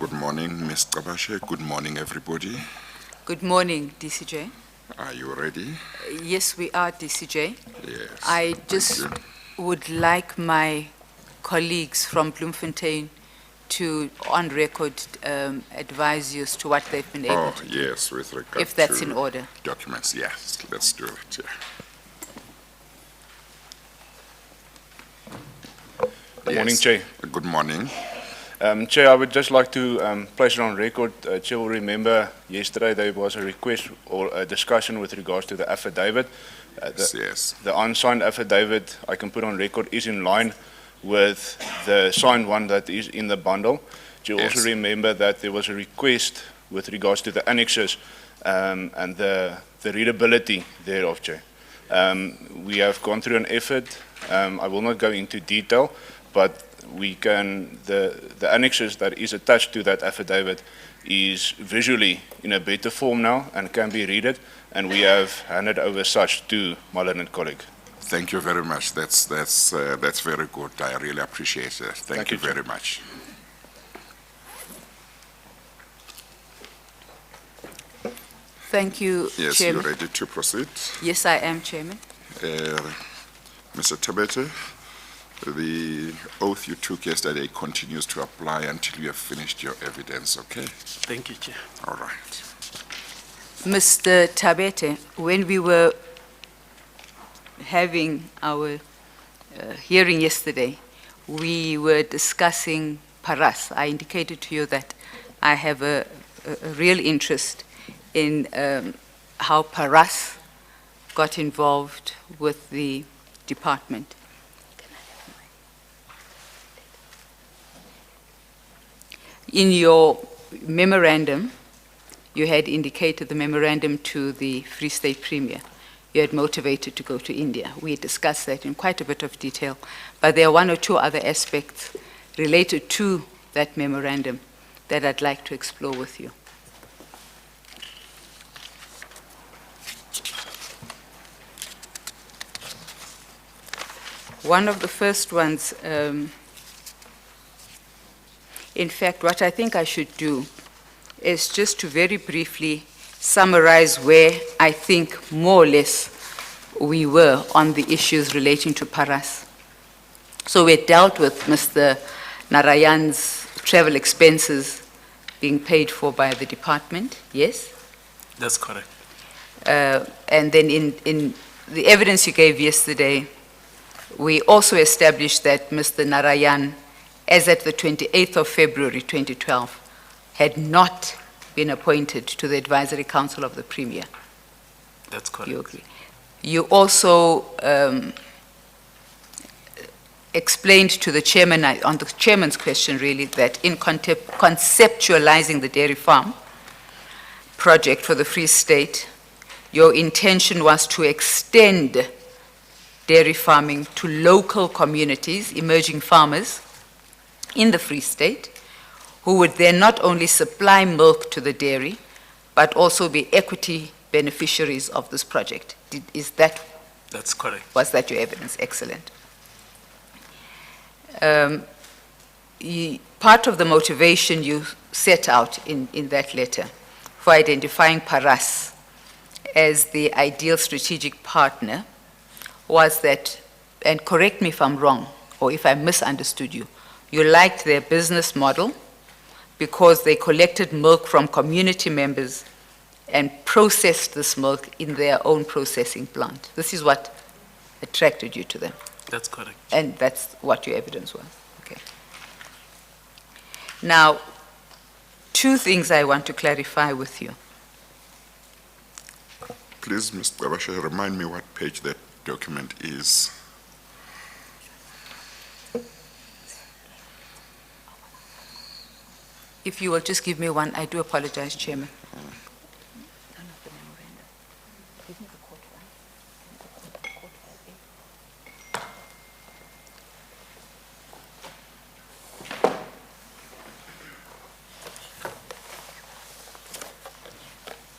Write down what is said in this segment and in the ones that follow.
Good morning, Ms. Kabashe. Good morning, everybody. Good morning, DCJ. Are you ready? Yes, we are, DCJ. Yes. I thank just you. would like my colleagues from Bloemfontein to, on record, advise you as to what they've been able to do. Yes, with regard If that's to in order. documents, yes, let's do it, yeah. Morning, Chair. Good morning. Chair, I would just like to place it on record. Chair will remember yesterday there was a request or a discussion with regards to the affidavit. Yes. The unsigned affidavit I can put on record is in line with the signed one that is in the bundle. Chair Yes. also remember that there was a request with regards to the annexes and the readability thereof, Chair. We have gone through an effort. I will not go into detail, but we can, the annexes that is attached to that affidavit is visually in a better form now and can be read, and we have handed over such to my learned colleague. Thank you very much. That's very good. I really appreciate it. Thank you Chair. very much. Thank you, Yes, Chairman. you're ready to proceed? Yes, I am, Chairman. Mr. Tabete, the oath you took yesterday continues to apply until you have finished your evidence, okay? Thank you, Chair. All right. Mr. Tabete, when we were having our hearing yesterday, we were discussing Paras. I indicated to you that I have a real interest in how Paras got involved with the department. In your memorandum, you had indicated the memorandum to the Free State Premier. You had motivated to go to India. We discussed that in quite a bit of detail, but there are one or two other aspects related to that memorandum that I'd like to explore with you. One of the first ones, in fact, what I think I should do is just to very briefly summarize where I think more or less we were on the issues relating to Paras. So we dealt with Mr. Narayan's travel expenses being paid for by the department, yes? That's correct. And then in the evidence you gave yesterday, we also established that Mr. Narayan, as at the 28th of February 2012, had not been appointed to the Advisory Council of the Premier. That's correct. You agree? You also explained to the chairman, on the chairman's question really, that in conceptualizing the dairy farm project for the Free State, your intention was to extend dairy farming to local communities, emerging farmers in the Free State, who would then not only supply milk to the dairy, but also be equity beneficiaries of this project. That's correct. Was that your evidence? Excellent. Part of the motivation you set out in that letter for identifying Paras as the ideal strategic partner was that, and correct me if I'm wrong, or if I misunderstood you, you liked their business model because they collected milk from community members and processed this milk in their own processing plant. This is what attracted you to them. That's correct. And that's what your evidence was. Okay. Now, two things I want to clarify with you. Please, Mr. Kabashe, remind me what page that document is. If you will just give me one, I do apologize, Chairman.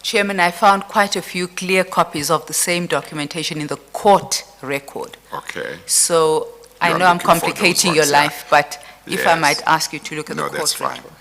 Chairman, I found quite a few clear copies of the same documentation in the court record. Okay. So I You're know I'm looking for those complicating your ones, yeah. life, but if I Yes. might ask you to look at No, the that's court fine. record.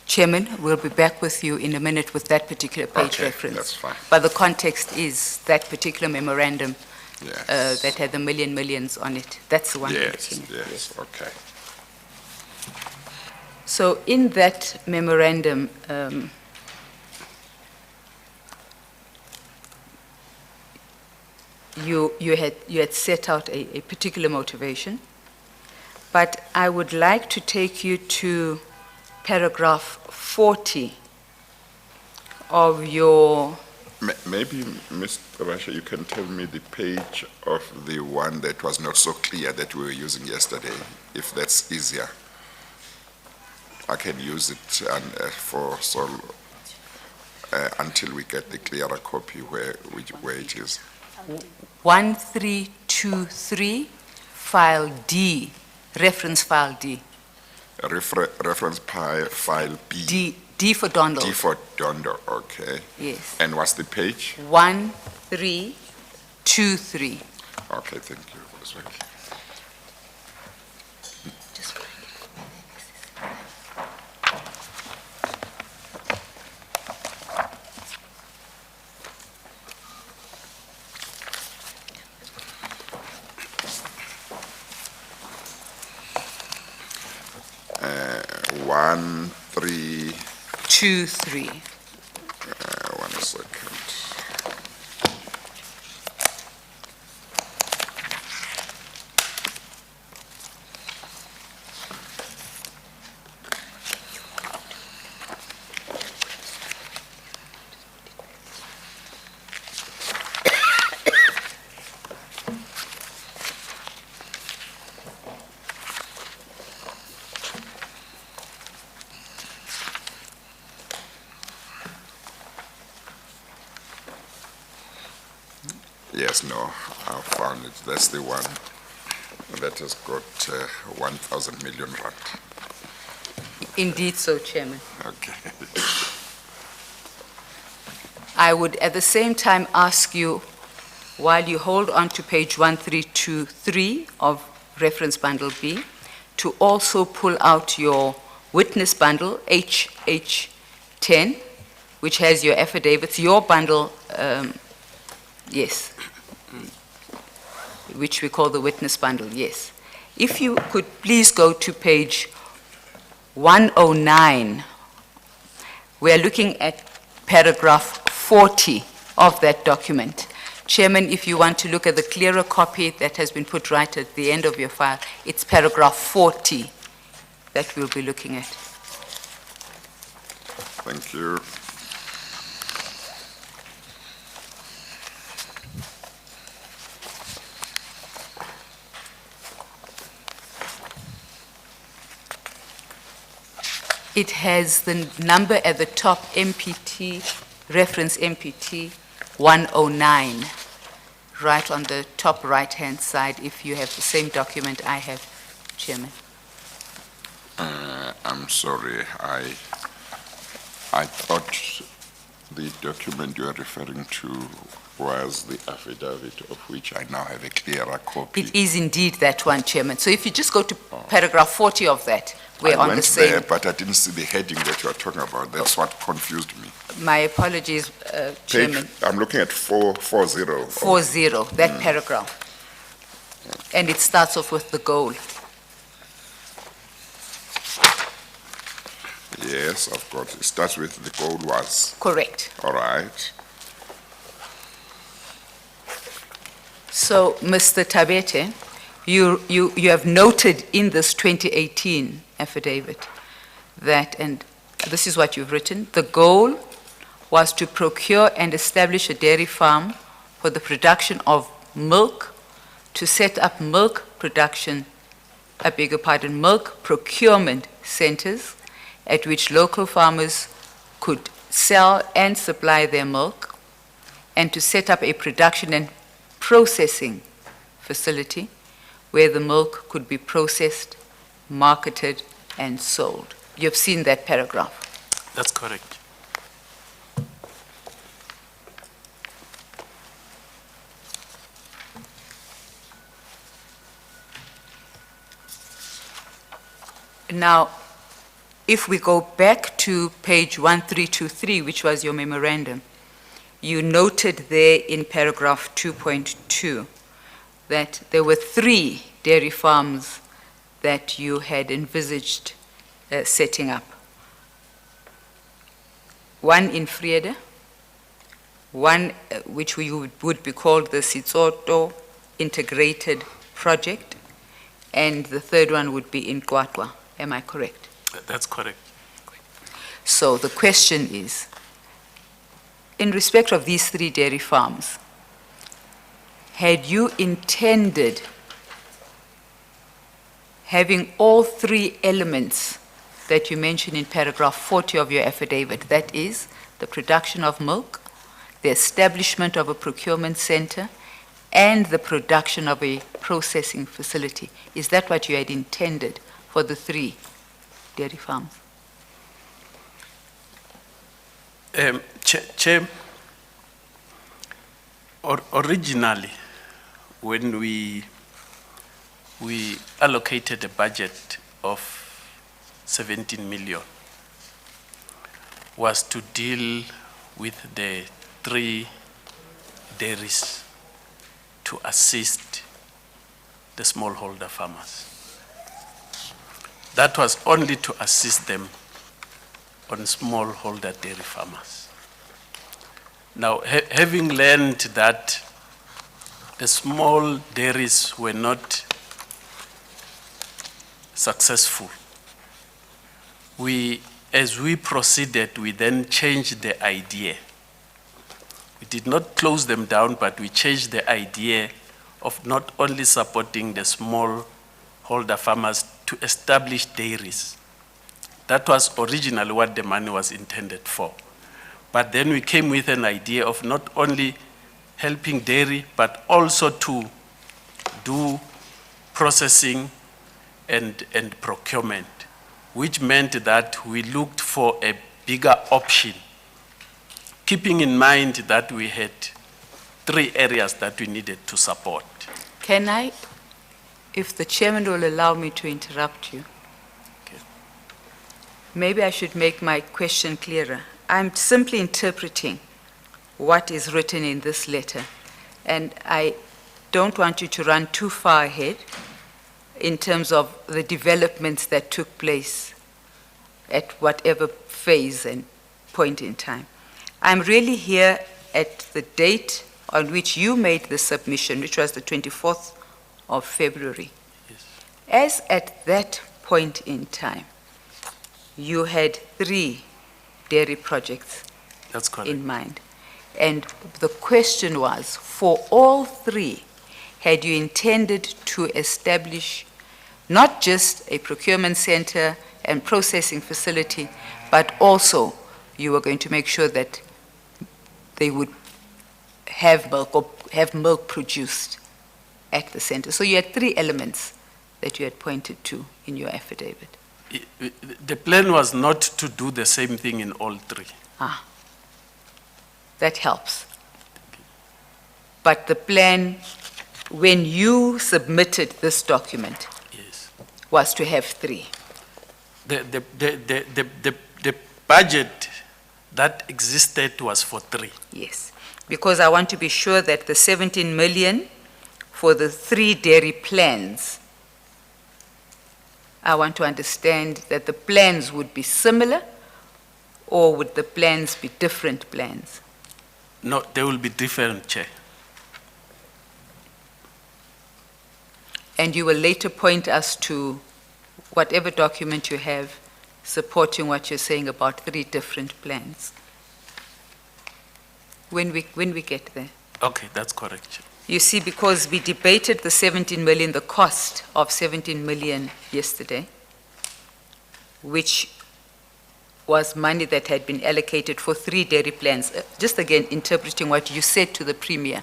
Chairman, we'll be back with you in a minute with that particular page Okay, reference. that's fine. But the context is that particular memorandum Yes. that had the millions on it. That's the one we're Yes, looking at. yes, okay. So in that memorandum, you had set out a particular motivation, but I would like to take you to paragraph 40 of your, Maybe, Mr. Rasha, you can tell me the page of the one that was not so clear that we were using yesterday, if that's easier. I can use it until we get the clearer copy where it is. 1323, file D, reference file D. Reference file B. D for Donald. D for Dondo, okay. Yes. And what's the page? 1323. Okay, thank you. That's right. One, three, 23. 1 second. Yes, no, I found it. That's the one that has got 1,000 million rand. Indeed so, Chairman. Okay. I would at the same time ask you, while you hold on to page 1323 of reference bundle B, to also pull out your witness bundle, HH10, which has your affidavits, your bundle, yes, which we call the witness bundle, yes. If you could please go to page 109, we are looking at paragraph 40 of that document. Chairman, if you want to look at the clearer copy that has been put right at the end of your file, it's paragraph 40 that we'll be looking at. Thank you. It has the number at the top, MPT, reference MPT 109, right on the top right-hand side, if you have the same document I have, Chairman. I'm sorry, I thought the document you are referring to was the affidavit of which I now have a clearer copy. It is indeed that one, Chairman. So if you just go to paragraph 40 of that, we're on the same. I went there, but I didn't see the heading that you are talking about. That's what confused me. My apologies, Chairman. I'm looking at 440. 40, that paragraph. And it starts off with the goal. Yes, of course. It starts with the goal was. Correct. All right. So, Mr. Tabete, you have noted in this 2018 affidavit that, and this is what you've written, the goal was to procure and establish a dairy farm for the production of milk, to set up milk production, milk procurement centers at which local farmers could sell and supply their milk, and to set up a production and processing facility where the milk could be processed, marketed, and sold. You've seen that paragraph. That's correct. Now, if we go back to page 1323, which was your memorandum, you noted there in paragraph 2.2 that there were 3 dairy farms that you had envisaged setting up. One in Vrede, one which would be called the Sitsoto Integrated Project, and the third one would be in Kwatwa. Am I correct? That's correct. So the question is, in respect of these 3 dairy farms, had you intended having all 3 elements that you mentioned in paragraph 40 of your affidavit, that is, the production of milk, the establishment of a procurement center, and the production of a processing facility? Is that what you had intended for the 3 dairy farms? Chair, originally, when we allocated a budget of 17 million, was to deal with the 3 dairies to assist the smallholder farmers. That was only to assist them on smallholder dairy farmers. Now, having learned that the small dairies were not successful, as we proceeded, we then changed the idea. We did not close them down, but we changed the idea of not only supporting the smallholder farmers to establish dairies. That was originally what the money was intended for. But then we came with an idea of not only helping dairy, but also to do processing and procurement, which meant that we looked for a bigger option, keeping in mind that we had 3 areas that we needed to support. Can I, if the chairman will allow me to interrupt you? Okay. Maybe I should make my question clearer. I'm simply interpreting what is written in this letter, and I don't want you to run too far ahead in terms of the developments that took place at whatever phase and point in time. I'm really here at the date on which you made the submission, which was the 24th of February. Yes. As at that point in time, you had 3 dairy projects That's correct. in mind. And the question was, for all 3, had you intended to establish not just a procurement center and processing facility, but also you were going to make sure that they would have milk or have milk produced at the center? So you had 3 elements that you had pointed to in your affidavit. The plan was not to do the same thing in all 3. That helps. But the plan, when you submitted this document, Yes. was to have 3. The budget that existed was for 3. Yes, because I want to be sure that the 17 million for the 3 dairy plans, I want to understand that the plans would be similar, or would the plans be different plans? No, they will be different, Chair. And you will later point us to whatever document you have supporting what you're saying about 3 different plans. When we get there. Okay, that's correct, Chair. You see, because we debated the 17 million, the cost of 17 million yesterday, which was money that had been allocated for 3 dairy plans. Just again, interpreting what you said to the Premier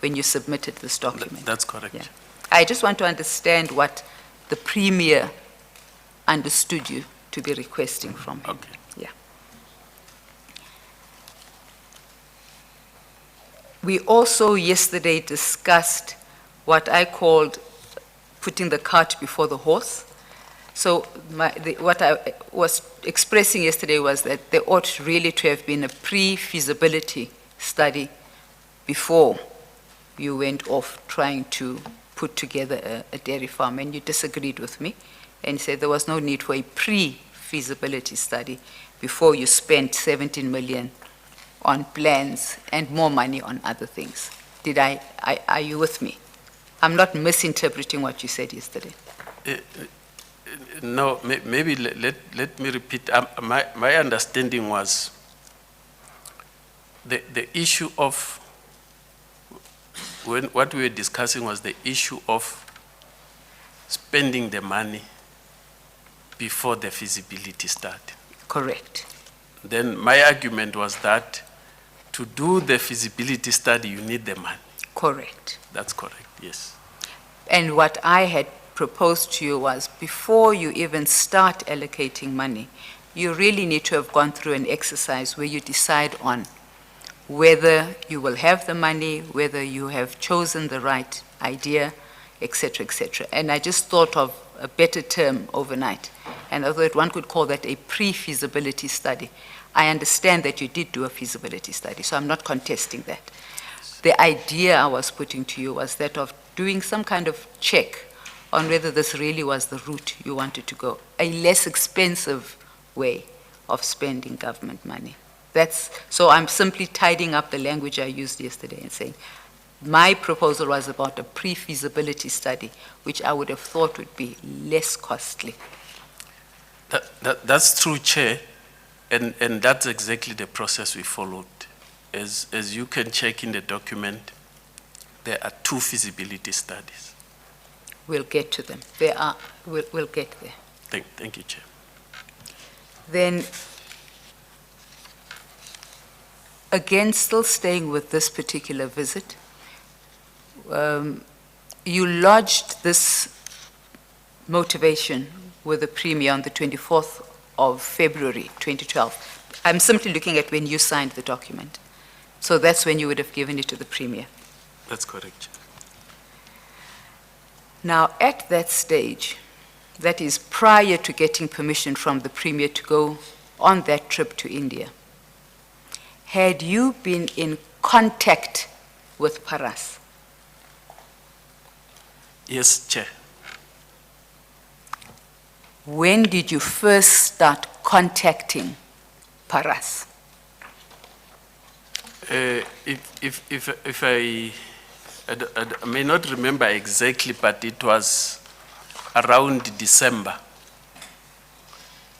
when you submitted this document. That's correct. Yeah. I just want to understand what the Premier understood you to be requesting from him. Okay. Yeah. We also yesterday discussed what I called putting the cart before the horse, So what I was expressing yesterday was that there ought really to have been a pre-feasibility study before you went off trying to put together a dairy farm, and you disagreed with me and said there was no need for a pre-feasibility study before you spent 17 million on plans and more money on other things. Are you with me? I'm not misinterpreting what you said yesterday. No, maybe let me repeat. My understanding was the issue of, what we were discussing was the issue of spending the money before the feasibility study. Correct. Then my argument was that to do the feasibility study, you need the money. Correct. That's correct, yes. And what I had proposed to you was, before you even start allocating money, you really need to have gone through an exercise where you decide on whether you will have the money, whether you have chosen the right idea, et cetera, et cetera. And I just thought of a better term overnight. And I thought one could call that a pre-feasibility study. I understand that you did do a feasibility study, so I'm not contesting that. The idea I was putting to you was that of doing some kind of check on whether this really was the route you wanted to go, a less expensive way of spending government money. So I'm simply tidying up the language I used yesterday and saying, my proposal was about a pre-feasibility study, which I would have thought would be less costly. That's true, Chair, and that's exactly the process we followed. As you can check in the document, there are 2 feasibility studies. We'll get to them. We'll get there. Thank you, Chair. Then, again, still staying with this particular visit, you lodged this motivation with the Premier on the 24th of February 2012. I'm simply looking at when you signed the document. So that's when you would have given it to the Premier. That's correct, Chair. Now, at that stage, that is prior to getting permission from the Premier to go on that trip to India, had you been in contact with Paras? Yes, Chair. When did you first start contacting Paras? If I may not remember exactly, but it was around December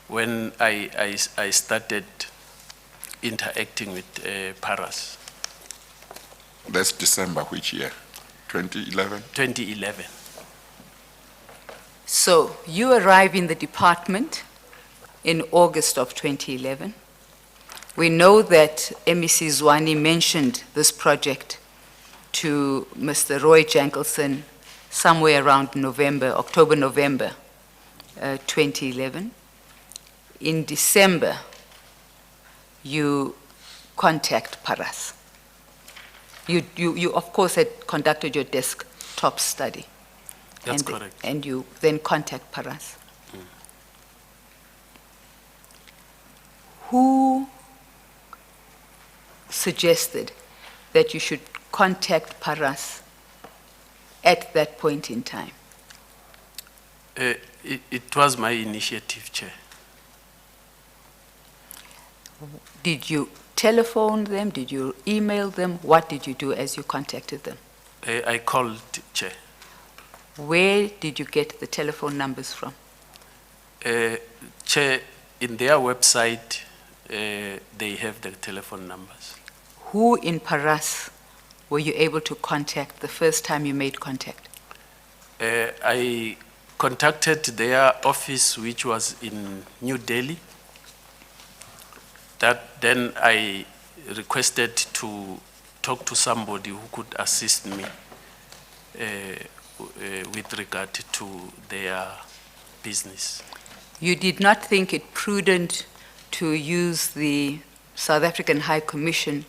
when I started interacting with Paras. That's December which year? 2011? 2011. So you arrive in the department in August of 2011. We know that MEC Zwane mentioned this project to Mr. Roy Jankelson somewhere around October, November 2011. In December, you contact Paras. You of course had conducted your desktop study. That's correct. And you then contact Paras. Who suggested that you should contact Paras at that point in time? It was my initiative, Chair. Did you telephone them? Did you email them? What did you do as you contacted them? I called, Chair. Where did you get the telephone numbers from? Chair, in their website, they have the telephone numbers. Who in Paras were you able to contact the first time you made contact? I contacted their office, which was in New Delhi. Then I requested to talk to somebody who could assist me with regard to their business. You did not think it prudent to use the South African High Commission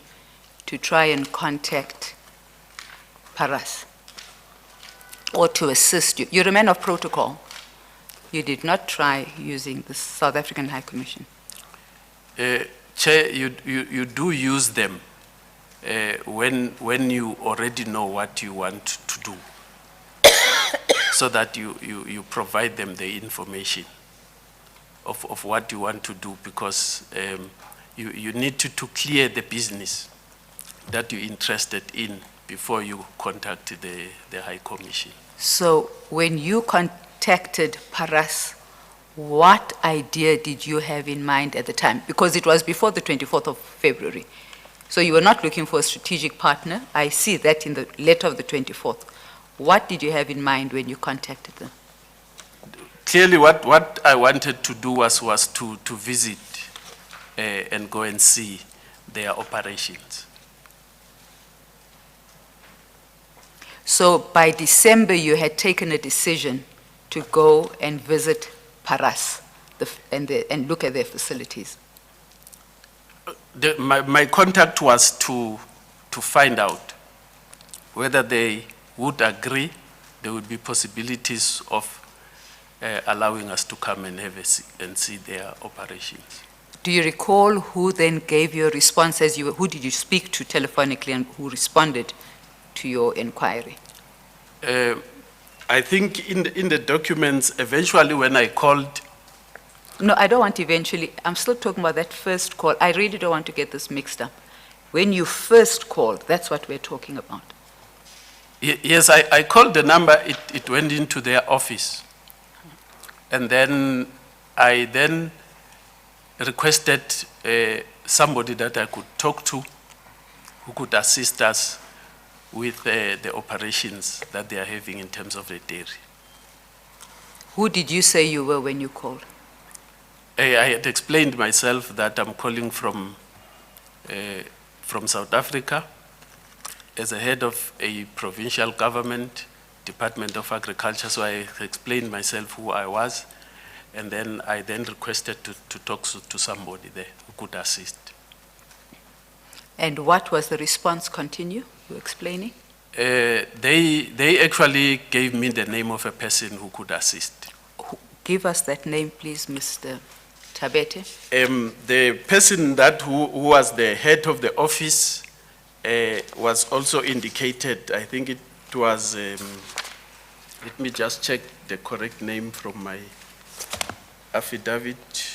to try and contact Paras or to assist you? You're a man of protocol. You did not try using the South African High Commission. Chair, you do use them when you already know what you want to do, so that you provide them the information of what you want to do, because you need to clear the business that you're interested in before you contact the High Commission. So when you contacted Paras, what idea did you have in mind at the time? Because it was before the 24th of February. So you were not looking for a strategic partner. I see that in the letter of the 24th. What did you have in mind when you contacted them? Clearly, what I wanted to do was to visit and go and see their operations. So by December, you had taken a decision to go and visit Paras and look at their facilities. My contact was to find out whether they would agree there would be possibilities of allowing us to come and and see their operations. Do you recall who then gave you a response who did you speak to telephonically and who responded to your inquiry? I think in the documents, eventually when I called. No, I don't want eventually. I'm still talking about that first call. I really don't want to get this mixed up. When you first called, that's what we're talking about. Yes, I called the number, it went into their office. And then I requested somebody that I could talk to who could assist us with the operations that they are having in terms of the dairy. Who did you say you were when you called? I had explained myself that I'm calling from South Africa as a head of a provincial government, Department of Agriculture, so I explained myself who I was, and then I requested to talk to somebody there who could assist. And what was the response? Continue, you explaining? They actually gave me the name of a person who could assist. Give us that name, please, Mr. Tabete. The person who was the head of the office was also indicated. I think it was, let me just check the correct name from my affidavit.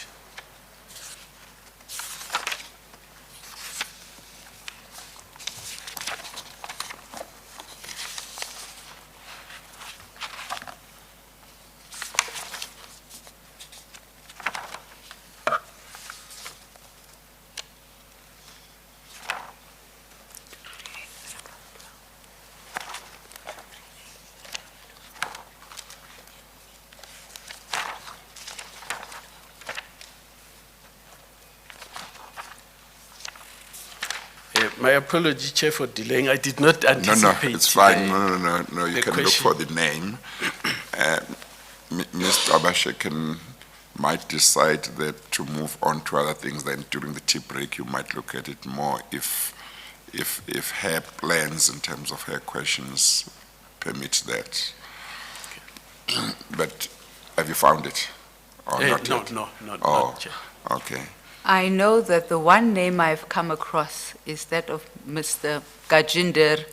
My apology, Chair, for delaying. I did not anticipate. No, it's fine. No. You can question. look for the name. Mr. Abashe might decide that to move on to other things. Then during the tea break, you might look at it more if her plans in terms of her questions permit that. But have you found it? Or not yet? No, Oh, not Chair. okay. I know that the one name I've come across is that of Mr. Gajinder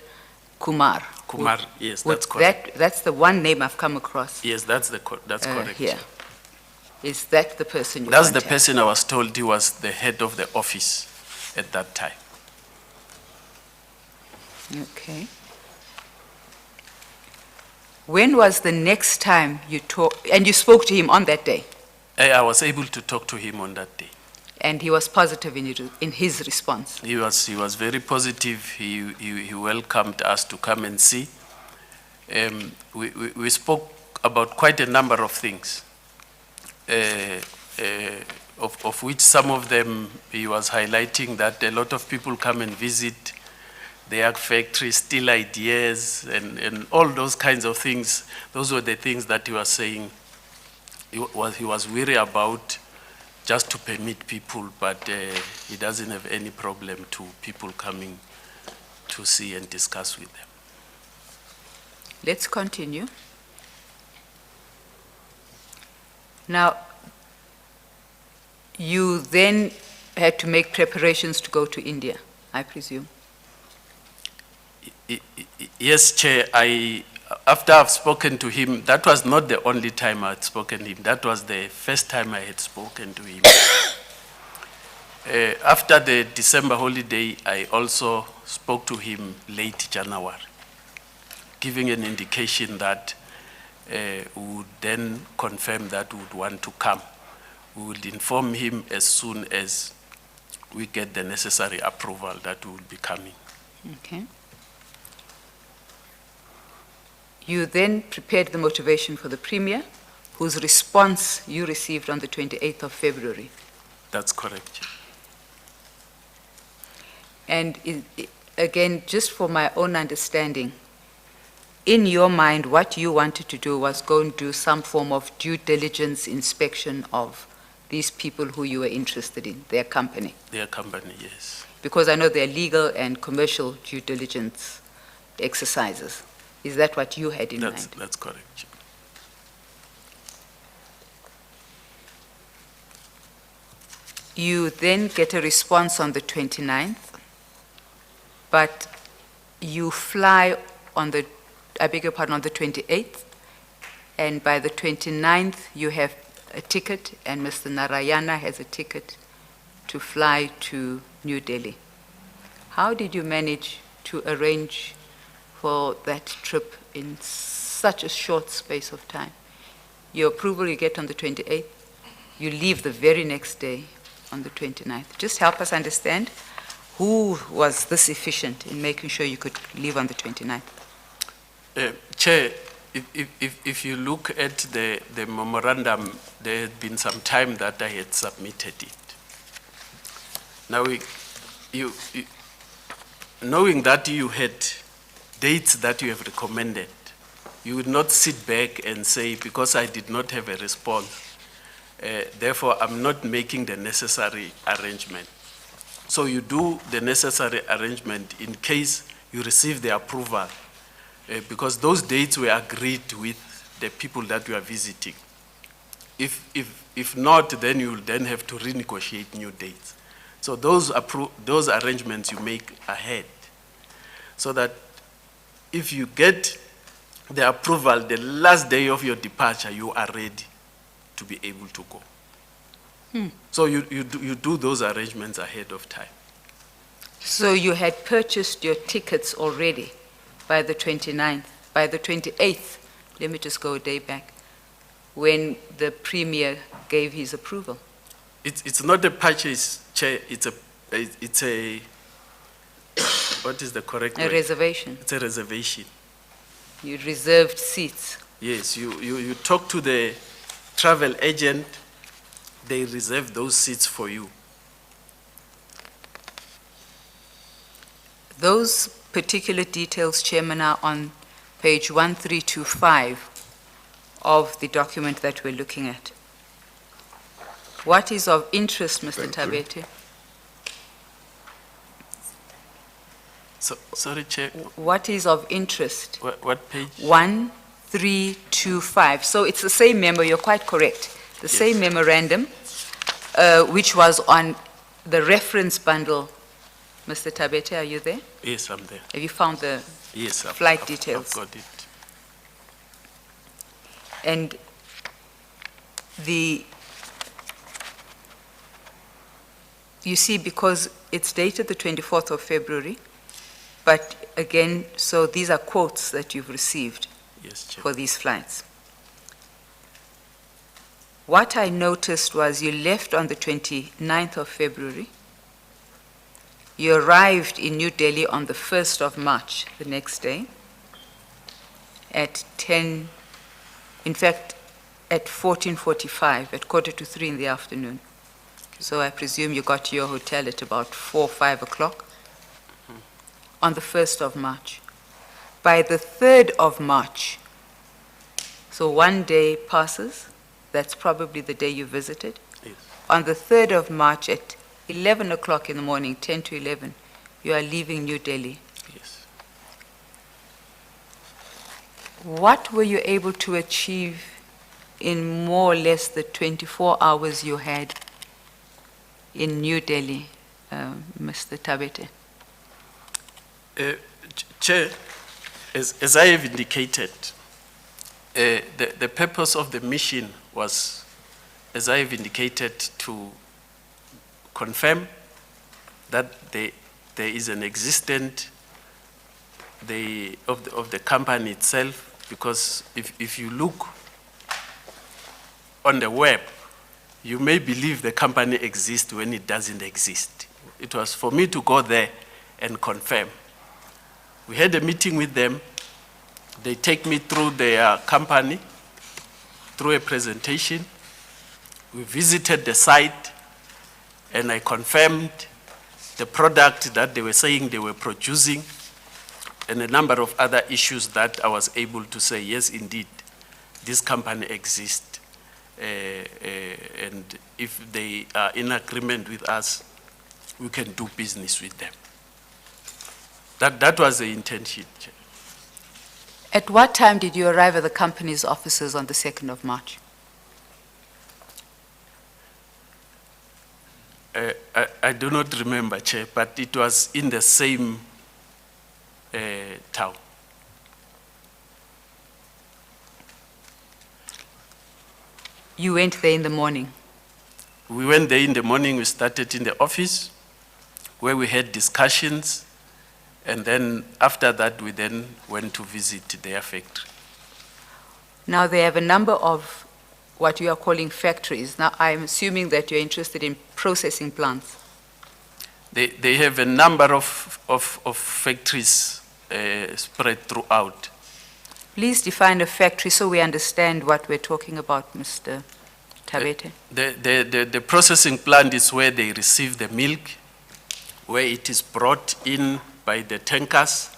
Kumar. Kumar, yes, that's correct. That's the one name I've come across. Yes, that's correct. Here. Is that the person you That's the contacted? person I was told he was the head of the office at that time. Okay. When was the next time you talked, and you spoke to him on that day? I was able to talk to him on that day. And he was positive in his response? He was very positive. He welcomed us to come and see. We spoke about quite a number of things, of which some of them he was highlighting that a lot of people come and visit their factories, steal ideas, and all those kinds of things. Those were the things that he was saying he was worried about, just to permit people, but he doesn't have any problem to people coming to see and discuss with them. Let's continue. Now, you then had to make preparations to go to India, I presume. Yes, Chair, after I've spoken to him, that was not the only time I had spoken to him. That was the first time I had spoken to him. After the December holiday, I also spoke to him late January, giving an indication that we would then confirm that we would want to come. We would inform him as soon as we get the necessary approval that we will be coming. Okay. You then prepared the motivation for the Premier, whose response you received on the 28th of February. That's correct, Chair. And again, just for my own understanding, in your mind, what you wanted to do was go and do some form of due diligence inspection of these people who you were interested in, their company. Their company, yes. Because I know they're legal and commercial due diligence exercises. Is that what you had in mind? That's correct, Chair. You then get a response on the 29th, but you fly on the, I beg your pardon, on the 28th, and by the 29th you have a ticket, and Mr. Narayana has a ticket to fly to New Delhi. How did you manage to arrange for that trip in such a short space of time? Your approval you get on the 28th, you leave the very next day on the 29th. Just help us understand who was this efficient in making sure you could leave on the 29th? Chair, if you look at the memorandum, there had been some time that I had submitted it. Now, knowing that you had dates that you have recommended, you would not sit back and say, because I did not have a response, therefore I'm not making the necessary arrangement. So you do the necessary arrangement in case you receive the approval, because those dates were agreed with the people that you are visiting. If not, then you will then have to renegotiate new dates. So those arrangements you make ahead, so that if you get the approval the last day of your departure, you are ready to be able to go. So you do those arrangements ahead of time. So you had purchased your tickets already by the 29th, by the 28th, let me just go a day back, when the Premier gave his approval. It's not a purchase, Chair, it's a what is the correct A word? reservation. It's a reservation. You reserved seats. Yes, you talk to the travel agent, they reserve those seats for you. Those particular details, Chairman, are on page 1325 of the document that we're looking at. What is of interest, Mr. Tabete? So, sorry, Chair, What is of interest? what page? 1325. So it's the same memo, you're quite correct. The Yes. same memorandum, which was on the reference bundle. Mr. Tabete, are you there? Yes, I'm there. Have you found the, Yes, Flight details. I've got it. and you see, because it's dated the 24th of February, but again, so these are quotes that you've received Yes, Chair. for these flights. What I noticed was you left on the 29th of February. You arrived in New Delhi on the 1st of March, the next day, at 10, in fact, at 14:45, at 2:45 in the afternoon. So I presume you got to your hotel at about 4 or 5 o'clock on the 1st of March. By the 3rd of March, so one day passes, that's probably the day you visited. Yes. On the 3rd of March at 11 o'clock in the morning, 10 to 11, you are leaving New Delhi. Yes. What were you able to achieve in more or less the 24 hours you had in New Delhi, Mr. Tabete? Chair, as I have indicated, the purpose of the mission was, as I have indicated, to confirm that there is an existent of the company itself, because if you look on the web, you may believe the company exists when it doesn't exist. It was for me to go there and confirm. We had a meeting with them. They take me through their company, through a presentation. We visited the site, and I confirmed the product that they were saying they were producing, and a number of other issues that I was able to say, yes, indeed, this company exists. And if they are in agreement with us, we can do business with them. That was the intention, Chair. At what time did you arrive at the company's offices on the 2nd of March? I do not remember, Chair, but it was in the same town. You went there in the morning. We went there in the morning. We started in the office where we had discussions, and then after that we then went to visit their factory. Now they have a number of what you are calling factories. Now I'm assuming that you're interested in processing plants. They have a number of factories spread throughout. Please define a factory so we understand what we're talking about, Mr. Tabete. The processing plant is where they receive the milk, where it is brought in by the tankers,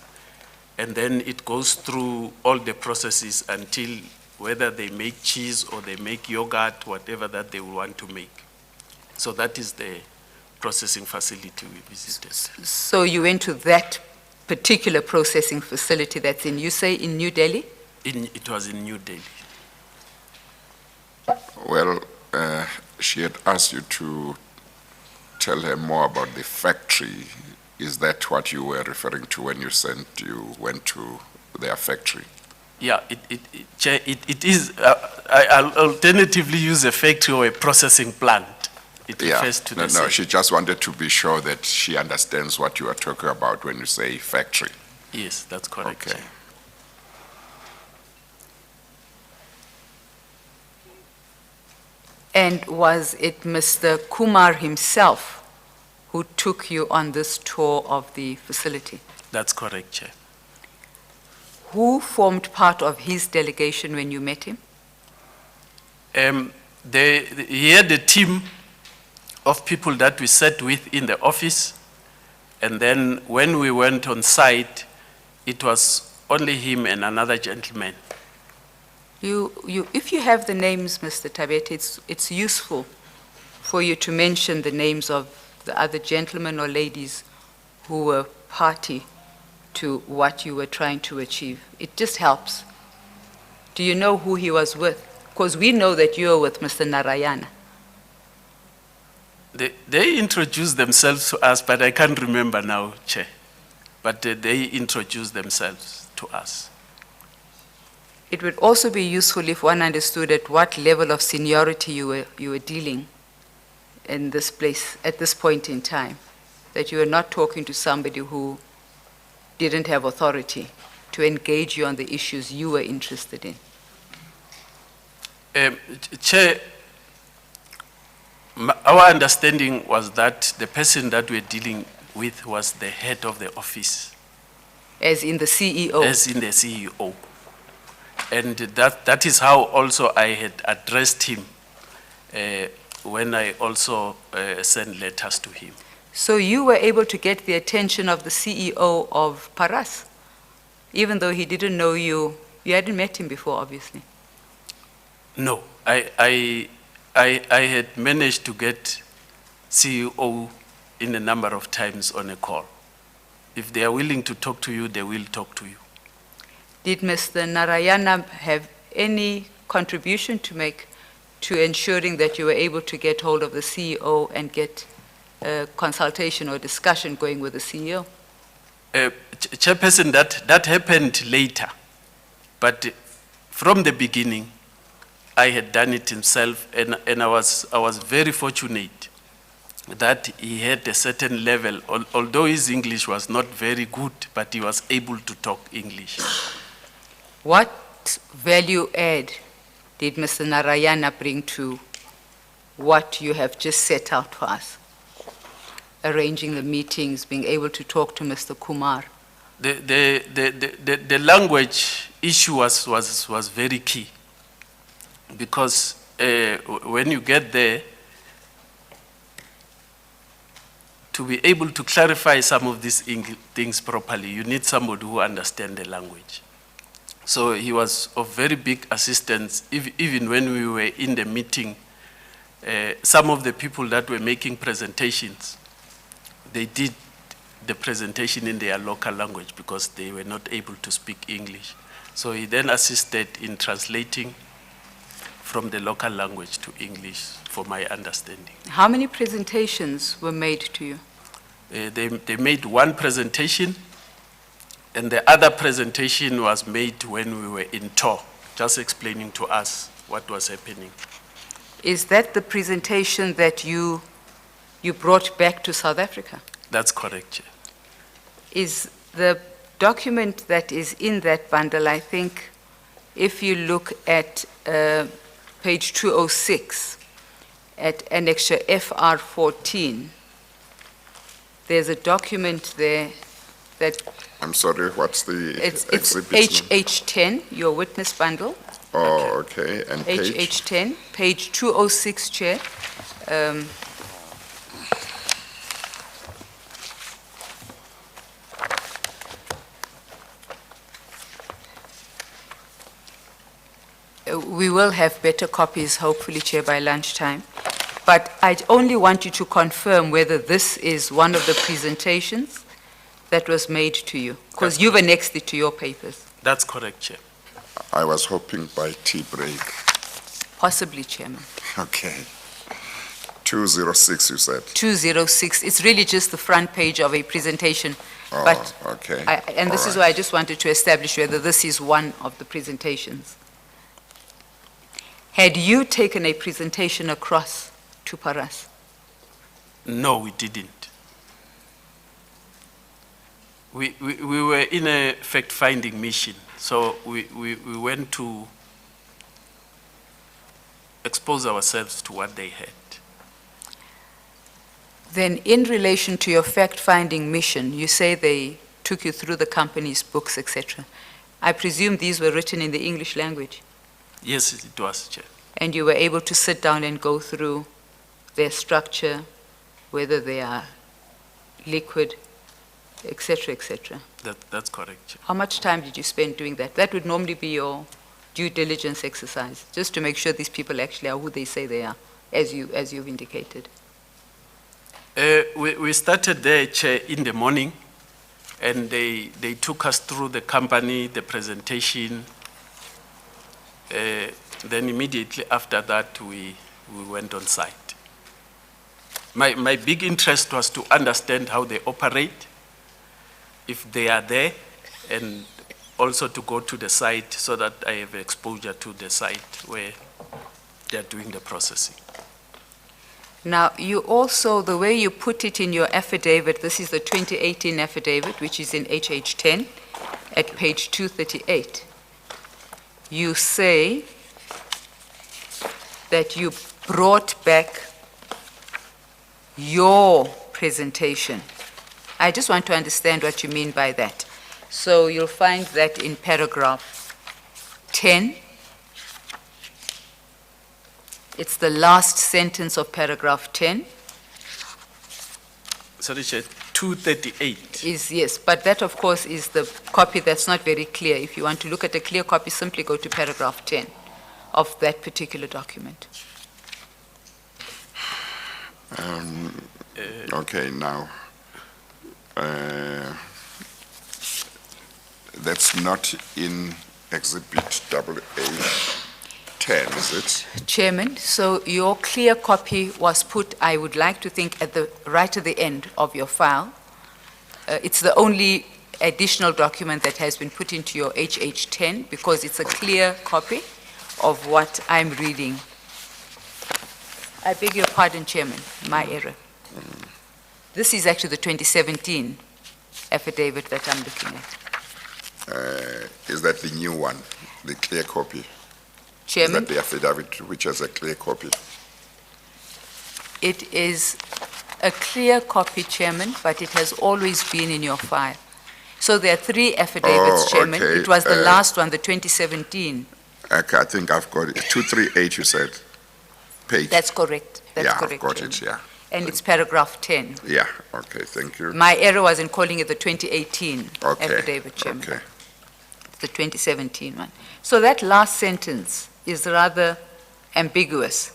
and then it goes through all the processes until whether they make cheese or they make yogurt, whatever that they want to make. So that is the processing facility we visited. So you went to that particular processing facility that's in, you say, in New Delhi? It was in New Delhi. Well, she had asked you to tell her more about the factory. Is that what you were referring to when you went to their factory? Yeah, it is. I'll alternatively use a factory or a processing plant. It refers to the same. No, she just wanted to be sure that she understands what you are talking about when you say factory. Yes, that's correct. Okay. And was it Mr. Kumar himself who took you on this tour of the facility? That's correct, Chair. Who formed part of his delegation when you met him? He had a team of people that we sat with in the office, and then when we went on site, it was only him and another gentleman. If you have the names, Mr. Tabete, it's useful for you to mention the names of the other gentlemen or ladies who were party to what you were trying to achieve. It just helps. Do you know who he was with? Because we know that you were with Mr. Narayana. They introduced themselves to us, but I can't remember now, Chair. But they introduced themselves to us. It would also be useful if one understood at what level of seniority you were dealing in this place at this point in time, that you were not talking to somebody who didn't have authority to engage you on the issues you were interested in. Chair, our understanding was that the person that we're dealing with was the head of the office. As in the CEO? As in the CEO. And that is how also I had addressed him when I also sent letters to him. So you were able to get the attention of the CEO of Paras, even though he didn't know you. You hadn't met him before, obviously. No, I had managed to get CEO in a number of times on a call. If they are willing to talk to you, they will talk to you. Did Mr. Narayana have any contribution to make to ensuring that you were able to get hold of the CEO and get a consultation or discussion going with the CEO? Chairperson, that happened later, but from the beginning, I had done it himself, and I was very fortunate that he had a certain level, although his English was not very good, but he was able to talk English. What value add did Mr. Narayana bring to what you have just set out for us? Arranging the meetings, being able to talk to Mr. Kumar. The language issue was very key, because when you get there, to be able to clarify some of these things properly, you need somebody who understands the language. So he was of very big assistance, even when we were in the meeting. Some of the people that were making presentations, they did the presentation in their local language because they were not able to speak English. So he then assisted in translating from the local language to English, for my understanding. How many presentations were made to you? They made one presentation, and the other presentation was made when we were in tour, just explaining to us what was happening. Is that the presentation that you brought back to South Africa? That's correct, Chair. Is the document that is in that bundle, I think, if you look at page 206, at annexure FR 14, there's a document there that I'm sorry, what's the it's exhibit name? HH10, your witness bundle. Oh, okay, and page? HH10, page 206, Chair. We will have better copies, hopefully, Chair, by lunchtime. But I only want you to confirm whether this is one of the presentations that was made to you, because you've annexed it to your papers. That's correct, Chair. I was hoping by tea break. Possibly, Chairman. Okay. 206, you said? 206, it's really just the front page of a presentation. But Oh, okay. And this All is right. why I just wanted to establish whether this is one of the presentations. Had you taken a presentation across to Paras? No, we didn't. We were in a fact-finding mission, so we went to expose ourselves to what they had. Then in relation to your fact-finding mission, you say they took you through the company's books, etc. I presume these were written in the English language, Yes, it was, Chair. and you were able to sit down and go through their structure, whether they are liquid, etc., etc. That's correct, Chair. How much time did you spend doing that? That would normally be your due diligence exercise, just to make sure these people actually are who they say they are, as you've indicated. We started there, Chair, in the morning, and they took us through the company, the presentation. Then immediately after that, we went on site. My big interest was to understand how they operate, if they are there, and also to go to the site so that I have exposure to the site where they're doing the processing. Now, you also, the way you put it in your affidavit, this is the 2018 affidavit, which is in HH10 at page 238. You say that you brought back your presentation. I just want to understand what you mean by that. So you'll find that in paragraph 10. It's the last sentence of paragraph 10. Sorry, Chair, 238. Yes, but that, of course, is the copy that's not very clear. If you want to look at a clear copy, simply go to paragraph 10 of that particular document. Okay, now, that's not in Exhibit AA. 10, is it? Chairman, so your clear copy was put, I would like to think, right at the end of your file. It's the only additional document that has been put into your HH10 because it's a clear copy of what I'm reading. I beg your pardon, Chairman, my error. This is actually the 2017 affidavit that I'm looking at. Is that the new one, the clear copy? Chairman, Is that the affidavit which has a clear copy? it is a clear copy, Chairman, but it has always been in your file. So there are 3 affidavits, Oh, Chairman. okay, It was the last one, the 2017. Okay, I think I've got it. 238, you said? Page? That's correct. That's Yeah, correct, I've got Chairman. it, yeah. And it's paragraph 10. Yeah, okay, thank you. My error was in calling it the 2018 Okay, affidavit, Chairman. okay. The 2017 one. So that last sentence is rather ambiguous.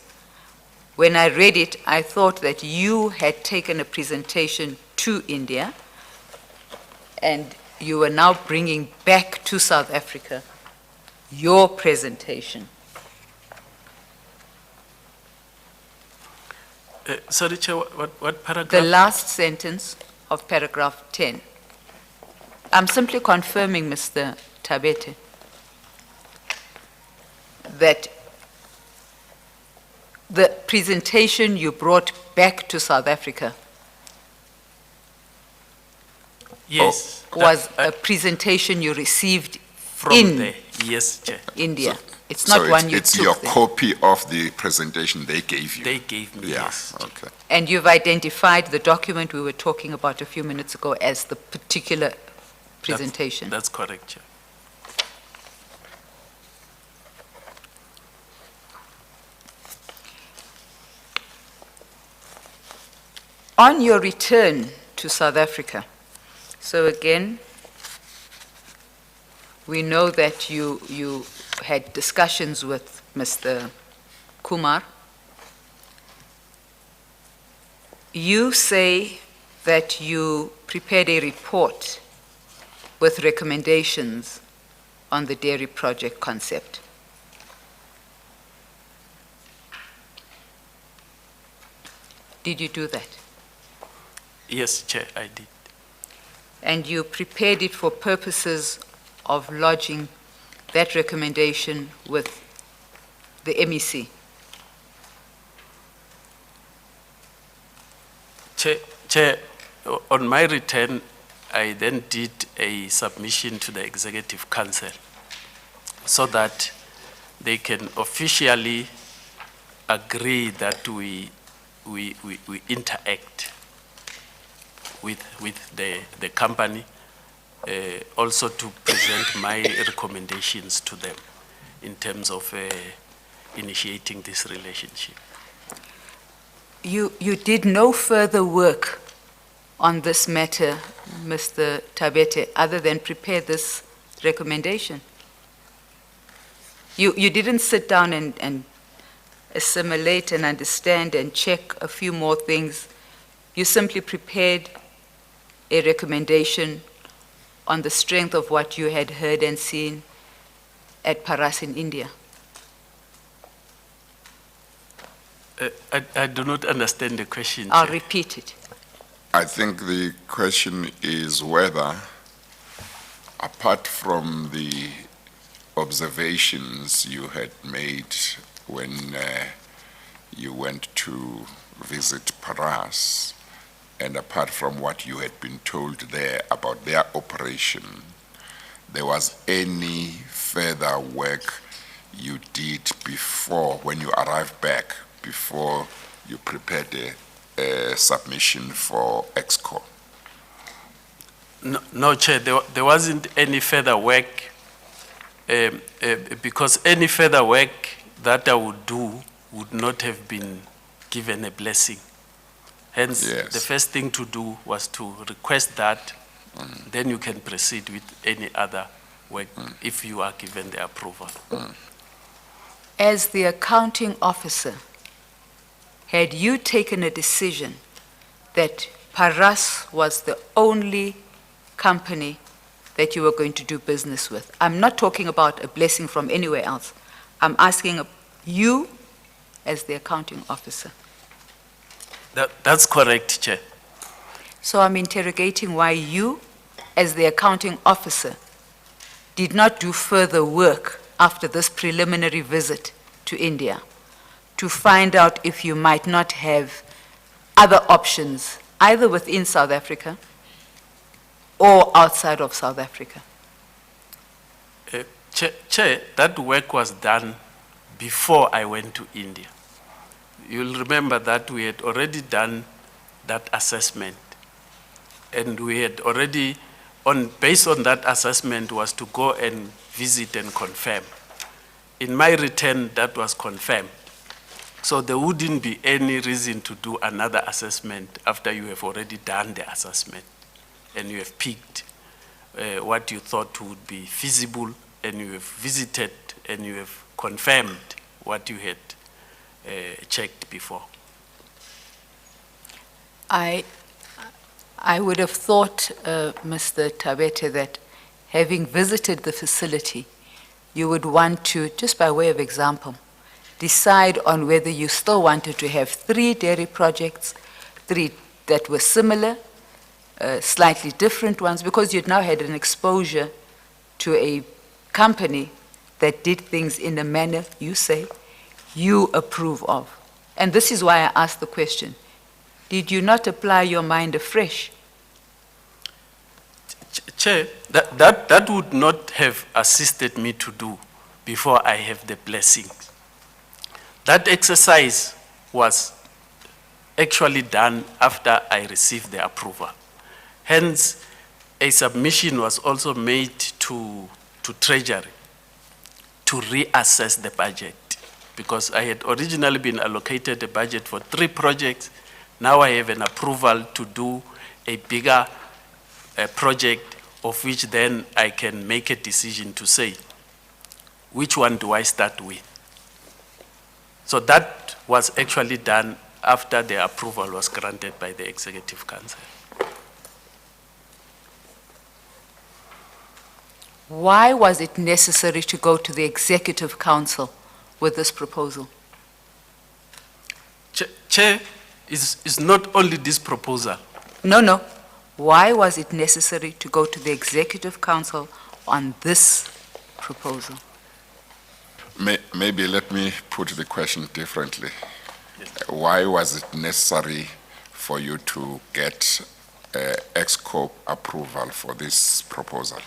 When I read it, I thought that you had taken a presentation to India and you were now bringing back to South Africa your presentation. Sorry, Chair, what paragraph? The last sentence of paragraph 10. I'm simply confirming, Mr. Tabete, that the presentation you brought back to South Africa Yes. was a presentation you received From in there, yes, Chair. India. It's not So one you it's took your there. copy of the presentation they gave you? They gave me, Yeah, yes. Chair. okay. And you've identified the document we were talking about a few minutes ago as the particular presentation. That's correct, Chair. On your return to South Africa, so again, we know that you had discussions with Mr. Kumar. You say that you prepared a report with recommendations on the dairy project concept. Did you do that? Yes, Chair, I did. And you prepared it for purposes of lodging that recommendation with the MEC? Chair, on my return, I then did a submission to the Executive Council so that they can officially agree that we interact with the company, also to present my recommendations to them in terms of initiating this relationship. You did no further work on this matter, Mr. Tabete, other than prepare this recommendation? You didn't sit down and assimilate and understand and check a few more things. You simply prepared a recommendation on the strength of what you had heard and seen at Paras in India. I do not understand the question, I'll Chair. repeat it. I think the question is whether, apart from the observations you had made when you went to visit Paras, and apart from what you had been told there about their operation, there was any further work you did before, when you arrived back, before you prepared a submission for EXCO? No, Chair, there wasn't any further work, because any further work that I would do would not have been given a blessing. Hence, Yes. the first thing to do was to request that, then you can proceed with any other work if you are given the approval. As the accounting officer, had you taken a decision that Paras was the only company that you were going to do business with? I'm not talking about a blessing from anywhere else. I'm asking You as the accounting officer. That's correct, Chair. So I'm interrogating why you, as the accounting officer, did not do further work after this preliminary visit to India to find out if you might not have other options, either within South Africa or outside of South Africa. Chair, that work was done before I went to India. You'll remember that we had already done that assessment. And we had already, based on that assessment, was to go and visit and confirm. In my return, that was confirmed. So there wouldn't be any reason to do another assessment after you have already done the assessment and you have picked what you thought would be feasible, and you have visited and you have confirmed what you had checked before. I would have thought, Mr. Tabete, that having visited the facility, you would want to, just by way of example, decide on whether you still wanted to have 3 dairy projects, 3 that were similar, slightly different ones, because you'd now had an exposure to a company that did things in a manner, you say, you approve of. And this is why I asked the question. Did you not apply your mind afresh? Chair, that would not have assisted me to do before I have the blessings. That exercise was actually done after I received the approval. Hence, a submission was also made to Treasury to reassess the budget, because I had originally been allocated a budget for 3 projects. Now I have an approval to do a bigger project, of which then I can make a decision to say, which one do I start with? So that was actually done after the approval was granted by the Executive Council. Why was it necessary to go to the Executive Council with this proposal? Chair, is not only this proposal. No. Why was it necessary to go to the Executive Council on this proposal? Maybe let me put the question differently. Why was it necessary for you to get EXCO approval for this proposal?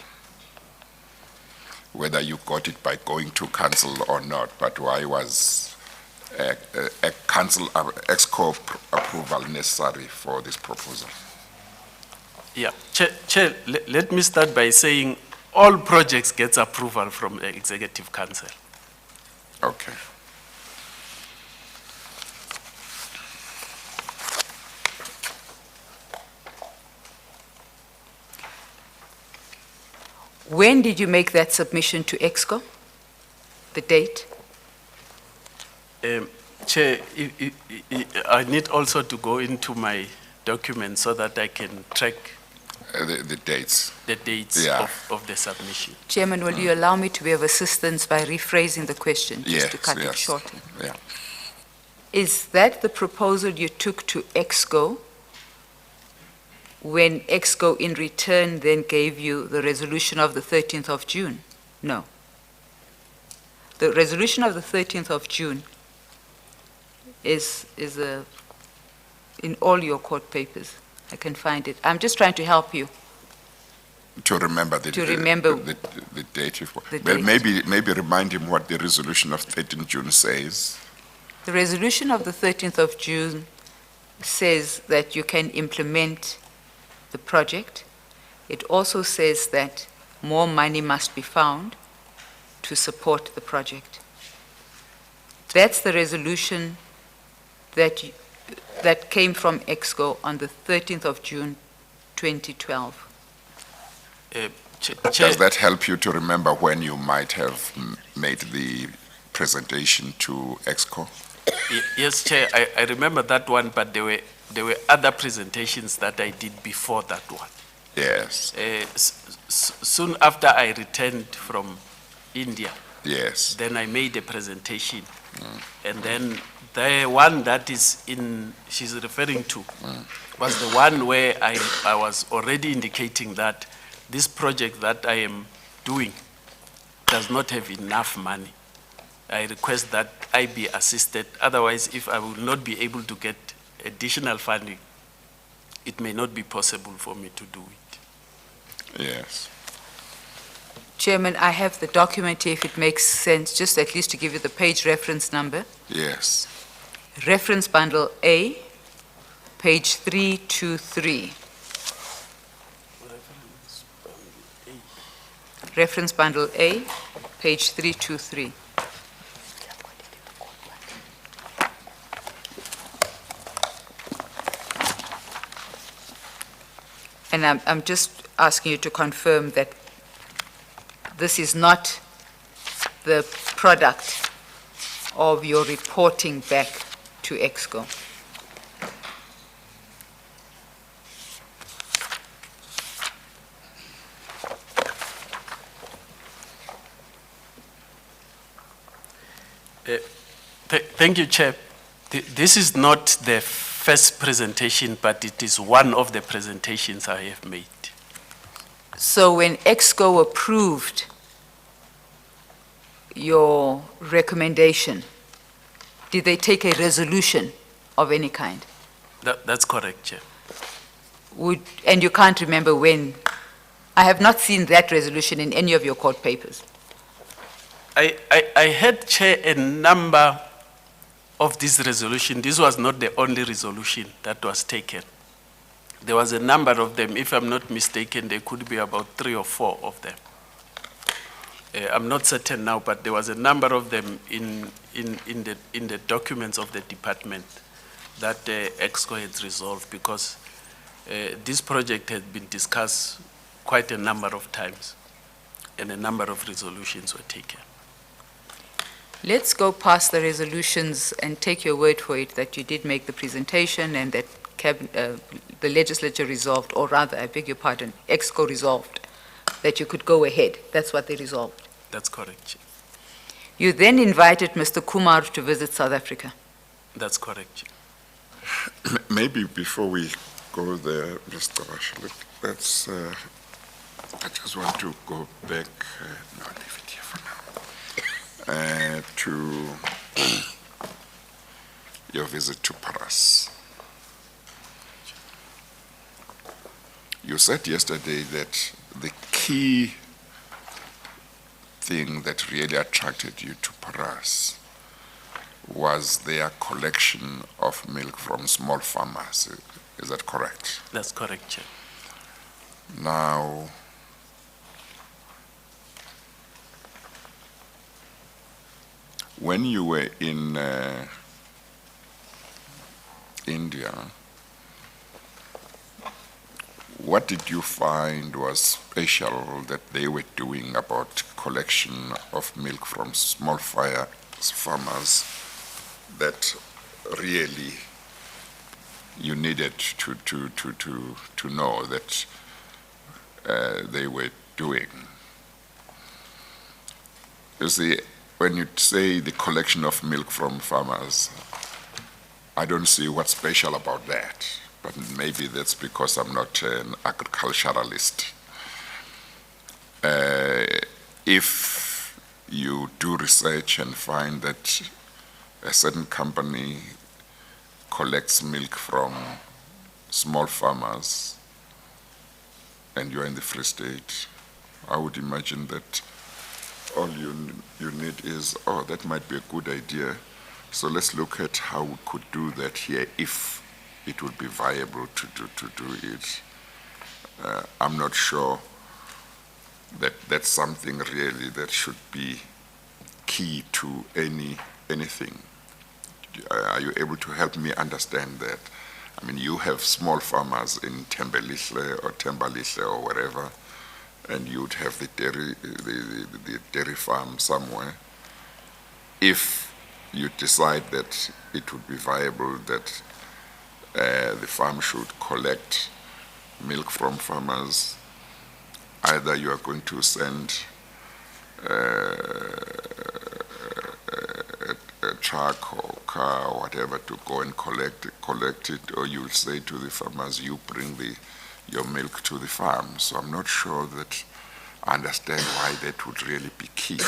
Whether you got it by going to council or not, but why was a council EXCO approval necessary for this proposal? Yeah, Chair, let me start by saying all projects get approval from the Executive Council. Okay. When did you make that submission to EXCO? The date? Chair, I need also to go into my documents so that I can track The dates. the dates Yeah. of the submission. Chairman, will you allow me to be of assistance by rephrasing the question, just Yes, to cut it yes. short? Yeah. Is that the proposal you took to EXCO when EXCO in return then gave you the resolution of the 13th of June? No. The resolution of the 13th of June is in all your court papers. I can find it. I'm just trying to help you. To remember the To remember the date. the Well, date. maybe remind him what the resolution of 13 June says. The resolution of the 13th of June says that you can implement the project. It also says that more money must be found to support the project. That's the resolution that came from EXCO on the 13th of June, 2012. Does that help you to remember when you might have made the presentation to EXCO? Yes, Chair, I remember that one, but there were other presentations that I did before that one. Yes, Soon after I returned from India, yes. then I made a presentation And then the one that is in, she's referring to, was the one where I was already indicating that this project that I am doing does not have enough money. I request that I be assisted. Otherwise, if I will not be able to get additional funding, it may not be possible for me to do it. Yes. Chairman, I have the document here, if it makes sense, just at least to give you the page reference number. Yes. Reference bundle A, page 323. Reference bundle A, page 323. And I'm just asking you to confirm that this is not the product of your reporting back to EXCO. Thank you, Chair. This is not the first presentation, but it is one of the presentations I have made. So when EXCO approved your recommendation, did they take a resolution of any kind? That's correct, Chair. And you can't remember when? I have not seen that resolution in any of your court papers. I had, Chair, a number of this resolution. This was not the only resolution that was taken. There was a number of them. If I'm not mistaken, there could be about 3 or 4 of them. I'm not certain now, but there was a number of them in the documents of the department that EXCO had resolved, because this project had been discussed quite a number of times, and a number of resolutions were taken. Let's go past the resolutions and take your word for it that you did make the presentation and that the legislature resolved, or rather, I beg your pardon, EXCO resolved that you could go ahead. That's what they resolved. That's correct, Chair. You then invited Mr. Kumar to visit South Africa. That's correct, Chair. Maybe before we go there, Mr. Bashelet, let's, I just want to go back, no, leave it here for now, to your visit to Paris. You said yesterday that the key thing that really attracted you to Paris was their collection of milk from small farmers. Is that correct? That's correct, Chair. Now, when you were in India, what did you find was special that they were doing about collection of milk from small farmers that really you needed to know that they were doing? You see, when you say the collection of milk from farmers, I don't see what's special about that. But maybe that's because I'm not an agriculturalist. If you do research and find that a certain company collects milk from small farmers and you're in the Free State, I would imagine that all you need is, oh, that might be a good idea. So let's look at how we could do that here if it would be viable to do it. I'm not sure that that's something really that should be key to anything. Are you able to help me understand that? I mean, you have small farmers in Tembelihle or Tembalihle or wherever, and you'd have the dairy farm somewhere. If you decide that it would be viable that the farm should collect milk from farmers, either you are going to send a truck or car or whatever to go and collect it, or you'll say to the farmers, you bring your milk to the farm. So I'm not sure that I understand why that would really be key.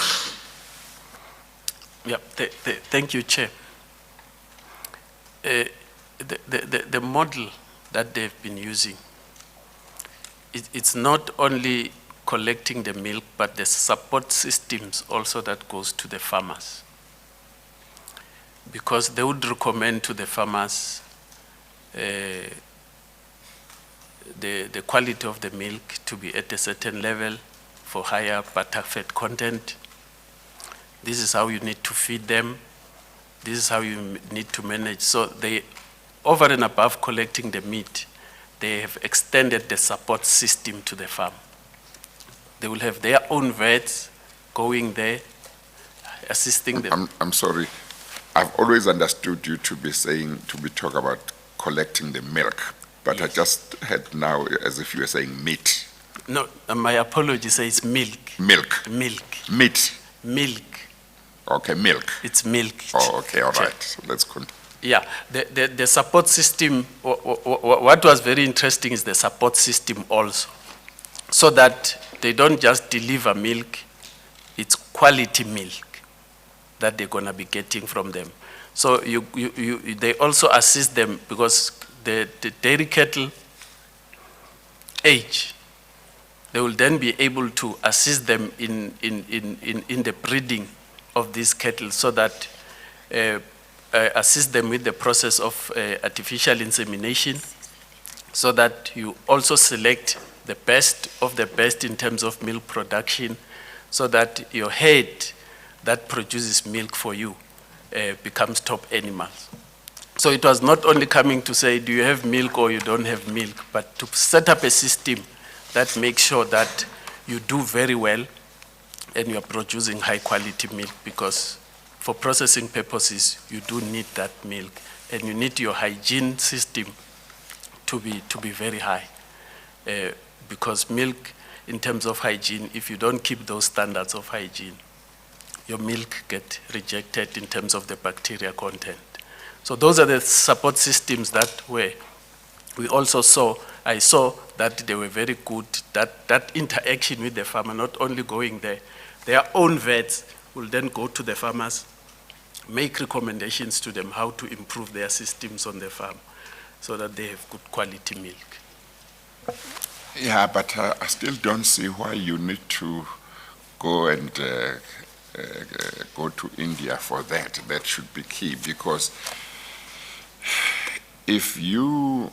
Yeah, thank you, Chair. The model that they've been using, it's not only collecting the milk, but the support systems also that goes to the farmers. Because they would recommend to the farmers the quality of the milk to be at a certain level for higher butterfat content. This is how you need to feed them. This is how you need to manage. So they, over and above collecting the meat, they have extended the support system to the farm. They will have their own vets going there, assisting them. I'm sorry. I've always understood you to be talking about collecting the milk, but Yes. I just had now as if you were saying meat. No, my apologies, it's milk. Milk. Milk. Meat. Milk. Okay, milk. It's milk. Oh, okay, all Chair. right. So let's continue. Yeah, the support system, what was very interesting is the support system also. So that they don't just deliver milk, it's quality milk that they're gonna be getting from them. So they also assist them because the dairy cattle age, they will then be able to assist them in the breeding of these cattle so that assist them with the process of artificial insemination so that you also select the best of the best in terms of milk production so that your herd that produces milk for you becomes top animals. So it was not only coming to say, do you have milk or you don't have milk, but to set up a system that makes sure that you do very well and you're producing high quality milk, because for processing purposes, you do need that milk and you need your hygiene system to be very high. Because milk, in terms of hygiene, if you don't keep those standards of hygiene, your milk get rejected in terms of the bacteria content. So those are the support systems that we also saw. I saw that they were very good, that interaction with the farmer, not only going there, their own vets will then go to the farmers, make recommendations to them how to improve their systems on the farm so that they have good quality milk. Yeah, but I still don't see why you need to go and go to India for that. That should be key, because if you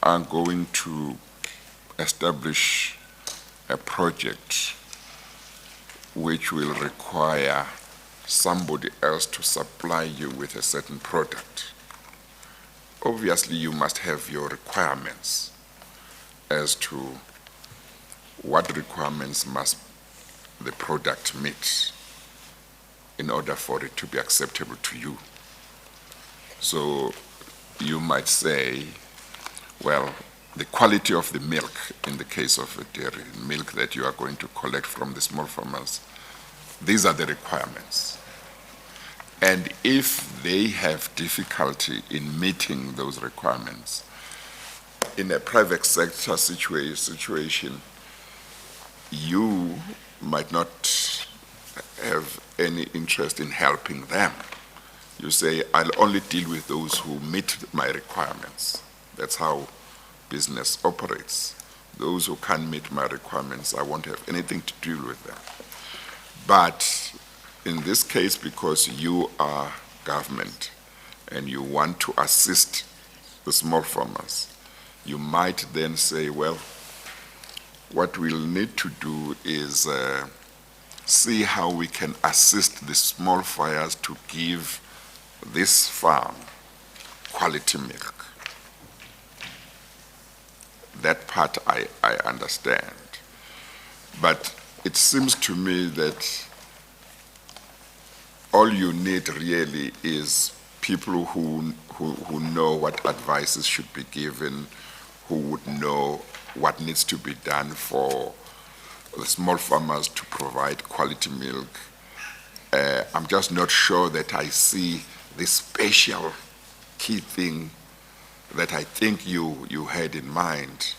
are going to establish a project which will require somebody else to supply you with a certain product, obviously you must have your requirements as to what requirements must the product meet in order for it to be acceptable to you. So you might say, well, the quality of the milk, in the case of a dairy, milk that you are going to collect from the small farmers, these are the requirements. And if they have difficulty in meeting those requirements, in a private sector situation, you might not have any interest in helping them. You say, I'll only deal with those who meet my requirements. That's how business operates. Those who can't meet my requirements, I won't have anything to do with them. But in this case, because you are government and you want to assist the small farmers, you might then say, well, what we'll need to do is see how we can assist the small farmers to give this farm quality milk. That part I understand. But it seems to me that all you need really is people who know what advices should be given, who would know what needs to be done for the small farmers to provide quality milk, I'm just not sure that I see the special key thing that I think you had in mind,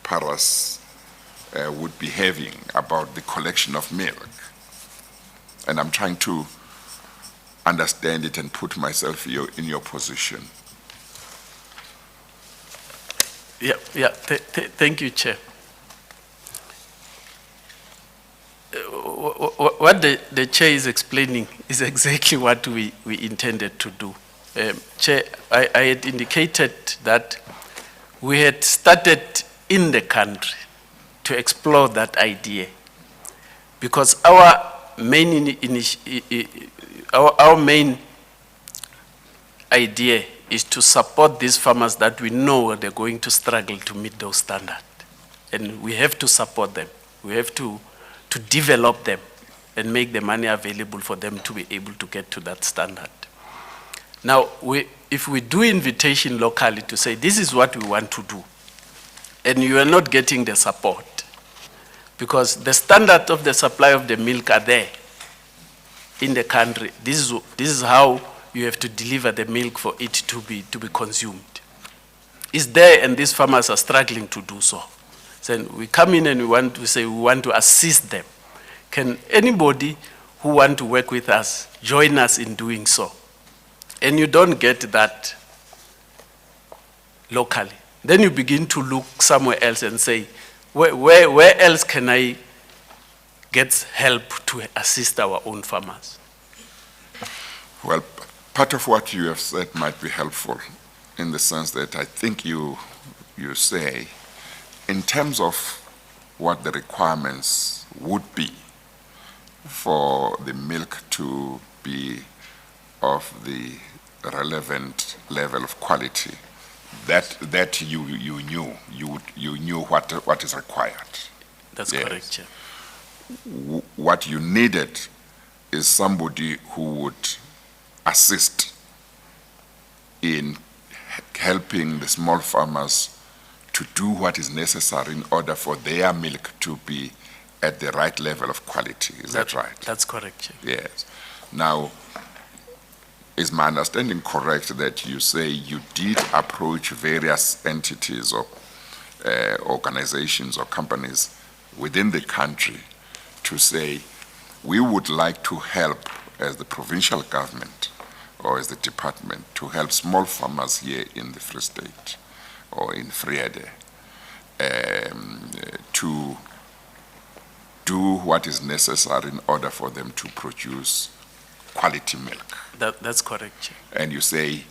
Paras would be having about the collection of milk. And I'm trying to understand it and put myself in your position. Thank you, Chair. What the Chair is explaining is exactly what we intended to do. Chair, I had indicated that we had started in the country to explore that idea because our main idea is to support these farmers that we know they're going to struggle to meet those standards. And we have to support them. We have to develop them and make the money available for them to be able to get to that standard. Now, if we do invitation locally to say, this is what we want to do, and you are not getting the support, because the standard of the supply of the milk are there in the country. This is how you have to deliver the milk for it to be consumed. It's there, and these farmers are struggling to do so. So we come in and we want to assist them. Can anybody who want to work with us join us in doing so? And you don't get that locally. Then you begin to look somewhere else and say, where else can I get help to assist our own farmers? Well, part of what you have said might be helpful in the sense that I think you say, in terms of what the requirements would be for the milk to be of the relevant level of quality, that you knew what is required. That's Yes. correct, Chair. What you needed is somebody who would assist in helping the small farmers to do what is necessary in order for their milk to be at the right level of quality. Is that right? That's correct, Chair. Yes. Now, is my understanding correct that you say you did approach various entities or organizations or companies within the country to say, we would like to help as the provincial government or as the department to help small farmers here in the Free State or in Friede to do what is necessary in order for them to produce quality milk? That's correct, Chair. And you say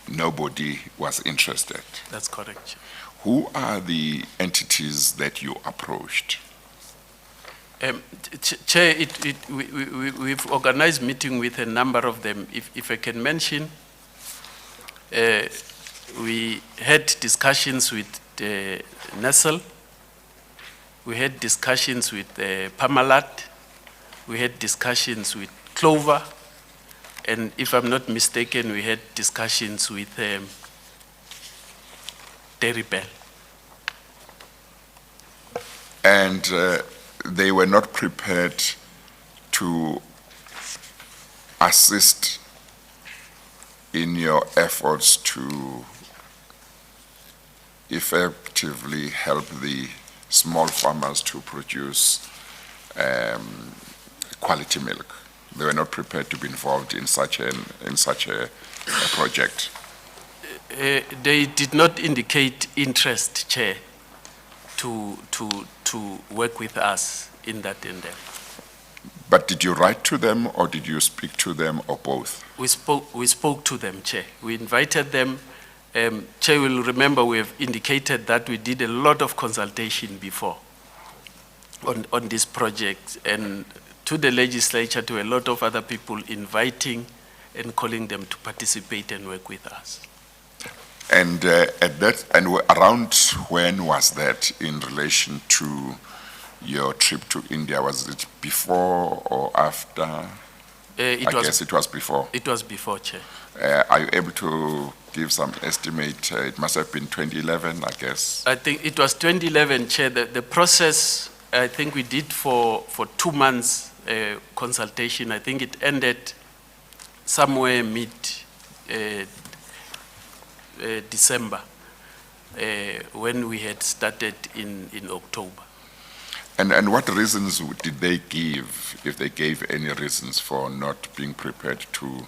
nobody was interested. That's correct, Chair. Who are the entities that you approached? Chair, we've organized meeting with a number of them. If I can mention, we had discussions with Nestle, we had discussions with Parmalat, we had discussions with Clover, and if I'm not mistaken, we had discussions with Dairy Bell. And they were not prepared to assist in your efforts to effectively help the small farmers to produce quality milk. They were not prepared to be involved in such a project. They did not indicate interest, Chair, to work with us in that endeavor. But did you write to them or did you speak to them or both? We spoke to them, Chair. We invited them. Chair will remember we have indicated that we did a lot of consultation before on this project, and to the legislature, to a lot of other people, inviting and calling them to participate and work with us. And around when was that in relation to your trip to India? Was it before or after? I guess it was before. It was before, Chair. Are you able to give some estimate? It must have been 2011, I guess. I think it was 2011, Chair. The process, I think we did for 2 months consultation. I think it ended somewhere mid-December, when we had started in October. And what reasons did they give, if they gave any reasons for not being prepared to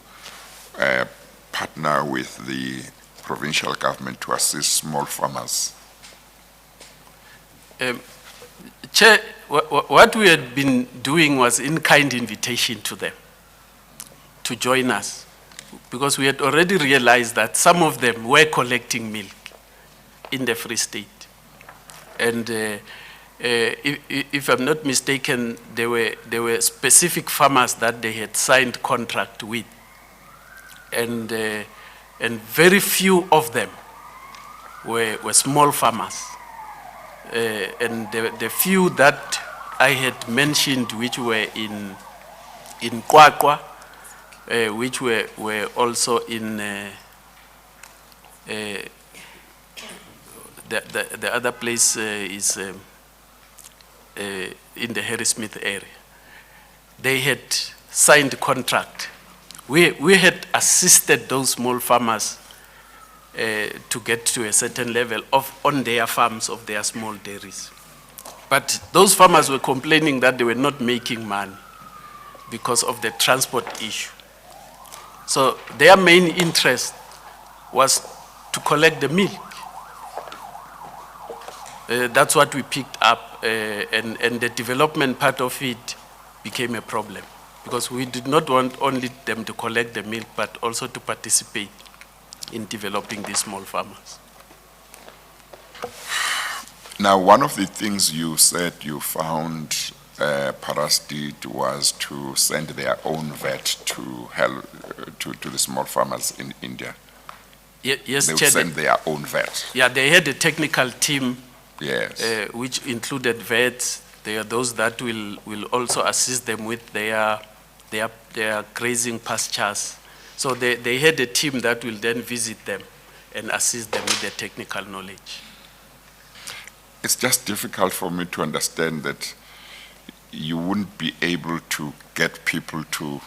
partner with the provincial government to assist small farmers? Chair, what we had been doing was in-kind invitation to them to join us, because we had already realized that some of them were collecting milk in the Free State. And if I'm not mistaken, there were specific farmers that they had signed contract with, and very few of them were small farmers. And the few that I had mentioned, which were in Kwakwa, which were also in the other place is in the Harry Smith area. They had signed contract. We had assisted those small farmers to get to a certain level on their farms of their small dairies. But those farmers were complaining that they were not making money because of the transport issue. So their main interest was to collect the milk. That's what we picked up, and the development part of it became a problem, because we did not want only them to collect the milk, but also to participate in developing these small farmers. Now, one of the things you said you found Paras did was to send their own vet to help to the small farmers in India. Yes, They would Chair, send their own vet. yeah, they had a technical team, Yes. which included vets. There are those that will also assist them with their grazing pastures. So they had a team that will then visit them and assist them with their technical knowledge. It's just difficult for me to understand that you wouldn't be able to get people to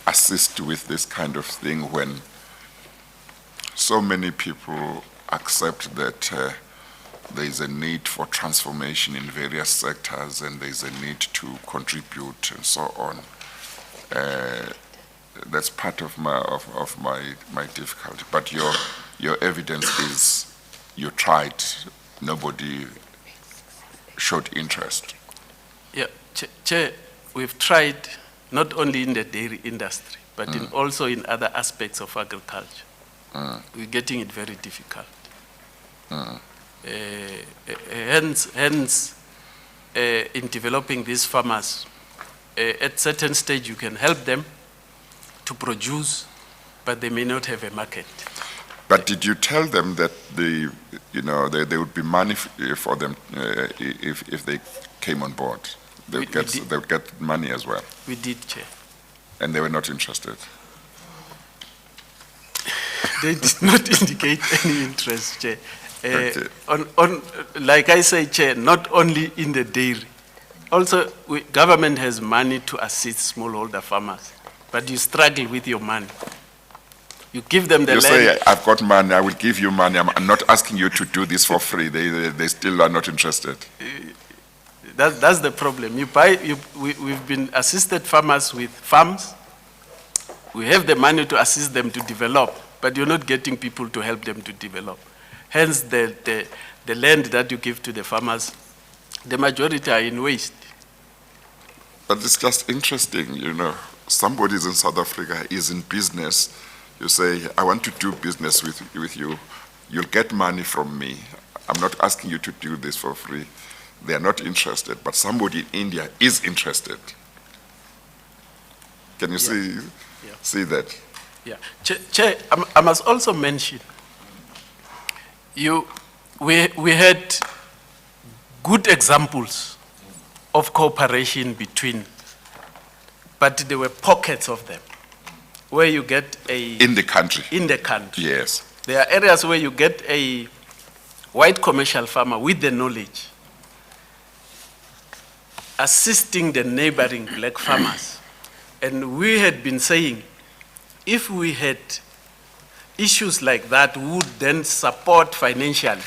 assist with this kind of thing when so many people accept that there is a need for transformation in various sectors and there is a need to contribute and so on. That's part of my difficulty. But your evidence is you tried. Nobody showed interest. Yeah, Chair, we've tried not only in the dairy industry, but also in other aspects of agriculture. We're getting it very difficult. Hence, in developing these farmers, at certain stage you can help them to produce, but they may not have a market. But did you tell them that there would be money for them if they came on board? They would get money as well. We did, Chair. And they were not interested. They did not indicate any interest, Chair. Okay. Like I say, Chair, not only in the dairy. Also, government has money to assist smallholder farmers, but you struggle with your money. You give them the You land. say, I've got money, I will give you money. I'm not asking you to do this for free. They still are not interested. That's the problem. We've been assisted farmers with farms. We have the money to assist them to develop, but you're not getting people to help them to develop. Hence, the land that you give to the farmers, the majority are in waste. But it's just interesting, Somebody's in South Africa, is in business. You say, I want to do business with you. You'll get money from me. I'm not asking you to do this for free. They are not interested, but somebody in India is interested. Can you see that? Yeah. Chair, I must also mention, we had good examples of cooperation between, but there were pockets of them where you get In the country. Yes. There are areas where you get a white commercial farmer with the knowledge assisting the neighboring black farmers. And we had been saying, if we had issues like that, we would then support financially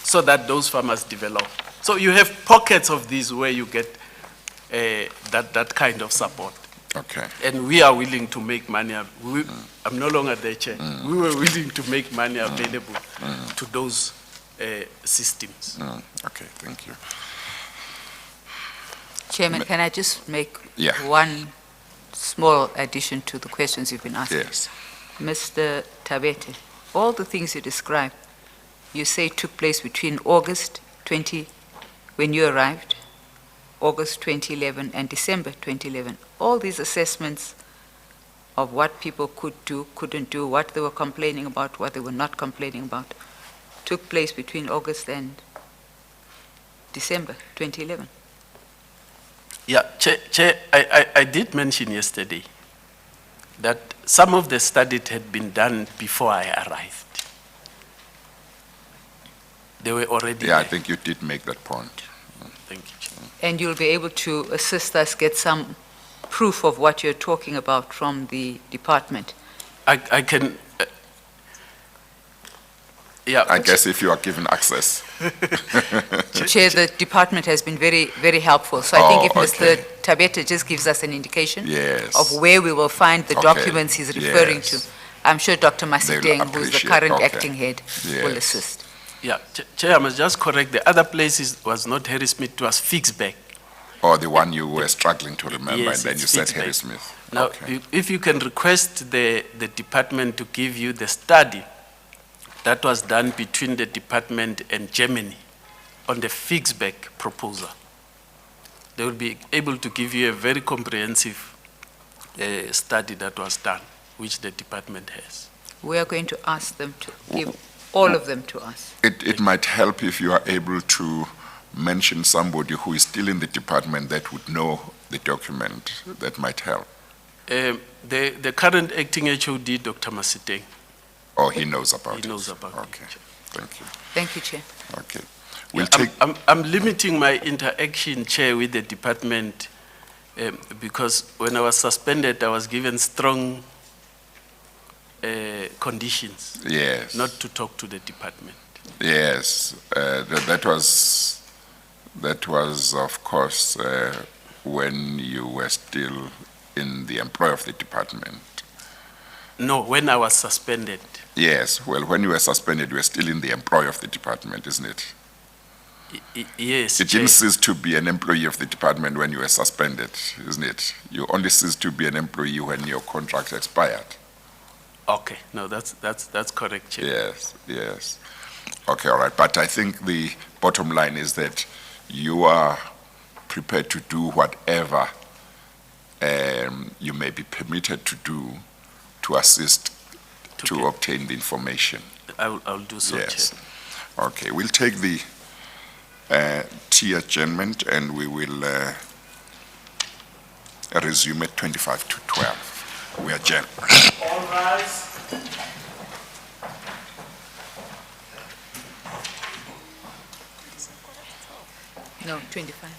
so that those farmers develop. So you have pockets of these where you get that kind of support. Okay. And we are willing to make money. I'm no longer the chair. We were willing to make money available to those systems. Okay, thank you. Chairman, can I just make Yeah. one small addition to the questions you've been asking? Yes. Mr. Tabete, all the things you described, you say took place between August 20, when you arrived, August 2011 and December 2011. All these assessments of what people could do, couldn't do, what they were complaining about, what they were not complaining about, took place between August and December 2011. Yeah, Chair, I did mention yesterday that some of the studies had been done before I arrived. They were already Yeah, I there. think you did make that point. Thank you, Chair. And you'll be able to assist us get some proof of what you're talking about from the department. I can, yeah. I guess if you are given access. Chair, the department has been very, very helpful. So I think if okay. Mr. Tabete just gives us an indication Yes. of where we will find the Okay, documents he's referring yes. to, I'm sure Dr. Masiteng, who's the appreciate, current okay. acting head, will Yes. assist. Yeah, Chair, I must just correct, the other place was not Harry Smith, it was Fixback. Or the one you were struggling to remember, Yes, and then it's you said Fitzbay. Harry Smith. Now, Okay. if you can request the department to give you the study that was done between the department and Germany on the Fixback proposal, they will be able to give you a very comprehensive study that was done, which the department has. We are going to ask them to give all of them to us. It might help if you are able to mention somebody who is still in the department that would know the document. That might help. The current acting HOD, Dr. Masiteng, Or he knows about it. he knows about it. Okay, thank you. Thank you, Chair. Okay. We'll Yeah, take, I'm limiting my interaction, Chair, with the department because when I was suspended, I was given strong conditions yes. not to talk to the department. Yes, that was of course when you were still in the employ of the department. No, when I was suspended. Yes, well, when you were suspended, you were still in the employ of the department, isn't it? Yes, You Chair. didn't cease to be an employee of the department when you were suspended, isn't it? You only ceased to be an employee when your contract expired. Okay, no, that's correct, Chair. Yes, yes. Okay, all right. But I think the bottom line is that you are prepared to do whatever you may be permitted to do to assist to get- obtain the information. I'll do so, Yes. Chair. Okay, we'll take the tea adjournment and we will resume at 25 to 12. We adjourn. All rise. No, 25.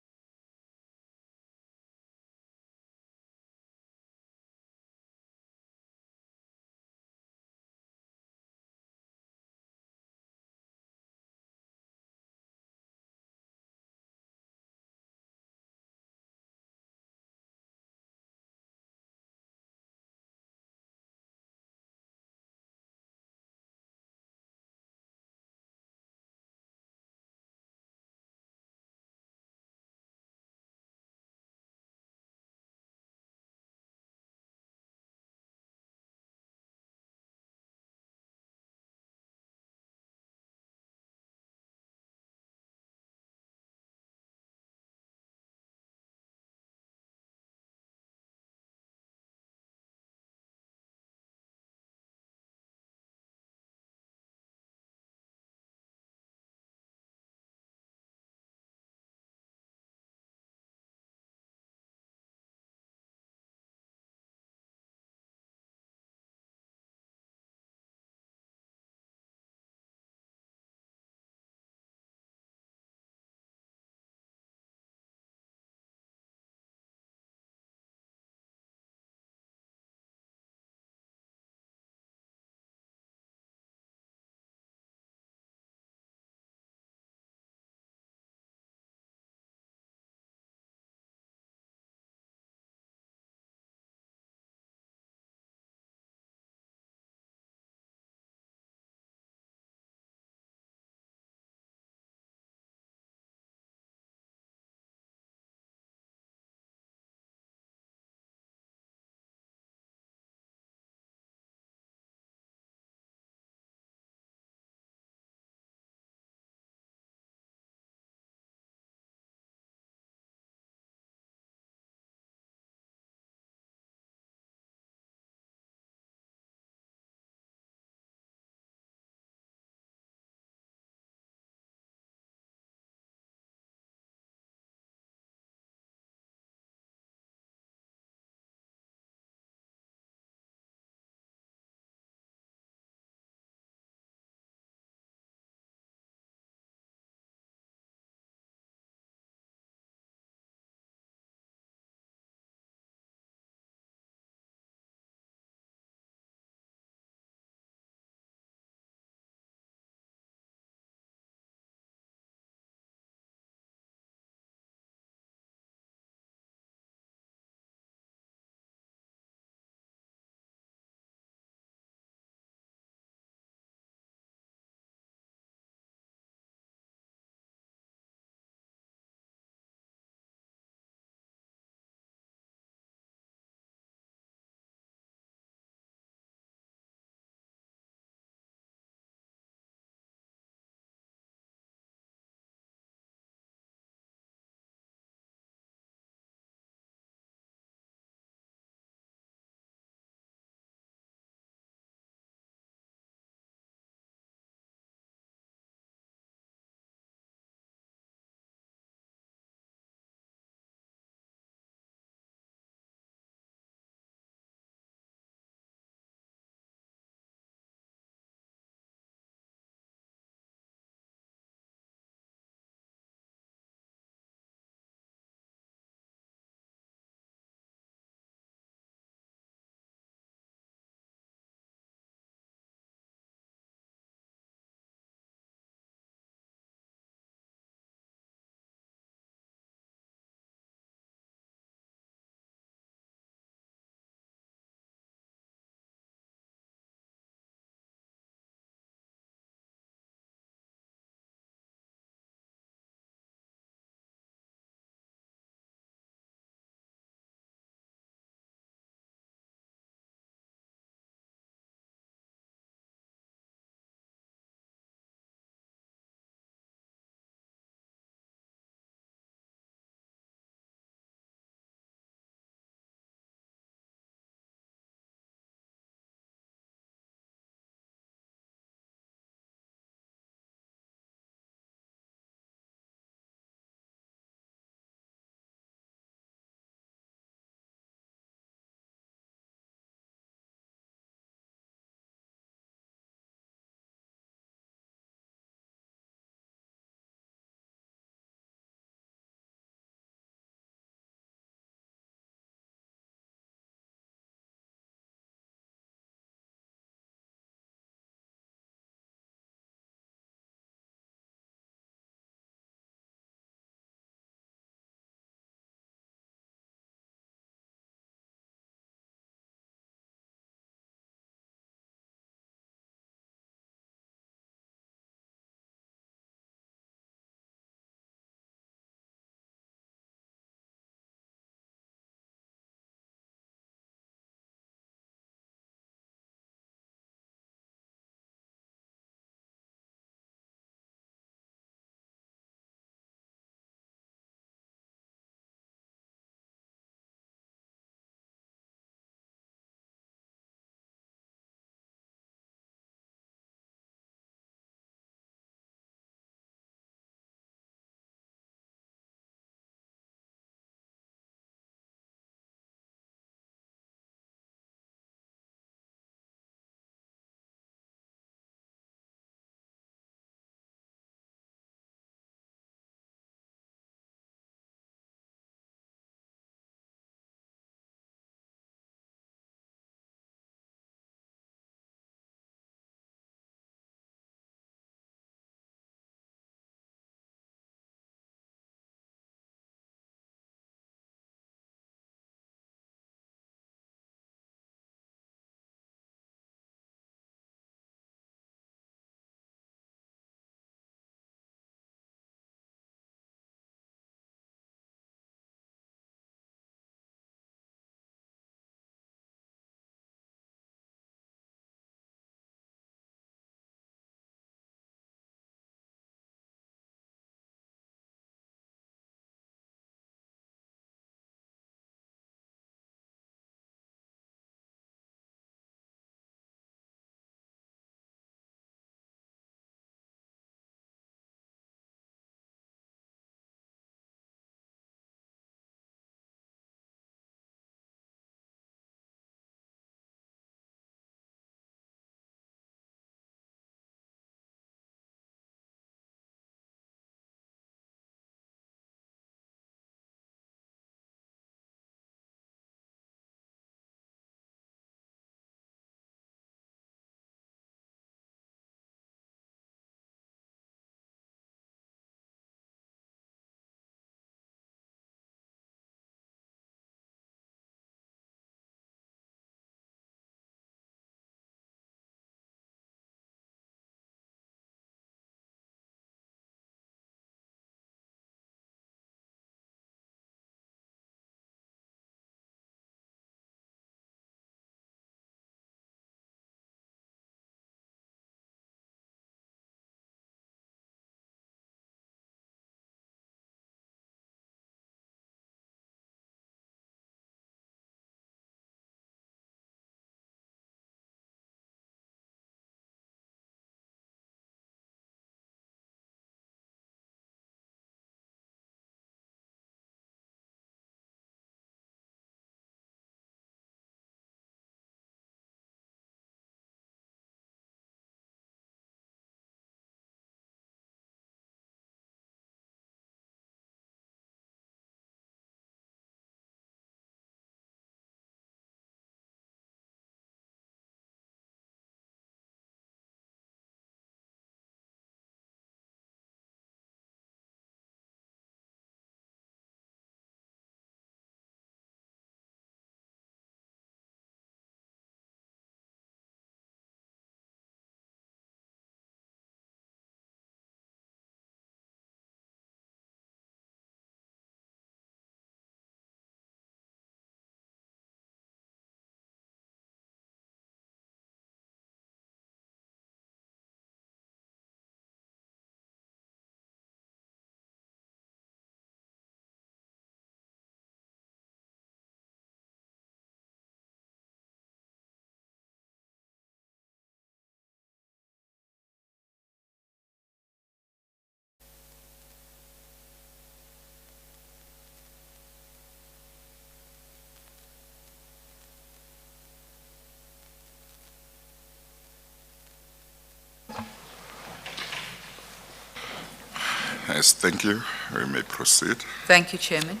Yes, thank you. We may proceed. Thank you, Chairman.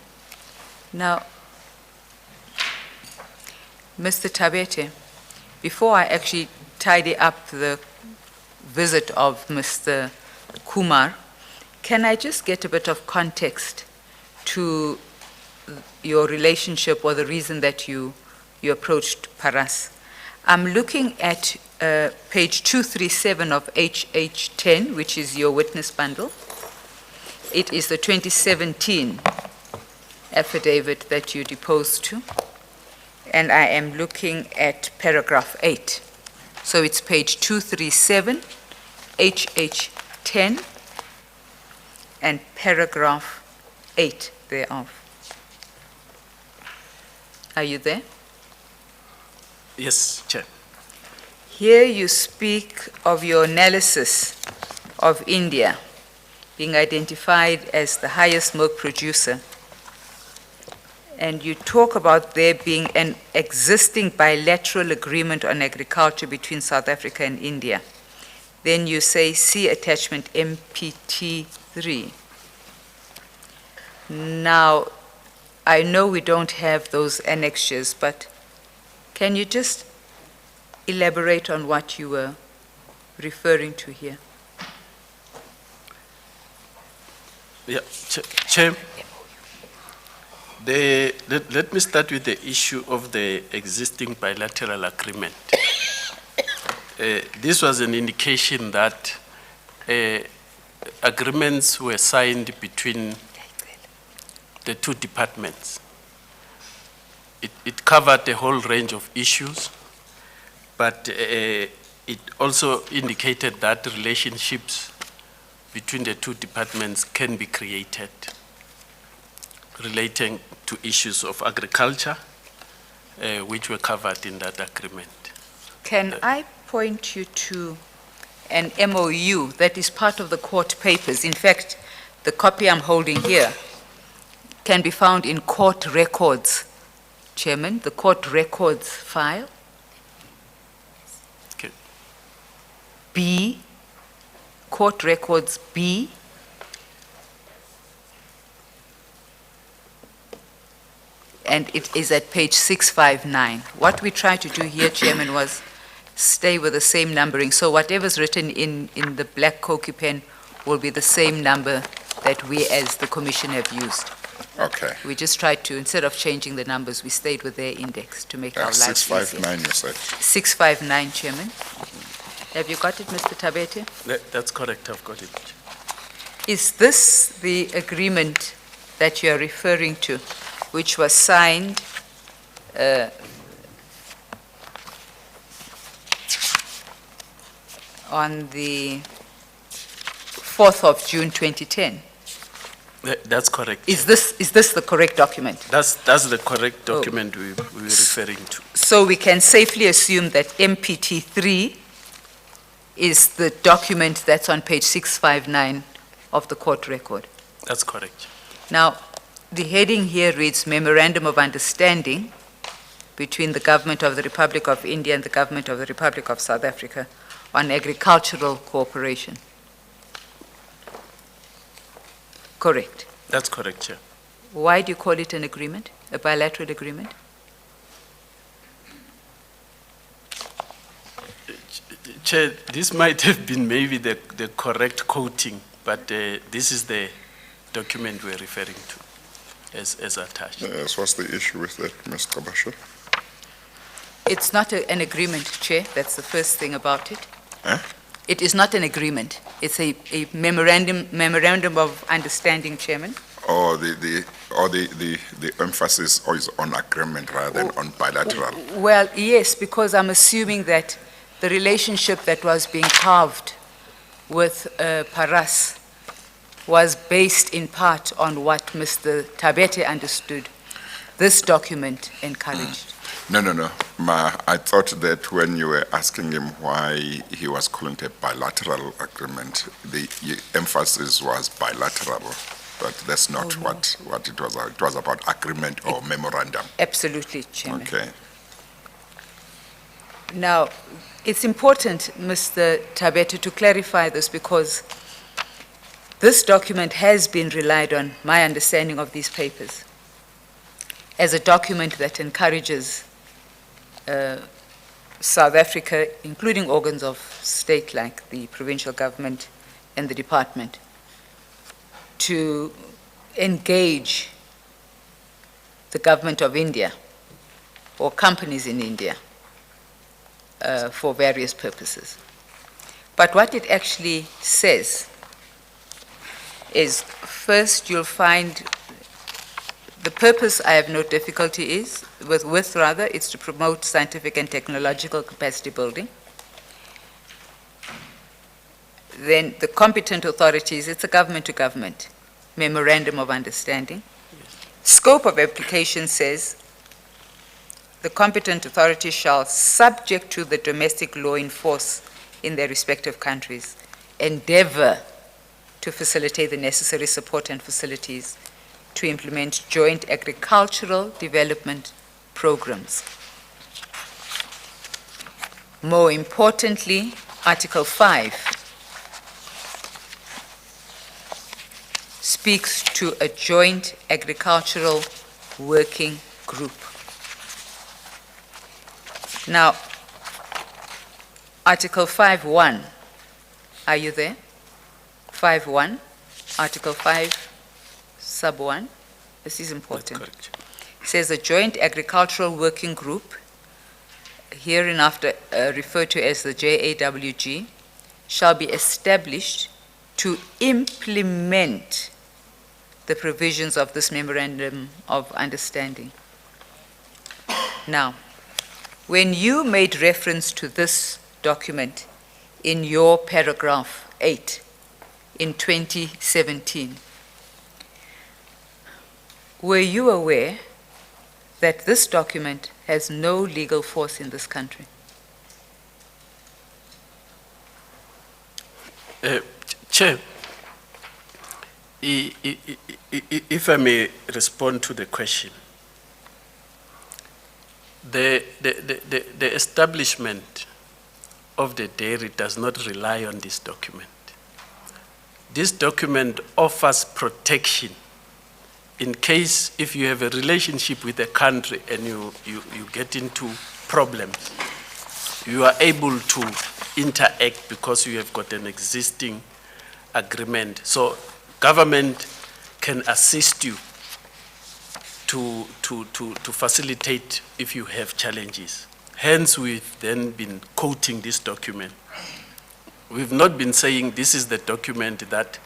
Now, Mr. Tabete, before I actually tidy up the visit of Mr. Kumar, can I just get a bit of context to your relationship or the reason that you approached Paras? I'm looking at page 237 of HH10, which is your witness bundle. It is the 2017 affidavit that you deposed to, and I am looking at paragraph 8. So it's page 237, HH10, and paragraph 8 thereof. Are you there? Yes, Chair. Here you speak of your analysis of India being identified as the highest milk producer, and you talk about there being an existing bilateral agreement on agriculture between South Africa and India. Then you say, see attachment MPT3. Now, I know we don't have those annexures, but can you just elaborate on what you were referring to here? Yeah, Chair. Let me start with the issue of the existing bilateral agreement. This was an indication that agreements were signed between the two departments. It covered a whole range of issues, but it also indicated that relationships between the two departments can be created relating to issues of agriculture, which were covered in that agreement. Can I point you to an MOU that is part of the court papers? In fact, the copy I'm holding here can be found in court records, Chairman, the court records file. Okay. B, court records B. And it is at page 659. What we tried to do here, Chairman, was stay with the same numbering. So whatever's written in the black Koki pen will be the same number that we as the Commission have used. Okay. We just tried to, instead of changing the numbers, we stayed with their index to make our lives easier. 659, you said. 659, Chairman. Have you got it, Mr. Tabete? That's correct, I've got it. Is this the agreement that you are referring to, which was signed on the 4th of June 2010? That's correct. Is this the correct document? That's the correct document we were referring to. So we can safely assume that MPT3 is the document that's on page 659 of the court record. That's correct. Now, the heading here reads Memorandum of Understanding between the Government of the Republic of India and the Government of the Republic of South Africa on agricultural cooperation. Correct. That's correct, Chair. Why do you call it an agreement, a bilateral agreement? Chair, this might have been maybe the correct quoting, but this is the document we're referring to as attached. Yes, what's the issue with that, Ms. Kabasha? It's not an agreement, Chair. That's the first thing about it. Huh? It is not an agreement. It's a memorandum of understanding, Chairman. Or the emphasis is on agreement rather than on bilateral? Well, yes, because I'm assuming that the relationship that was being carved with Paras was based in part on what Mr. Tabete understood this document encouraged. No. I thought that when you were asking him why he was calling it a bilateral agreement, the emphasis was bilateral, but that's not what it was. It was about agreement or memorandum. Absolutely, Chairman. Okay. Now, it's important, Mr. Tabete, to clarify this because This document has been relied on, my understanding of these papers, as a document that encourages South Africa, including organs of state like the provincial government and the department, to engage the government of India or companies in India for various purposes. But what it actually says is, first you'll find the purpose I have no difficulty with rather, it's to promote scientific and technological capacity building. Then the competent authorities, it's a government to government memorandum of understanding. Scope of application says the competent authorities shall, subject to the domestic law in force in their respective countries, endeavor to facilitate the necessary support and facilities to implement joint agricultural development programs. More importantly, Article 5 speaks to a joint agricultural working group. Now, Article 5.1, are you there? 5.1, Article 5, Sub 1, this is important. That's correct. Says a joint agricultural working group, hereinafter referred to as the JAWG, shall be established to implement the provisions of this Memorandum of Understanding. Now, when you made reference to this document in your paragraph 8 in 2017, were you aware that this document has no legal force in this country? Chair, if I may respond to the question, the establishment of the dairy does not rely on this document. This document offers protection in case if you have a relationship with a country and you get into problems, you are able to interact because you have got an existing agreement. So government can assist you to facilitate if you have challenges. Hence, we've then been quoting this document. We've not been saying this is the document that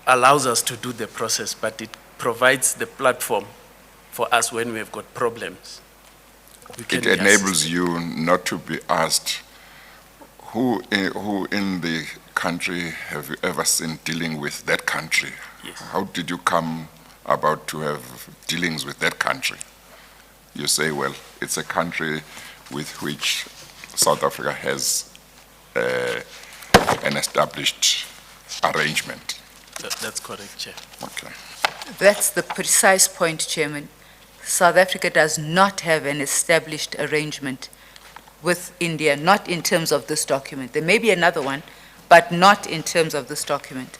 allows us to do the process, but it provides the platform for us when we have got problems. It enables you not to be asked, who in the country have you ever seen dealing with that country? Yes. How did you come about to have dealings with that country? You say, well, it's a country with which South Africa has an established arrangement. That's correct, Chair. Okay. That's the precise point, Chairman. South Africa does not have an established arrangement with India, not in terms of this document. There may be another one, but not in terms of this document.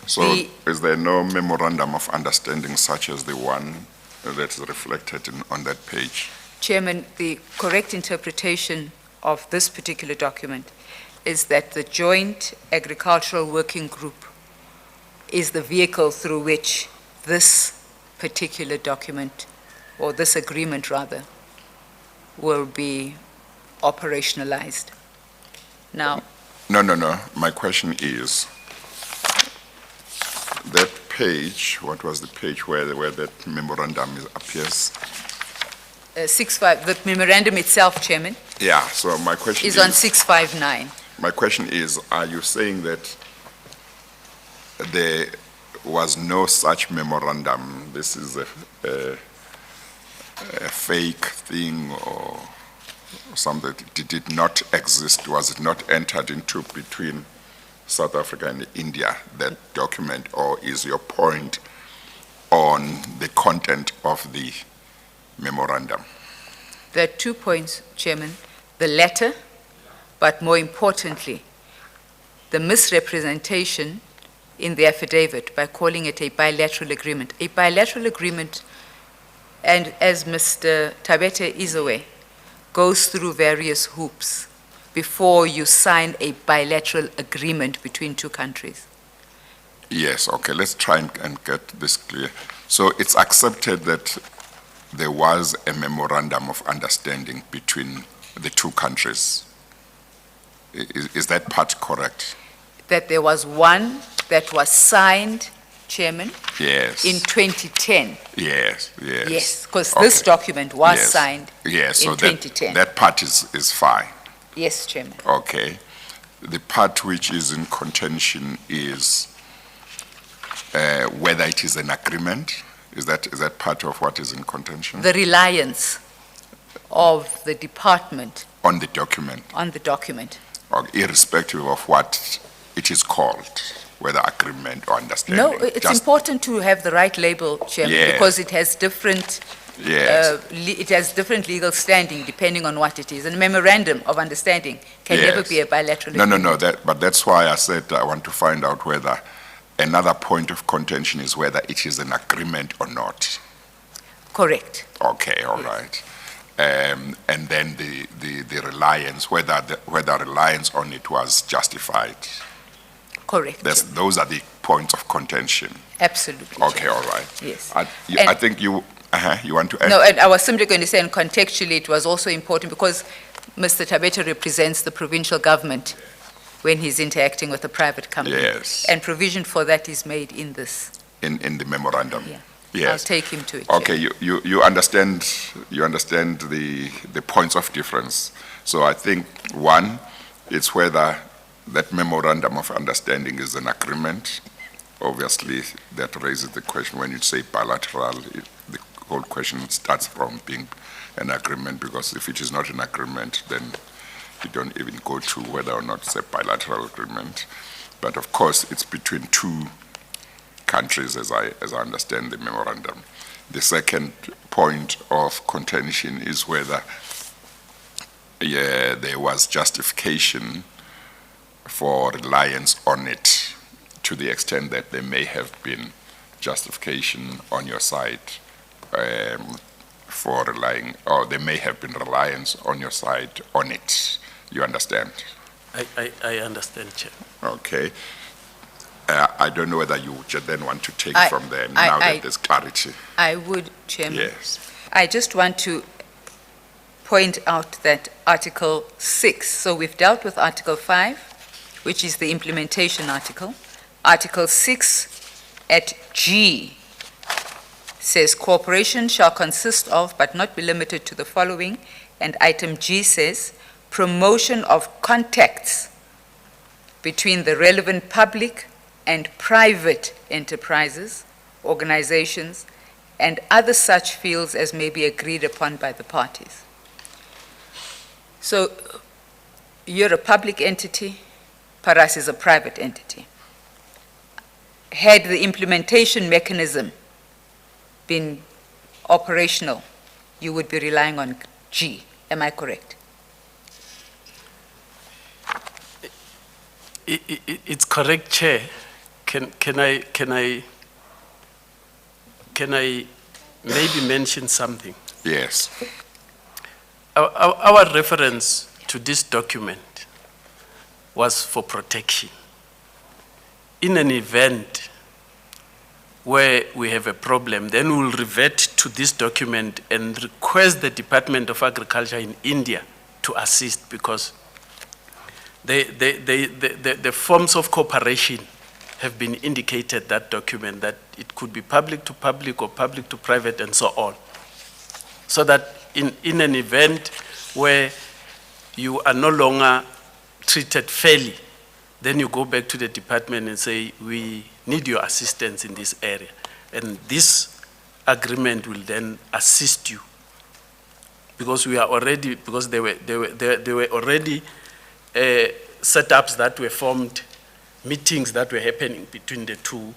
So is there no memorandum of understanding such as the one that's reflected on that page? Chairman, the correct interpretation of this particular document is that the Joint Agricultural Working Group is the vehicle through which this particular document, or this agreement rather, will be operationalized. Now, No. My question is, that page, what was the page where that memorandum appears? 6.5, the memorandum itself, Chairman, Yeah, so my question is on 659. My question is, are you saying that there was no such memorandum? This is a fake thing or something that did not exist? Was it not entered into between South Africa and India, that document? Or is your point on the content of the memorandum? There are 2 points, Chairman. The letter, but more importantly, the misrepresentation in the affidavit by calling it a bilateral agreement. A bilateral agreement, and as Mr. Tabete is aware, goes through various hoops before you sign a bilateral agreement between two countries. Yes, okay, let's try and get this clear. So it's accepted that there was a memorandum of understanding between the two countries. Is that part correct? That there was one that was signed, Chairman, Yes. in 2010. Yes, yes. Yes, because this Okay. document was Yes. signed Yes, so in 2010. that part is fine. Yes, Chairman. Okay. The part which is in contention is whether it is an agreement. Is that part of what is in contention? The reliance of the department On the document, on the document. or irrespective of what it is called, whether agreement or understanding. No, it's Just- important to have the right label, Chairman, Yes. because it has different, Yes, it has different legal standing depending on what it is. And a memorandum of understanding can never Yes. be a bilateral no, agreement. but that's why I said I want to find out whether another point of contention is whether it is an agreement or not. Correct. Okay, all right. And then the reliance, whether reliance on it was justified. Correct. Those are the points of contention. Absolutely. Okay, Chairman. all right. Yes. I And- think you want to add? No, and I was simply going to say, and contextually, it was also important because Mr. Tabete represents the provincial government when he's interacting with a private company. Yes, And provision for that is made in this. in the memorandum. Yeah. Yes. I'll take him to it. Okay, you understand the points of difference. So I think, one, it's whether that memorandum of understanding is an agreement. Obviously, that raises the question when you say bilateral, the whole question starts from being an agreement, because if it is not an agreement, then you don't even go to whether or not it's a bilateral agreement. But of course, it's between two countries, as I understand the memorandum. The second point of contention is whether there was justification for reliance on it, to the extent that there may have been justification on your side for relying, or there may have been reliance on your side on it. You understand? I understand, Chair. Okay. I don't know whether you just then want to take I- from there, I- now I- that there's clarity. I would, Chairman. Yes. I just want to point out that Article 6, so we've dealt with Article 5, which is the implementation article. Article 6 at G says cooperation shall consist of, but not be limited to the following, and item G says promotion of contacts between the relevant public and private enterprises, organizations, and other such fields as may be agreed upon by the parties. So you're a public entity, Paras is a private entity. Had the implementation mechanism been operational, you would be relying on G. Am I correct? It's correct, Chair. Can I maybe mention something? Yes. Our reference to this document was for protection. In an event where we have a problem, then we'll revert to this document and request the Department of Agriculture in India to assist, because the forms of cooperation have been indicated that document, that it could be public to public or public to private and so on. So that in an event where you are no longer treated fairly, then you go back to the department and say, we need your assistance in this area. And this agreement will then assist you. Because we are already, because there were already setups that were formed, meetings that were happening between the two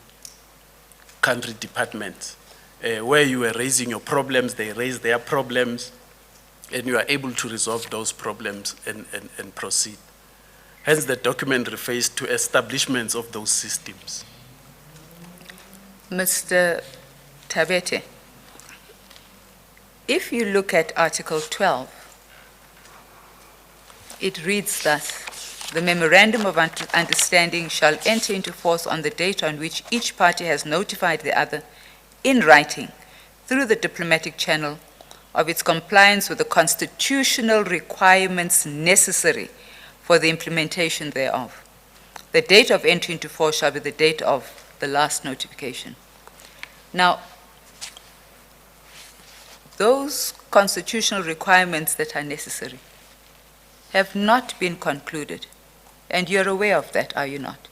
country departments, where you were raising your problems, they raised their problems, and you are able to resolve those problems and proceed. Hence, the document refers to establishments of those systems. Mr. Tabete, if you look at Article 12, it reads thus: the Memorandum of Understanding shall enter into force on the date on which each party has notified the other in writing through the diplomatic channel of its compliance with the constitutional requirements necessary for the implementation thereof. The date of entry into force shall be the date of the last notification. Now, those constitutional requirements that are necessary have not been concluded, and you're aware of that, are you not?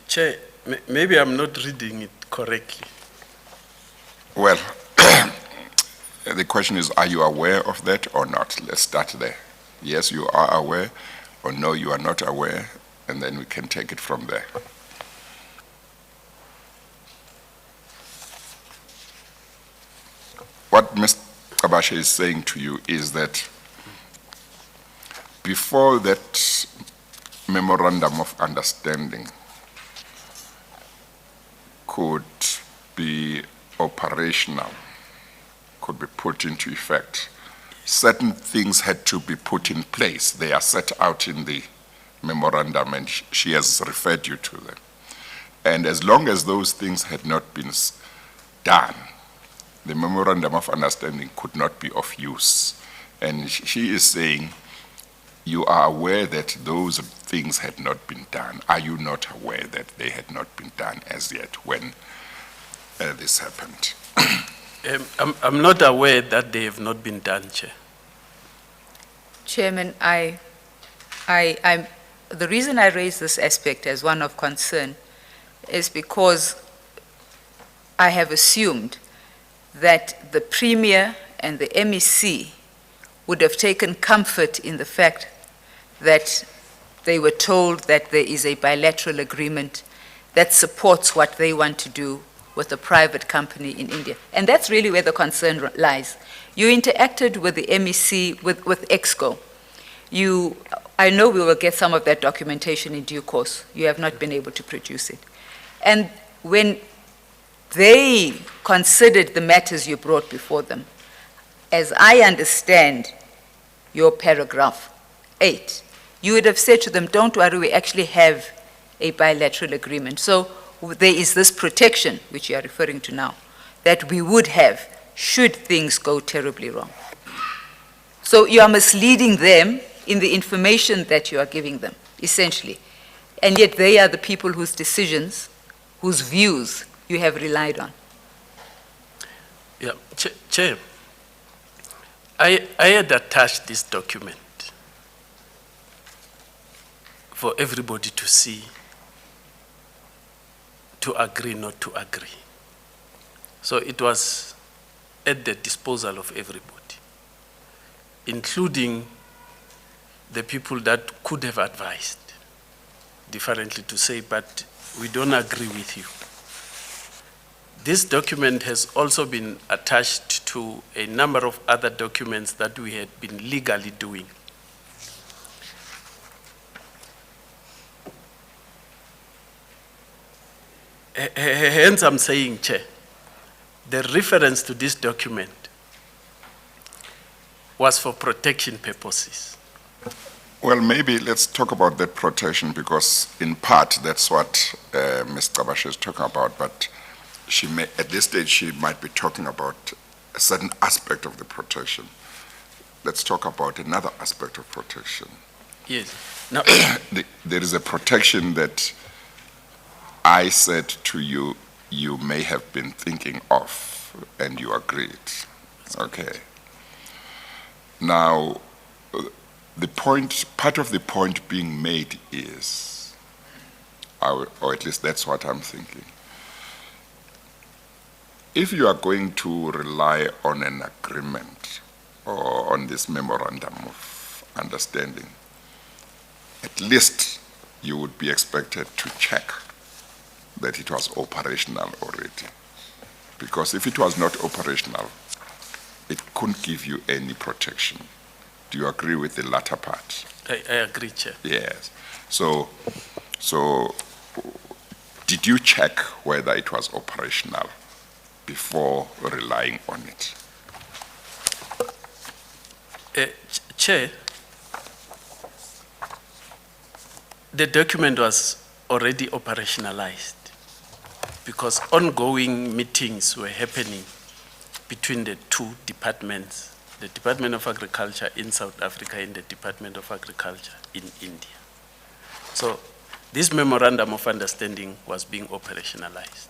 Chair, maybe I'm not reading it correctly. Well, the question is, are you aware of that or not? Let's start there. Yes, you are aware, or no, you are not aware, and then we can take it from there. What Mr. Kabashe is saying to you is that before that memorandum of understanding could be operational, could be put into effect, certain things had to be put in place. They are set out in the memorandum, and she has referred you to them. And as long as those things had not been done, the memorandum of understanding could not be of use. And she is saying, you are aware that those things had not been done. Are you not aware that they had not been done as yet when this happened? I'm not aware that they have not been done, Chair. Chairman, the reason I raise this aspect as one of concern is because I have assumed that the Premier and the MEC would have taken comfort in the fact that they were told that there is a bilateral agreement that supports what they want to do with a private company in India. And that's really where the concern lies. You interacted with the MEC, with EXCO. I know we will get some of that documentation in due course. You have not been able to produce it. And when they considered the matters you brought before them, as I understand your paragraph 8, you would have said to them, don't worry, we actually have a bilateral agreement. So there is this protection, which you are referring to now, that we would have should things go terribly wrong. So you are misleading them in the information that you are giving them, essentially. And yet they are the people whose decisions, whose views you have relied on. Yeah, Chair, I had attached this document for everybody to see, to agree, not to agree. So it was at the disposal of everybody, including the people that could have advised differently, to say, but we don't agree with you. This document has also been attached to a number of other documents that we had been legally doing. Hence, I'm saying, Chair, the reference to this document was for protection purposes. Well, maybe let's talk about that protection, because in part that's what Ms. Kabashe is talking about, but she may, at this stage, she might be talking about a certain aspect of the protection. Let's talk about another aspect of protection. Yes. Now, There is a protection that I said to you, you may have been thinking of, and you agreed. Okay. Now, the point, part of the point being made is, or at least that's what I'm thinking, if you are going to rely on an agreement or on this memorandum of understanding, at least you would be expected to check that it was operational already. Because if it was not operational, it could couldn't give you any protection. Do you agree with the latter part? I agree, Chair. Yes. So did you check whether it was operational before relying on it? Chair, the document was already operationalized because ongoing meetings were happening between the two departments, the Department of Agriculture in South Africa and the Department of Agriculture in India. So this memorandum of understanding was being operationalized.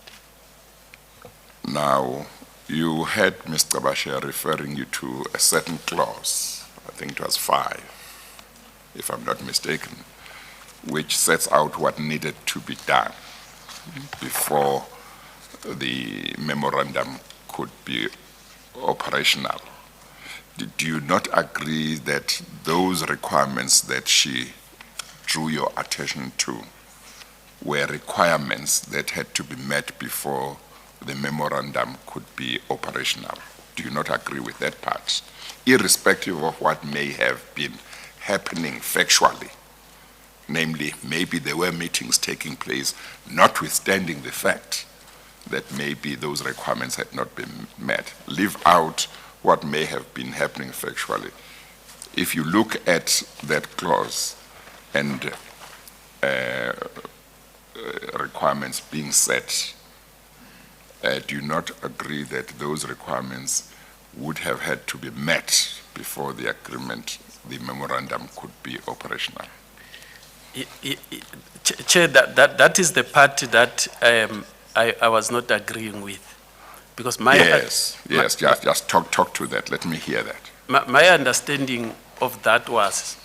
Now, you had Mr. Bashir referring you to a certain clause, I think it was 5, if I'm not mistaken, which sets out what needed to be done before the memorandum could be operational. Do you not agree that those requirements that she drew your attention to were requirements that had to be met before the memorandum could be operational? Do you not agree with that part? Irrespective of what may have been happening factually, namely, maybe there were meetings taking place, notwithstanding the fact that maybe those requirements had not been met. Leave out what may have been happening factually. If you look at that clause and requirements being set, do you not agree that those requirements would have had to be met before the agreement, the memorandum, could be operational? Chair, that is the part that I was not agreeing with, because just talk to that. Let me hear that. My understanding of that was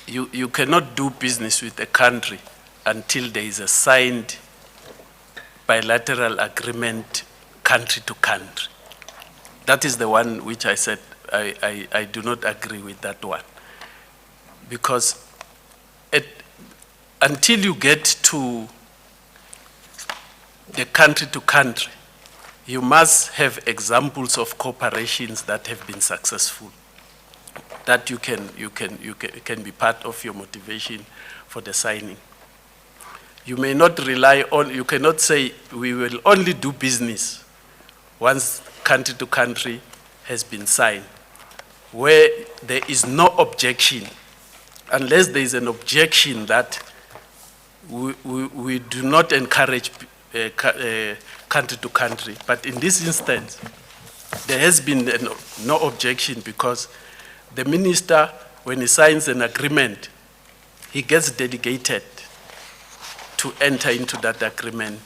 you cannot do business with a country until there is a signed bilateral agreement country to country. That is the one which I said I do not agree with that one. Because until you get to the country to country, you must have examples of corporations that have been successful, that you can be part of your motivation for the signing. You may not rely on, you cannot say we will only do business once country to country has been signed, where there is no objection, unless there is an objection that we do not encourage country to country. But in this instance, there has been no objection, because the minister, when he signs an agreement, he gets delegated to enter into that agreement.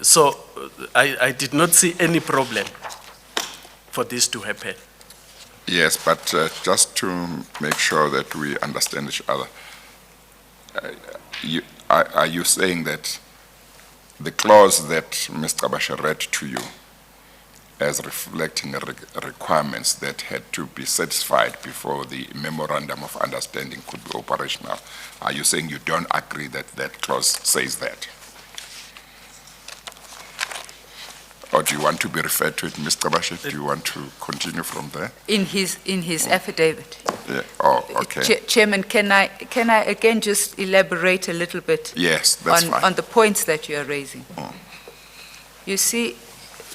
So I did not see any problem for this to happen. Yes, but just to make sure that we understand each other, are you saying that the clause that Mr. Bashir read to you as reflecting requirements that had to be satisfied before the memorandum of understanding could be operational, are you saying you don't agree that that clause says that? Or do you want to be referred to it, Mr. Bashir? Do you want to continue from there? In his affidavit. Yeah. Oh, okay. Chairman, can I again just elaborate a little bit? Yes, that's fine. On the points that you are raising. You see,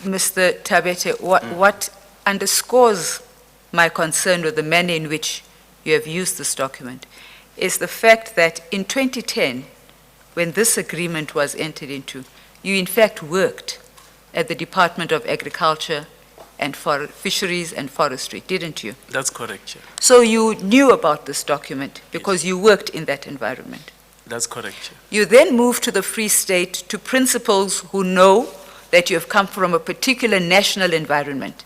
Mr. Tabete, what underscores my concern with the manner in which you have used this document is the fact that in 2010, when this agreement was entered into, you in fact worked at the Department of Agriculture and Fisheries and Forestry, didn't you? That's correct, Chair. So you knew about this document because you worked in that environment. That's correct, Chair. You then moved to the Free State to principals who know that you have come from a particular national environment.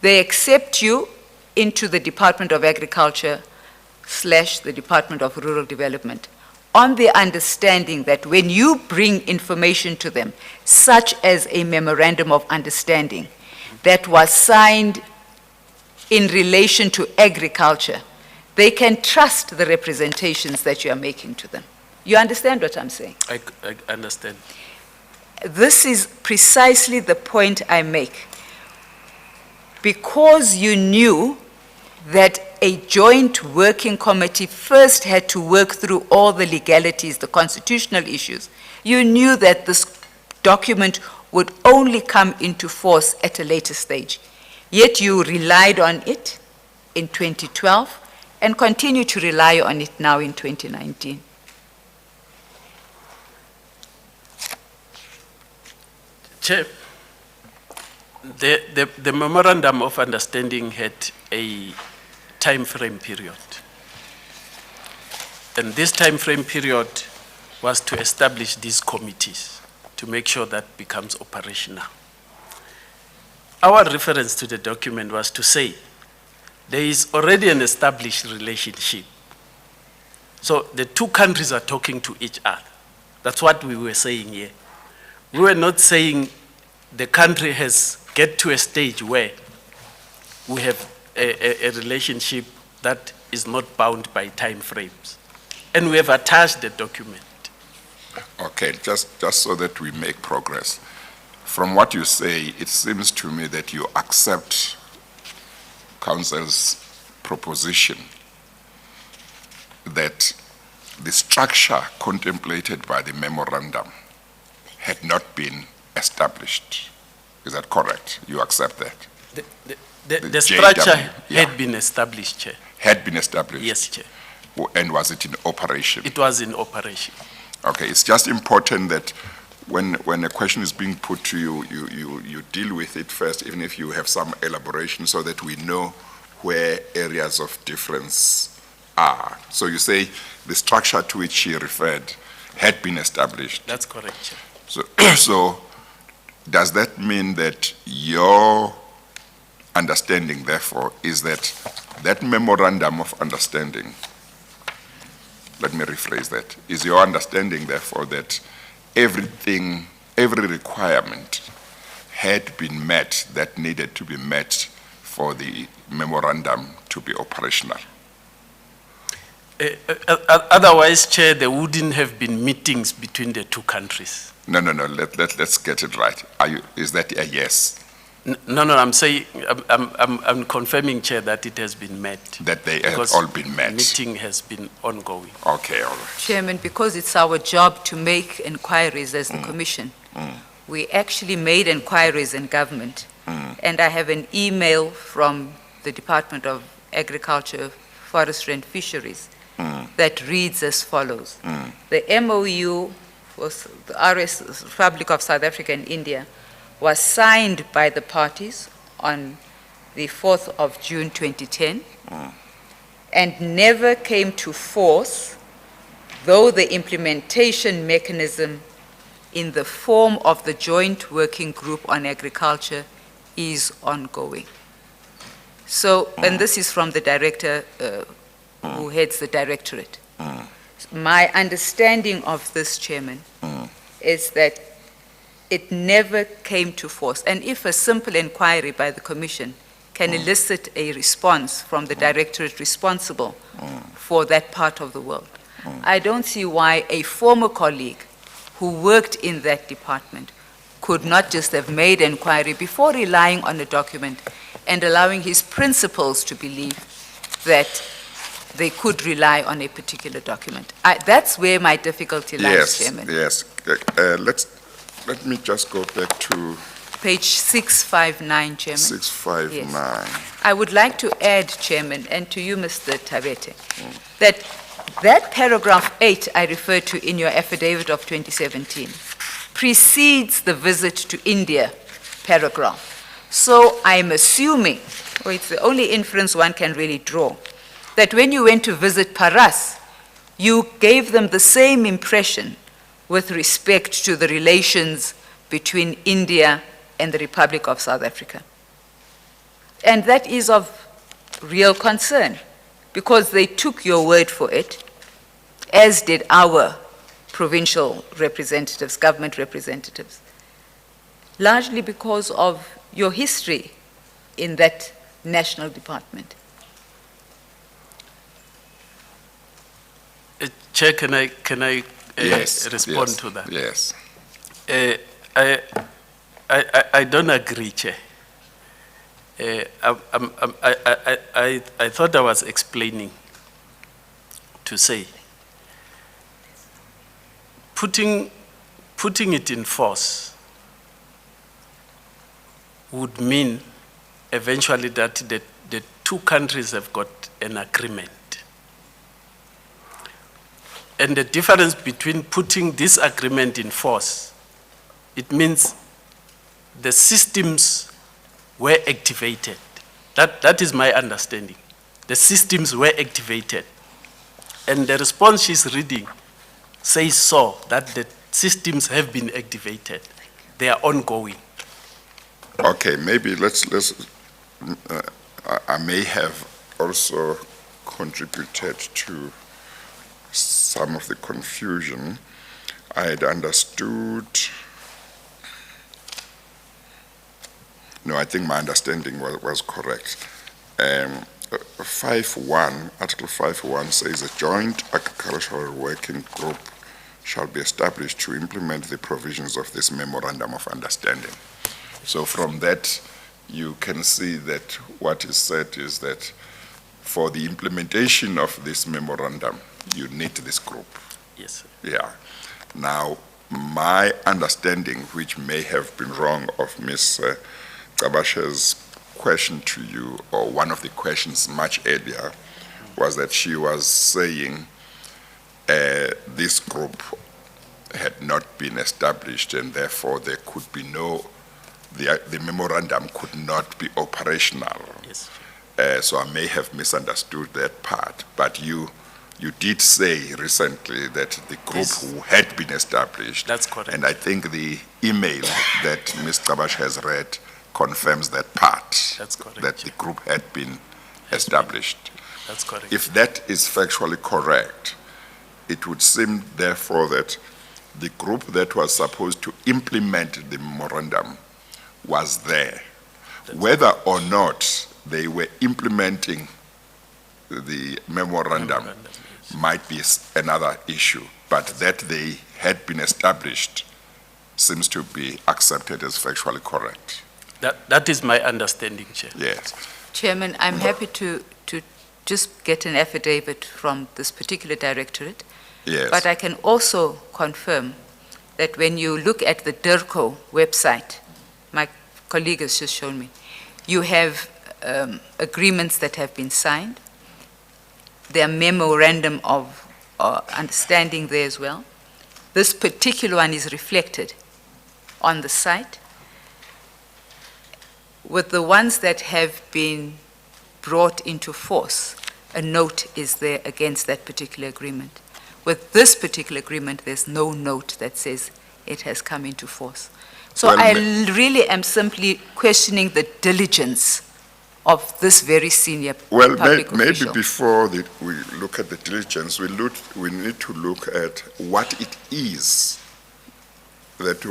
They accept you into the Department of Agriculture / the Department of Rural Development on the understanding that when you bring information to them, such as a memorandum of understanding that was signed in relation to agriculture, they can trust the representations that you are making to them. You understand what I'm saying? I understand. This is precisely the point I make. because you knew that a joint working committee first had to work through all the legalities, the constitutional issues, you knew that this document would only come into force at a later stage. Yet you relied on it in 2012 and continue to rely on it now in 2019. Chair, the Memorandum of Understanding had a time frame period. And this time frame period was to establish these committees to make sure that becomes operational. Our reference to the document was to say there is already an established relationship. So the two countries are talking to each other. That's what we were saying here. We were not saying the country has get to a stage where we have a relationship that is not bound by time frames. And we have attached the document. Okay, just so that we make progress. From what you say, it seems to me that you accept Council's proposition that the structure contemplated by the memorandum had not been established. Is that correct? You accept that? The structure yeah. had been established, Chair. Had been established? Yes, Chair. And was it in operation? It was in operation. Okay, it's just important that when a question is being put to you, you deal with it first, even if you have some elaboration, so that we know where areas of difference are. So you say the structure to which she referred had been established. That's correct, Chair. So does that mean that your understanding, therefore, is that that memorandum of understanding, let me rephrase that, is your understanding, therefore, that everything, every requirement had been met that needed to be met for the memorandum to be operational? Otherwise, Chair, there wouldn't have been meetings between the two countries. No, let's get it right. Is that a yes? No, I'm saying, I'm confirming, Chair, that it has been met. That they have all been met. Meeting has been ongoing. Okay, all right. Chairman, because it's our job to make inquiries as the Commission, we actually made inquiries in government. And I have an email from the Department of Agriculture, Forestry and Fisheries that reads as follows. The MOU was the RS, Republic of South Africa and India, was signed by the parties on the 4th of June 2010 and never came to force, though the implementation mechanism in the form of the Joint Working Group on Agriculture is ongoing. So, and this is from the director who heads the directorate. My understanding of this, Chairman, is that it never came to force. And if a simple inquiry by the Commission can elicit a response from the directorate responsible for that part of the world, I don't see why a former colleague who worked in that department could not just have made inquiry before relying on a document and allowing his principals to believe that they could rely on a particular document. That's where my difficulty lies, Chairman. Yes. Let me just go back to page 659, Chairman. 659. Yes. I would like to add, Chairman, and to you, Mr. Tabete, that paragraph 8 I referred to in your affidavit of 2017 precedes the visit to India paragraph. So I'm assuming, or it's the only inference one can really draw, that when you went to visit Paras, you gave them the same impression with respect to the relations between India and the Republic of South Africa. And that is of real concern, because they took your word for it, as did our provincial representatives, government representatives, largely because of your history in that national department. Chair, can I Yes, respond yes, to that? Yes. I don't agree, Chair. I thought I was explaining to say, putting it in force would mean eventually that the two countries have got an agreement. And the difference between putting this agreement in force, it means the systems were activated. That is my understanding. The systems were activated. And the response she's reading says so, that the systems have been activated. They are ongoing. Okay, maybe I may have also contributed to some of the confusion. I had understood, no, I think my understanding was correct. 5.1, Article 5.1 says a joint agricultural working group shall be established to implement the provisions of this Memorandum of Understanding. So from that, you can see that what is said is that for the implementation of this memorandum, you need this group. Yes, sir. Yeah. Now, my understanding, which may have been wrong, of Ms. Kabasha's question to you, or one of the questions much earlier, was that she was saying this group had not been established and therefore there could be no, the memorandum could not be operational. Yes. So I may have misunderstood that part, but you did say recently that the group Yes. who had been established. That's correct. And I think the email that Ms. Kabash has read confirms that part. That's correct, That the yeah. group had been established. That's correct. If that is factually correct, it would seem therefore that the group that was supposed to implement the memorandum was there. Whether or not they were implementing the memorandum Yes. might be another issue, but that they had been established seems to be accepted as factually correct. That is my understanding, Chair. Yes. Chairman, I'm happy to just get an affidavit from this particular directorate. Yes. But I can also confirm that when you look at the DIRCO website, my colleague has just shown me, you have agreements that have been signed. There are memorandum of understanding there as well. This particular one is reflected on the site. With the ones that have been brought into force, a note is there against that particular agreement. With this particular agreement, there's no note that says it has come into force. So Well, I really am simply questioning the diligence of this very senior Well, public maybe official. before we look at the diligence, we need to look at what it is that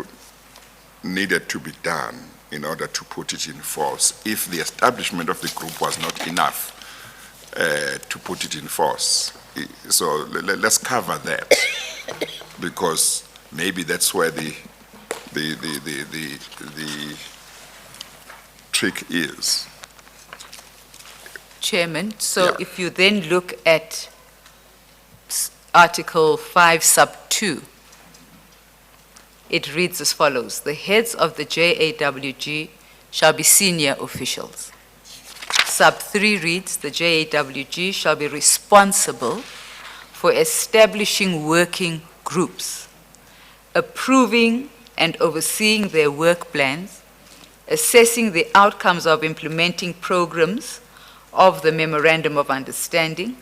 needed to be done in order to put it in force, if the establishment of the group was not enough to put it in force. So let's cover that, because maybe that's where the trick is. Chairman, so Yeah. if you then look at Article 5 sub 2, it reads as follows: the heads of the JAWG shall be senior officials. Sub 3 reads, the JAWG shall be responsible for establishing working groups, approving and overseeing their work plans, assessing the outcomes of implementing programs of the Memorandum of Understanding,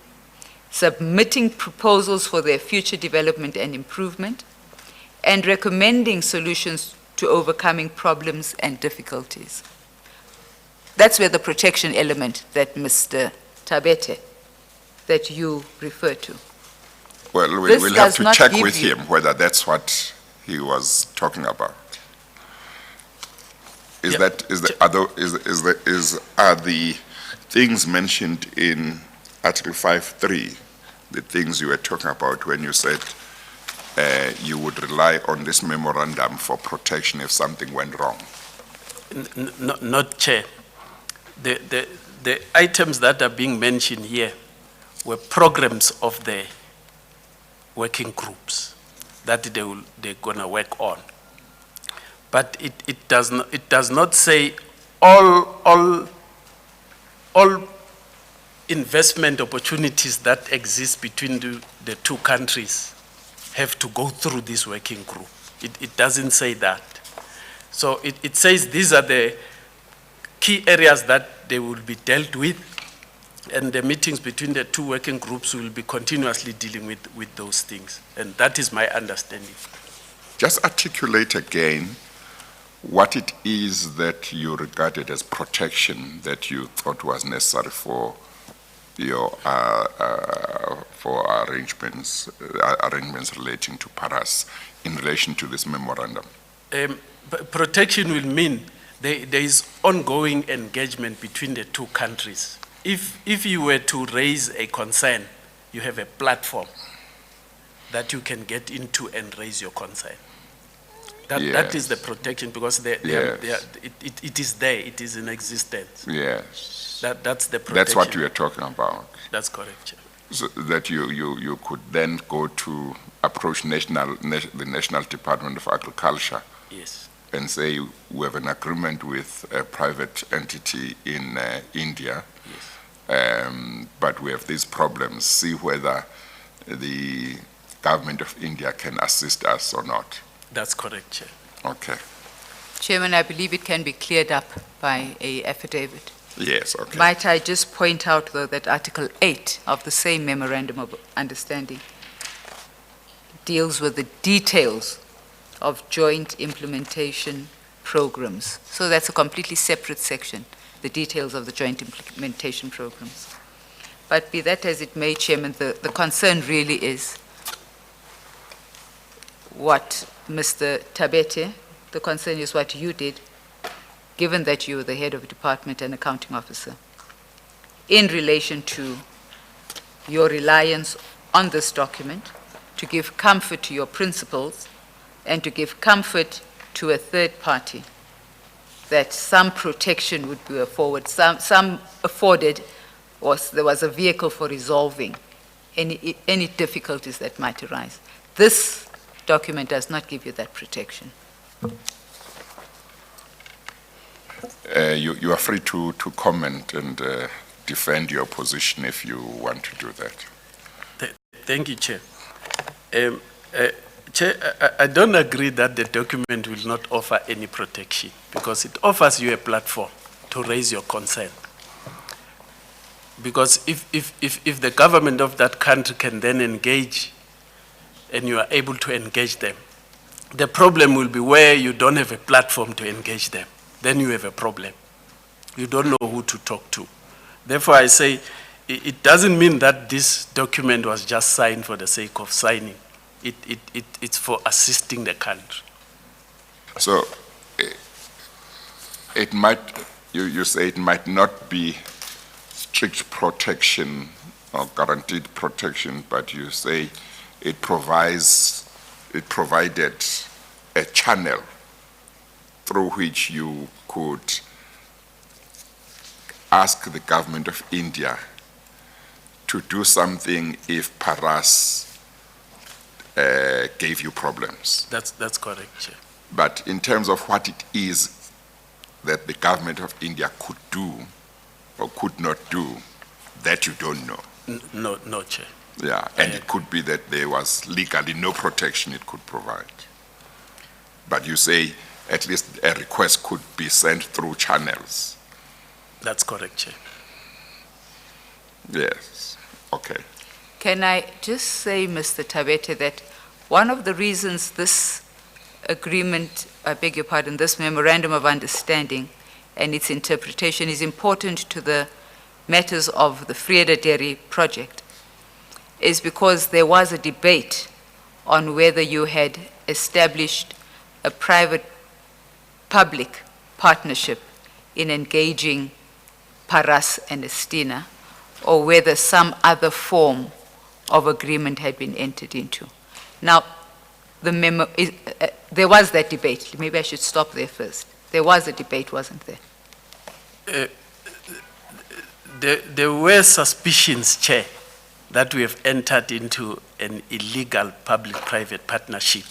submitting proposals for their future development and improvement, and recommending solutions to overcoming problems and difficulties. That's where the protection element that Mr. Tabete, that you refer to. Well, This we'll have does to not check give with you- him whether that's what he was talking about. Yeah. Are the things mentioned in Article 5.3 the things you were talking about when you said you would rely on this memorandum for protection if something went wrong? Not Chair. the items that are being mentioned here were programs of the working groups that they're gonna work on. But it does not say all investment opportunities that exist between the two countries have to go through this working group. It doesn't say that. So it says these are the key areas that they will be dealt with, and the meetings between the two working groups will be continuously dealing with those things. And that is my understanding. Just articulate again what it is that you regarded as protection that you thought was necessary for your for arrangements relating to Paras in relation to this memorandum. Protection will mean there is ongoing engagement between the two countries. If you were to raise a concern, you have a platform that you can get into and raise your concern. That is the protection, because it is there, it is in existence. Yes. That's the protection. That's what we are talking about. That's correct, Chair. So that you could then go to approach the National Department of Agriculture. Yes. And say we have an agreement with a private entity in India, Yes. But we have these problems. See whether the government of India can assist us or not. That's correct, Chair. Okay. Chairman, I believe it can be cleared up by a affidavit. Yes, okay. Might I just point out, though, that Article 8 of the same Memorandum of Understanding deals with the details of joint implementation programs. So that's a completely separate section, the details of the joint implementation programs. But be that as it may, Chairman, the concern really is what Mr. Tabete, the concern is what you did, given that you were the head of department and accounting officer, in relation to your reliance on this document to give comfort to your principals and to give comfort to a third party that some protection would be some afforded, or there was a vehicle for resolving any difficulties that might arise. This document does not give you that protection. You are free to comment and defend your position if you want to do that. Thank you, Chair. Chair, I don't agree that the document will not offer any protection, because it offers you a platform to raise your concern. Because if the government of that country can then engage and you are able to engage them, the problem will be where you don't have a platform to engage them. Then you have a problem. You don't know who to talk to. Therefore, I say it doesn't mean that this document was just signed for the sake of signing. It's for assisting the country. So it might, you say it might not be strict protection or guaranteed protection, but you say it provided a channel through which you could ask the government of India to do something if Paras gave you problems. That's correct, Chair. But in terms of what it is that the government of India could do or could not do, that you don't know. No, Chair. Yeah, and it could be that there was legally no protection it could provide. But you say at least a request could be sent through channels. That's correct, Chair. Yes, okay. Can I just say, Mr. Tabete, that one of the reasons this agreement, I beg your pardon, this Memorandum of Understanding and its interpretation is important to the matters of the Vrede Dairy project is because there was a debate on whether you had established a private-public partnership in engaging Paras and Estina, or whether some other form of agreement had been entered into. Now, there was that debate. Maybe I should stop there first. There was a debate, wasn't there? There were suspicions, Chair, that we have entered into an illegal public-private partnership.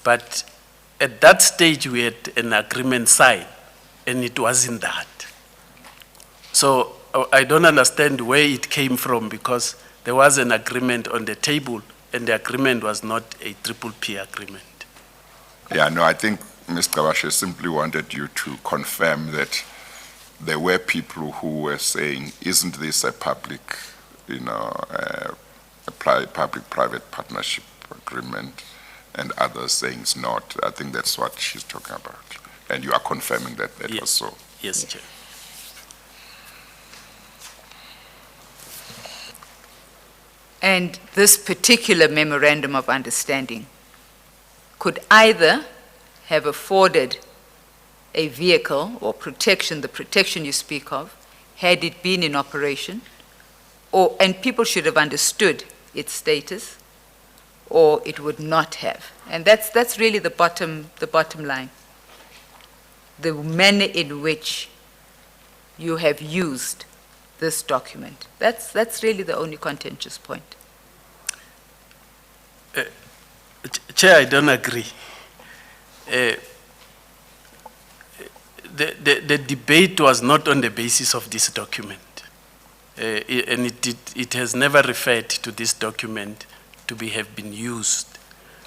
But at that stage, we had an agreement signed, and it wasn't that. So I don't understand where it came from, because there was an agreement on the table, and the agreement was not a triple P agreement. Yeah, no, I think Mr. Bashe simply wanted you to confirm that there were people who were saying, isn't this a public, public-private partnership agreement, and others saying it's not. I think that's what she's talking about. And you are confirming that that was so. Yes, Chair. And this particular memorandum of understanding could either have afforded a vehicle or protection, the protection you speak of, had it been in operation, and people should have understood its status, or it would not have. And that's really the bottom line. The manner in which you have used this document. That's really the only contentious point. Chair, I don't agree. The debate was not on the basis of this document. And it has never referred to this document to have been used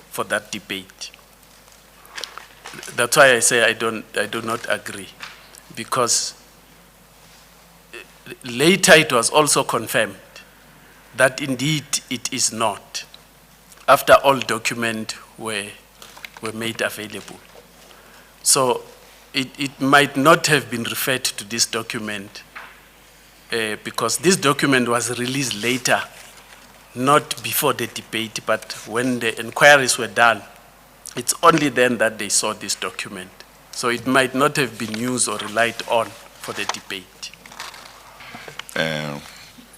for that debate. That's why I say I do not agree, because later it was also confirmed that indeed it is not, after all documents were made available. So it might not have been referred to this document because this document was released later, not before the debate, but when the inquiries were done, it's only then that they saw this document. So it might not have been used or relied on for the debate.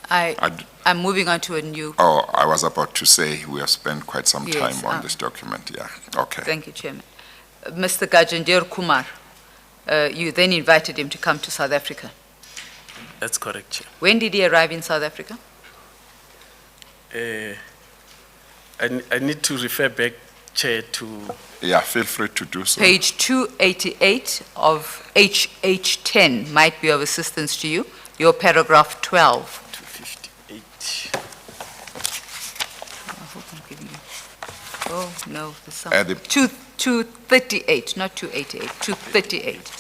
I'm moving on to a new. Oh, I was about to say we have spent quite some Yes, time on this document, yeah. Okay. Thank you, Chairman. Mr. Gajandir Kumar, you then invited him to come to South Africa. That's correct, Chair. When did he arrive in South Africa? I need to refer back, Chair, to Yeah, feel free to do so. Page 288 of HH10 might be of assistance to you, your paragraph 12. 258. I hope I'm giving you. Oh, no, there's some. 238, not 288, 238.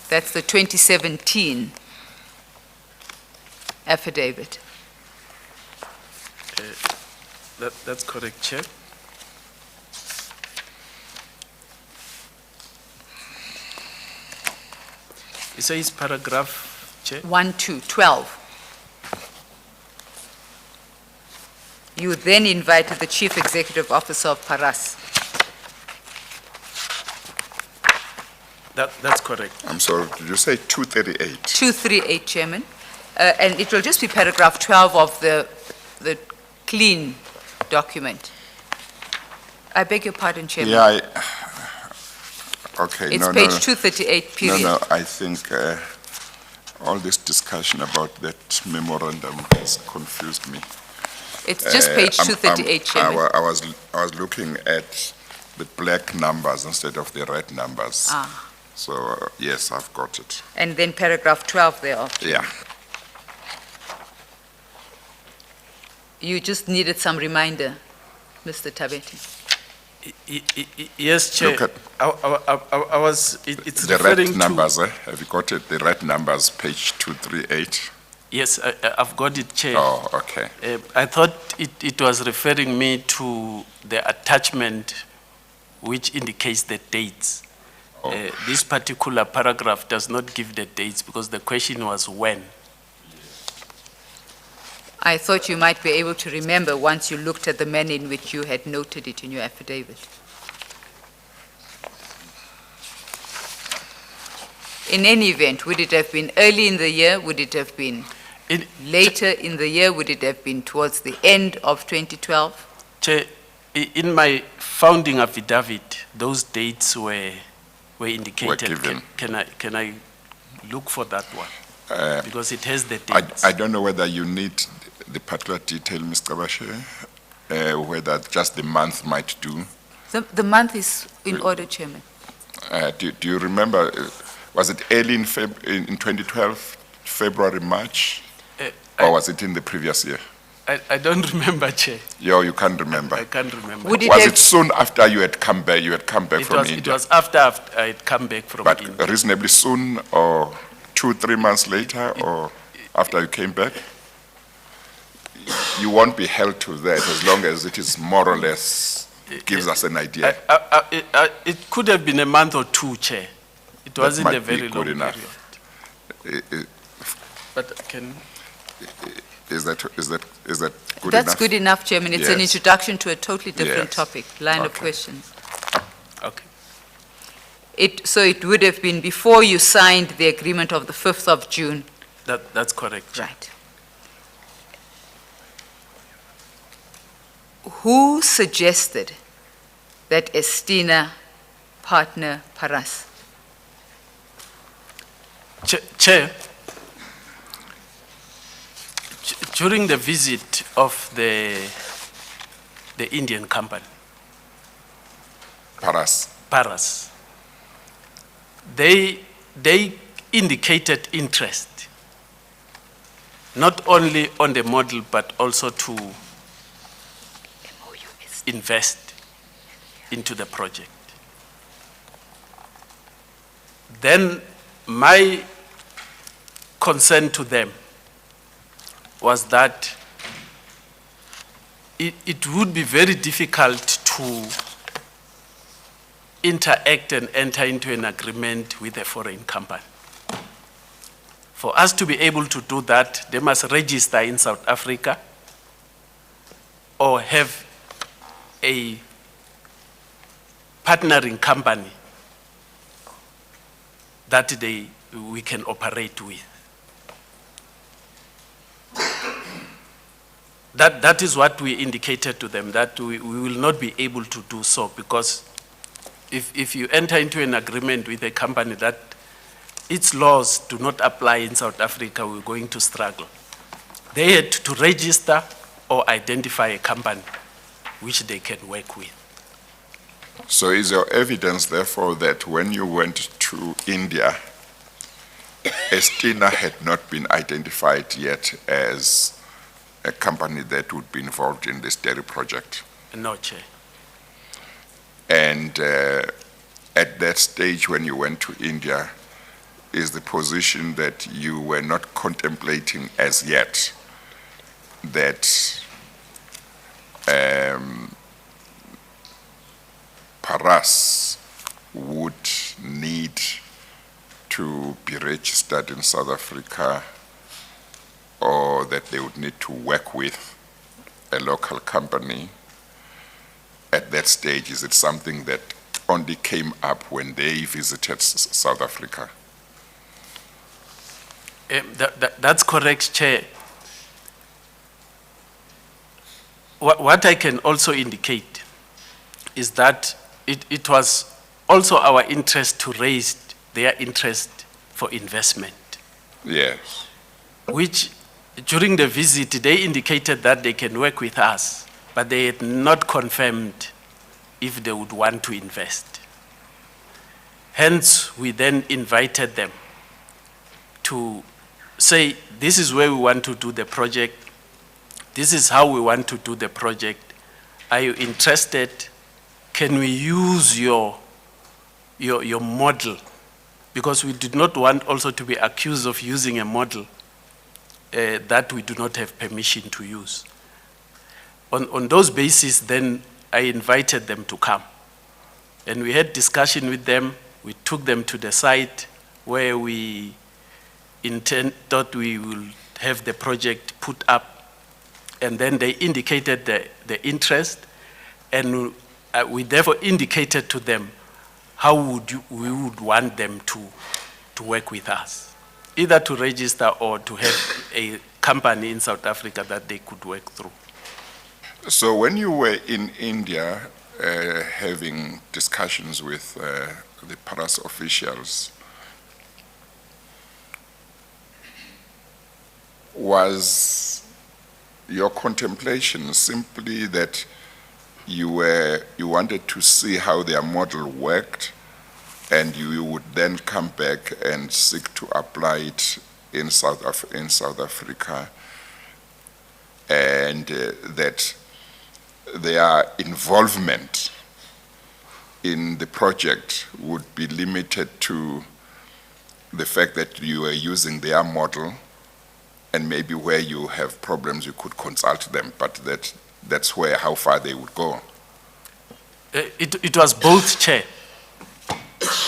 That's the 2017 affidavit. That's correct, Chair. It says paragraph, Chair. 12. You then invited the Chief Executive Officer of Paras. That's correct. I'm sorry, did you say 238? 238, Chairman. And it will just be paragraph 12 of the clean document. I beg your pardon, Chairman. Yeah, okay, It's no, page no, 238, period. no, I think all this discussion about that memorandum has confused me. It's just page 238, Chairman. I was looking at the black numbers instead of the red numbers. Ah. So, yes, I've got it. And then paragraph 12 thereafter. Yeah. You just needed some reminder, Mr. Tabeti. Yes, Chair. Look at I was, it's the referring red numbers, have you got it? The red numbers, page 238. Yes, I've got it, Chair. Oh, okay. I thought it was referring me to the attachment which indicates the dates. Oh. This particular paragraph does not give the dates because the question was when. I thought you might be able to remember once you looked at the manner in which you had noted it in your affidavit. In any event, would it have been early in the year? Would it have been later in the year? Would it have been towards the end of 2012? Chair, in my founding affidavit, those dates were indicated. given. Can I look for that one, because it has the I dates. don't know whether you need the particular detail, Mr. Bashe, whether just the month might do. The month is in order, Chairman. Do you remember, was it early in 2012, February, March? Or was it in the previous year? I don't remember, Chair. You can't remember. I can't remember. Would it Was have- it soon after you had come back? You had come back from It India, was after I had come back from but India. reasonably soon, or 2-3 months later, or after you came back. You won't be held to that as long as it is more or less gives us an idea. It could have been a month or two, Chair. It wasn't might a be very good long enough. period. I- But can, Is that good That's enough? good enough, Chairman. It's an Yes. introduction to a totally different Yes. topic, line of Okay. questions. okay, So it would have been before you signed the agreement of the 5th of June. that's correct, Chair. Right. Who suggested that Estina partner Paras? Chair, during the visit of the Indian company, Paras. Paras, they indicated interest, not only on the model, but also to invest into the project. Then my concern to them was that it would be very difficult to interact and enter into an agreement with a foreign company. For us to be able to do that, they must register in South Africa or have a partnering company that we can operate with. That is what we indicated to them, that we will not be able to do so, because if you enter into an agreement with a company that its laws do not apply in South Africa, we're going to struggle. They had to register or identify a company which they can work with. So is your evidence, therefore, that when you went to India, Estina had not been identified yet as a company that would be involved in this dairy project? No, Chair. And at that stage, when you went to India, is the position that you were not contemplating as yet that Paras would need to be registered in South Africa, or that they would need to work with a local company? At that stage, is it something that only came up when they visited South Africa? That's correct, Chair. What I can also indicate is that it was also our interest to raise their interest for investment, Yes. which during the visit, they indicated that they can work with us, but they had not confirmed if they would want to invest. Hence, we then invited them to say, this is where we want to do the project, this is how we want to do the project. Are you interested? Can we use your model? Because we did not want also to be accused of using a model that we do not have permission to use. On those bases, then I invited them to come. And we had discussion with them. We took them to the site where we thought we will have the project put up. And then they indicated the interest, and we therefore indicated to them how we would want them to work with us, either to register or to have a company in South Africa that they could work through. So when you were in India having discussions with the Paras officials, Was your contemplation simply that you wanted to see how their model worked, and you would then come back and seek to apply it in South Africa, and that their involvement in the project would be limited to the fact that you are using their model, and maybe where you have problems you could consult them, but that's how far they would go? It was both, Chair.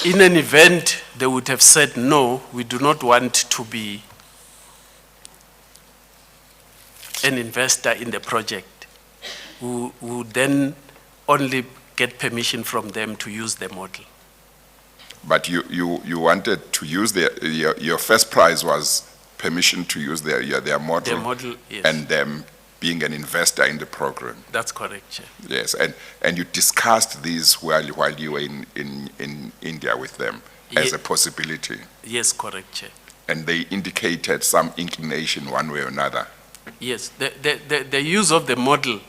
In an event, they would have said, no, we do not want to be an investor in the project. We would then only get permission from them to use the model. But you wanted to use your first prize was permission to use their model, The model, yes. and them being an investor in the program. That's correct, Chair. Yes, and you discussed this while you were in India with them as Ye- a possibility, Yes, correct, Chair. and they indicated some inclination one way or another. Yes, the use of the model,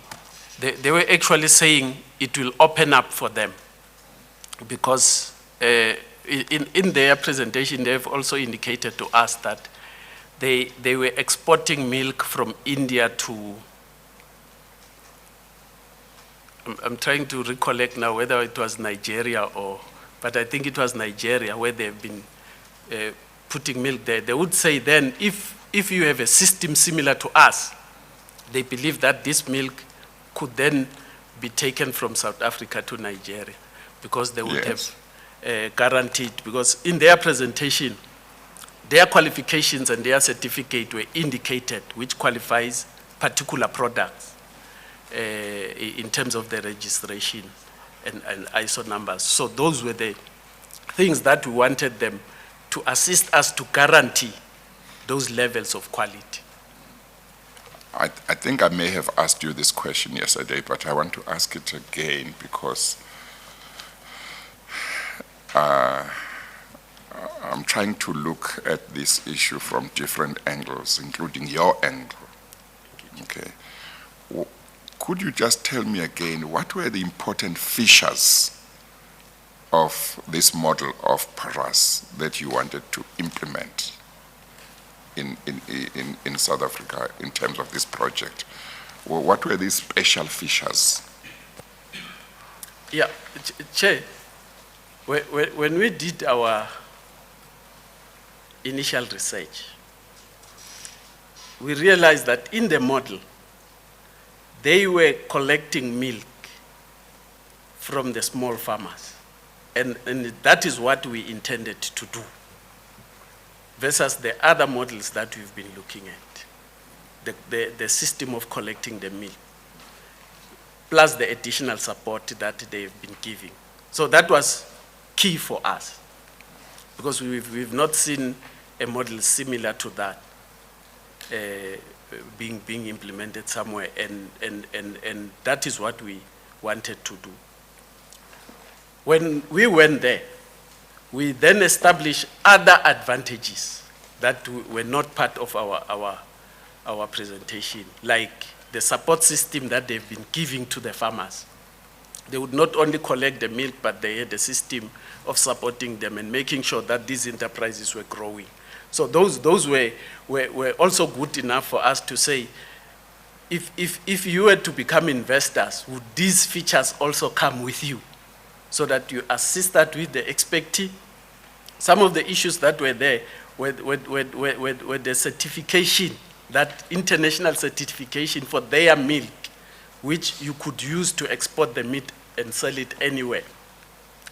they were actually saying it will open up for them, because in their presentation, they've also indicated to us that they were exporting milk from India to, I'm trying to recollect now whether it was Nigeria but I think it was Nigeria where they've been putting milk there. They would say then, if you have a system similar to us, they believe that this milk could then be taken from South Africa to Nigeria, because they would Yes. have guaranteed, because in their presentation, their qualifications and their certificate were indicated, which qualifies particular products in terms of the registration and ISO numbers. So those were the things that we wanted them to assist us to guarantee those levels of quality. I think I may have asked you this question yesterday, but I want to ask it again because I'm trying to look at this issue from different angles, including your angle. Okay. Could you just tell me again, what were the important features of this model of Paras that you wanted to implement in South Africa in terms of this project? What were these special features? Yeah, Chair, when we did our initial research, we realized that in the model, they were collecting milk from the small farmers. And that is what we intended to do, versus the other models that we've been looking at, the system of collecting the milk, plus the additional support that they've been giving. So that was key for us, because we've not seen a model similar to that being implemented somewhere, and that is what we wanted to do. When we went there, we then established other advantages that were not part of our presentation, like the support system that they've been giving to the farmers. They would not only collect the milk, but they had a system of supporting them and making sure that these enterprises were growing. So those were also good enough for us to say, if you were to become investors, would these features also come with you, so that you assist that with the expertise? Some of the issues that were there were the certification, that international certification for their milk, which you could use to export the meat and sell it anywhere,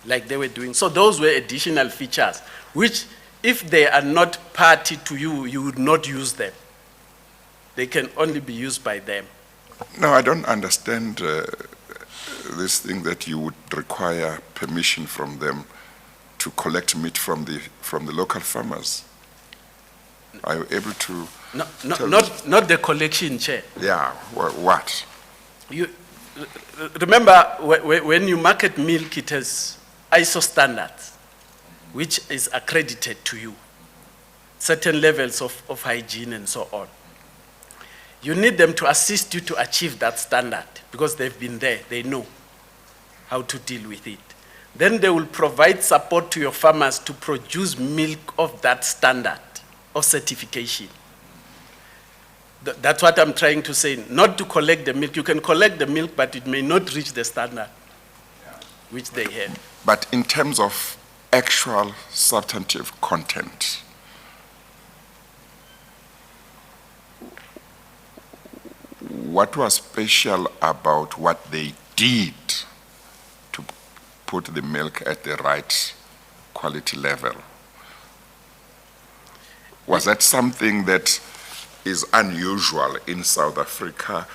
like they were doing. So those were additional features, which if they are not party to you, you would not use them. They can only be used by them. No, I don't understand this thing that you would require permission from them to collect meat from the local farmers. Are you able to Not the collection, Chair. Yeah, what? You remember, when you market milk, it has ISO standards, which is accredited to you, certain levels of hygiene and so on. You need them to assist you to achieve that standard because they've been there, they know how to deal with it. Then they will provide support to your farmers to produce milk of that standard of certification. That's what I'm trying to say, not to collect the milk. You can collect the milk, but it may not reach the standard which they have. But in terms of actual substantive content, what was special about what they did to put the milk at the right quality level? Was that something that is unusual in South Africa?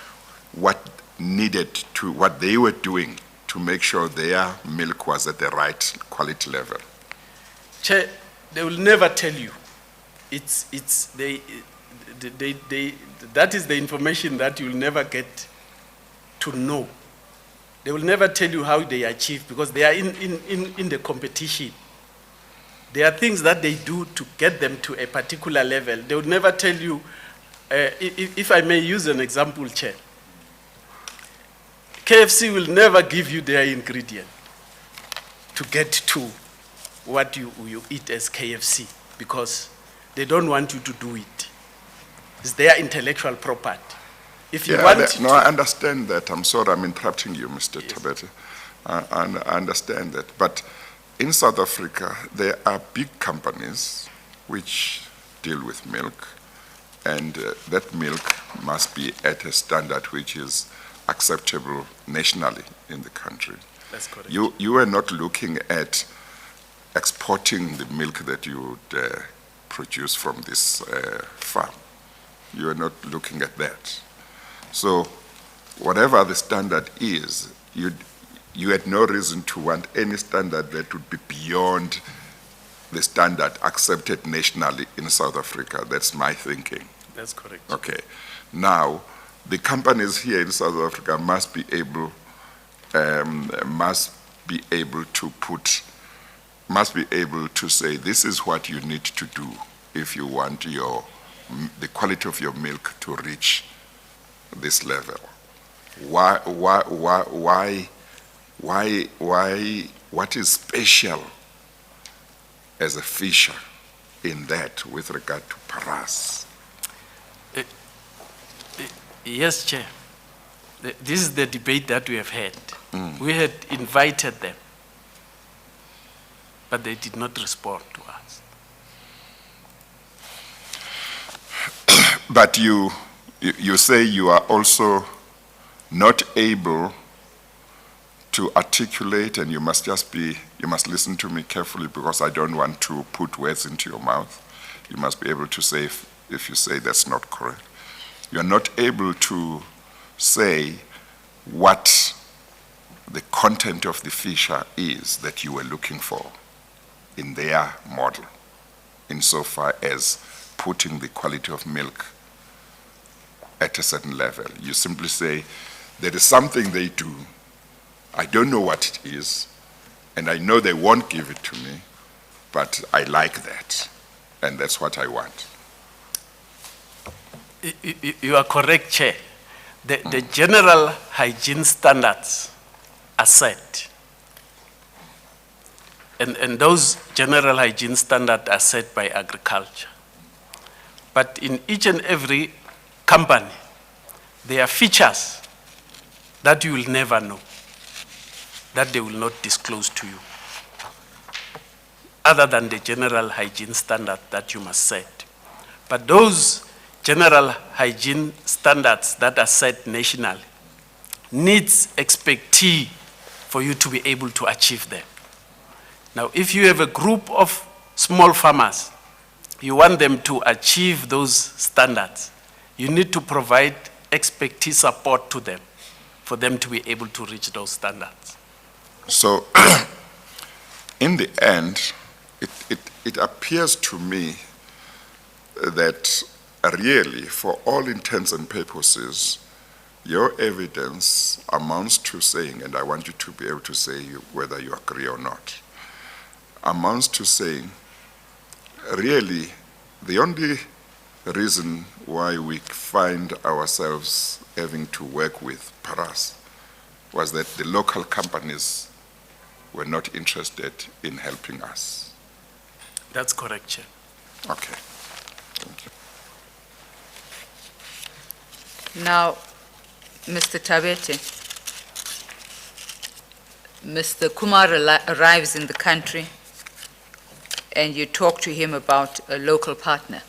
What they were doing to make sure their milk was at the right quality level? Chair, they will never tell you. That is the information that you'll never get to know. They will never tell you how they achieve because they are in the competition. There are things that they do to get them to a particular level. They will never tell you, if I may use an example, Chair. KFC will never give you their ingredient to get to what you eat as KFC because they don't want you to do it. It's their intellectual property. If you want no, I understand that. I'm sorry I'm interrupting you, Mr. Yes. Tabete. I understand that. But in South Africa, there are big companies which deal with milk, and that milk must be at a standard which is acceptable nationally in the country. That's correct. You are not looking at exporting the milk that you would produce from this farm. You are not looking at that. So whatever the standard is, you had no reason to want any standard that would be beyond the standard accepted nationally in South To That's my thinking. That's correct. Okay. Now, the companies here in South Africa must be able to say this is what you need to do if you want the quality of your milk to reach this level. What is special as a fisher in that with regard to Paras? Yes, Chair. This is the debate that we have had. We had invited them, but they did not respond to us. But you say you are also not able to articulate, and you must listen to me carefully because I don't want to put words into your mouth. You must be able to say if you say that's not correct. You are not able to say what the content of the fisher is that you were looking for in their model, insofar as putting the quality of milk at a certain level. You simply say, there is something they do, I don't know what it is, and I know they won't give it to me, but I like that, and that's what I want. You are correct, Chair. The general hygiene standards are set. And those general hygiene standards are set by agriculture. But in each and every company, there are features that you will never know, that they will not disclose to you, other than the general hygiene standard that you must set. But those general hygiene standards that are set nationally needs expertise for you to be able to achieve them. Now, if you have a group of small farmers, you want them to achieve those standards, you need to provide expertise support to them for them to be able to reach those standards. So, in the end, it appears to me that really, for all intents and purposes, your evidence amounts to saying, and I want you to be able to say whether you agree or not, amounts to saying, really, the only reason why we find ourselves having to work with Paras was that the local companies were not interested in helping us. That's correct, Chair. Okay. Thank you. Now, Mr. Tabete, Mr. Kumar arrives in the country and you talk to him about a local partner.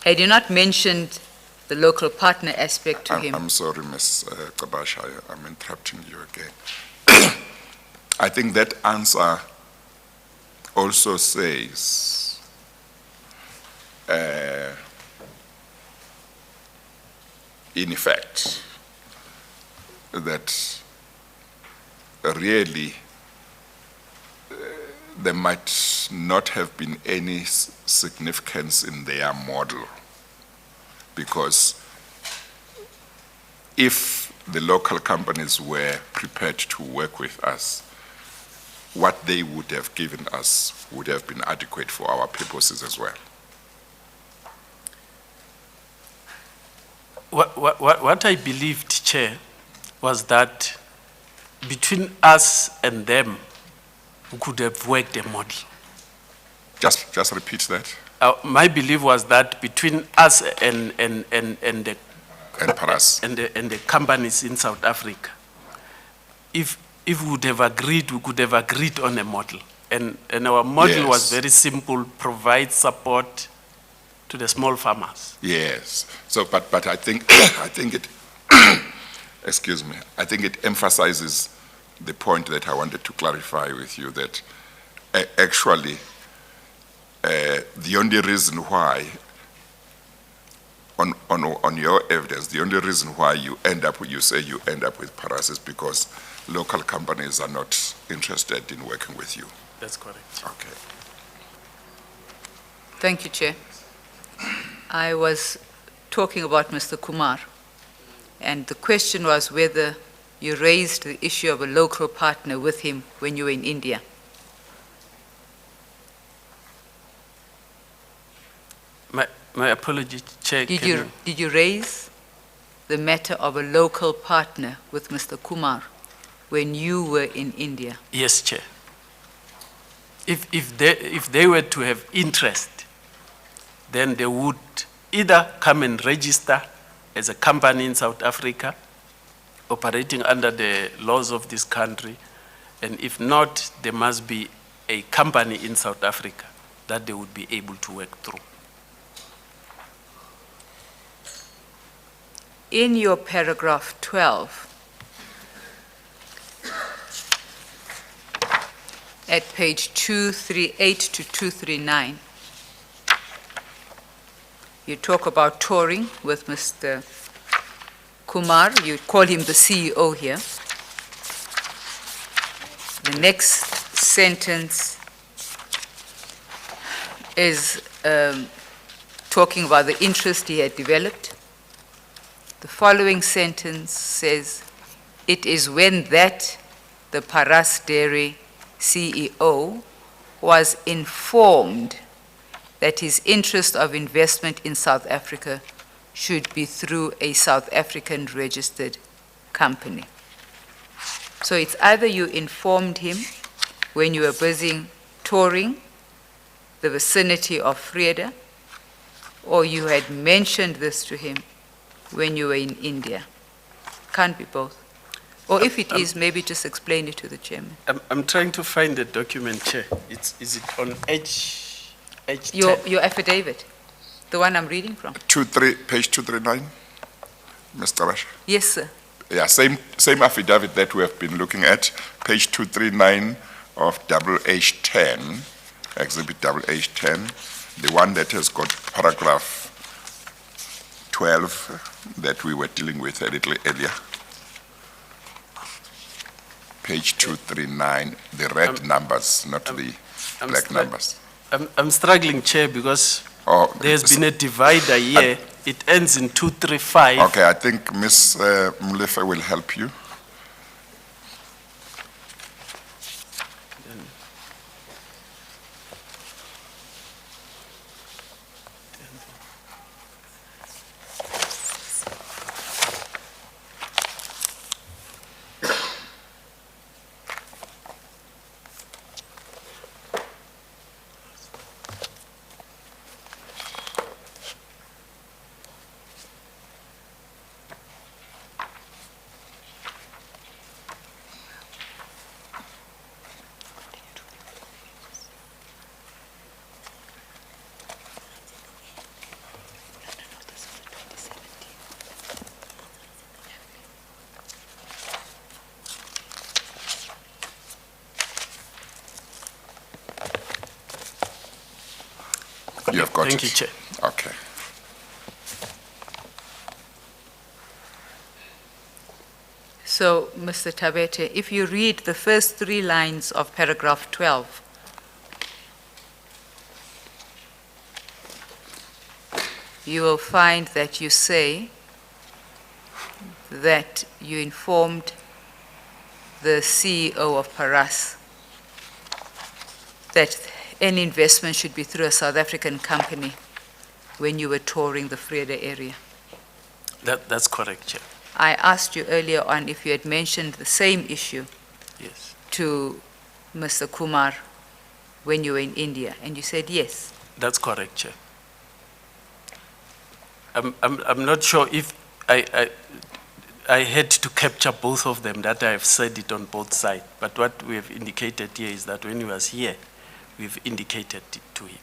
Had you not mentioned the local partner aspect to him? I'm sorry, Ms. Kabasha, I'm interrupting you again. I think that answer also says in effect that really there might not have been any significance in their model, because if the local companies were prepared to work with us, what they would have given us would have been adequate for our purposes as well. What I believed, Chair, was that between us and them, we could have worked a model. Just repeat that. My belief was that between us and the And Paras. and the companies in South Africa, if we would have agreed, we could have agreed on a model. And our model was Yes. very simple: provide support to the small farmers. Yes. So, but I think I think it excuse me. I think it emphasizes the point that I wanted to clarify with you, that actually the only reason why on your evidence, the only reason why you say you end up with Paras is because local companies are not interested in working with you. That's correct. Okay. Thank you, Chair. I was talking about Mr. Kumar, and the question was whether you raised the issue of a local partner with him when you were in India. My apology, Chair. Did you raise the matter of a local partner with Mr. Kumar when you were in India? Yes, Chair. If they were to have interest, then they would either come and register as a company in South Africa, operating under the laws of this country, and if not, there must be a company in South Africa that they would be able to work through. In your paragraph 12, at page 238 to 239, you talk about touring with Mr. Kumar. You call him the CEO here. The next sentence is talking about the interest he had developed. The following sentence says, it is when that the Paras Dairy CEO was informed that his interest of investment in South Africa should be through a South African registered company. So it's either you informed him when you were busy touring the vicinity of Vrede, or you had mentioned this to him when you were in India. Can't be both. Or if it is, maybe just explain it to the chairman. I'm trying to find the document, Chair. Is it on H10? Your affidavit, the one I'm reading from. Page 239, Mr. Rasha. Yes, sir. Yeah, same affidavit that we have been looking at, page 239 of H10, exhibit H10, the one that has got paragraph 12 that we were dealing with a little earlier. Page 239, the red numbers, not the black numbers. I'm struggling, Chair, because Oh, there's been a divider here. It ends in 235. Okay, I think Ms. Mlefe will help you. You have got it? Thank you, Chair. Okay. So, Mr. Tabete, if you read the first 3 lines of paragraph 12, you will find that you say that you informed the CEO of Paras that any investment should be through a South African company when you were touring the Vrede area. That's correct, Chair. I asked you earlier on if you had mentioned the same issue Yes. to Mr. Kumar when you were in India, and you said yes. That's correct, Chair. I'm not sure if I had to capture both of them, that I have said it on both sides. But what we have indicated here is that when he was here, we've indicated it to him.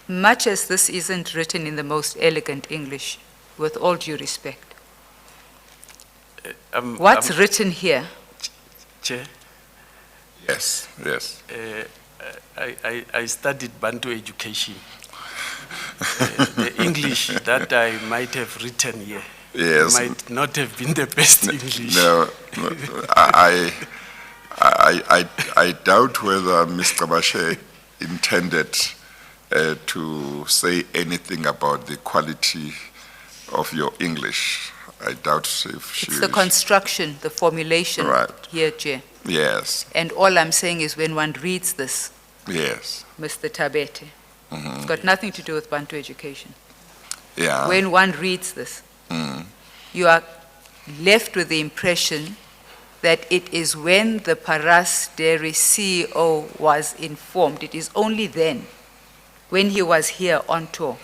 Much as this isn't written in the most elegant English, with all due respect, what's written here? Chair, Yes, yes. I studied Bantu education. The English that I might have written here Yes. might not have been the best English. No, I doubt whether Mr. Bashe intended to say anything about the quality of your English. I doubt if she... It's the construction, the formulation Right. here, Chair. Yes, And all I'm saying is when one reads this, yes. Mr. Tabete, it's got nothing to do with Bantu education. Yeah. When one reads this, you are left with the impression that it is when the Paras Dairy CEO was informed, it is only then, when he was here on tour.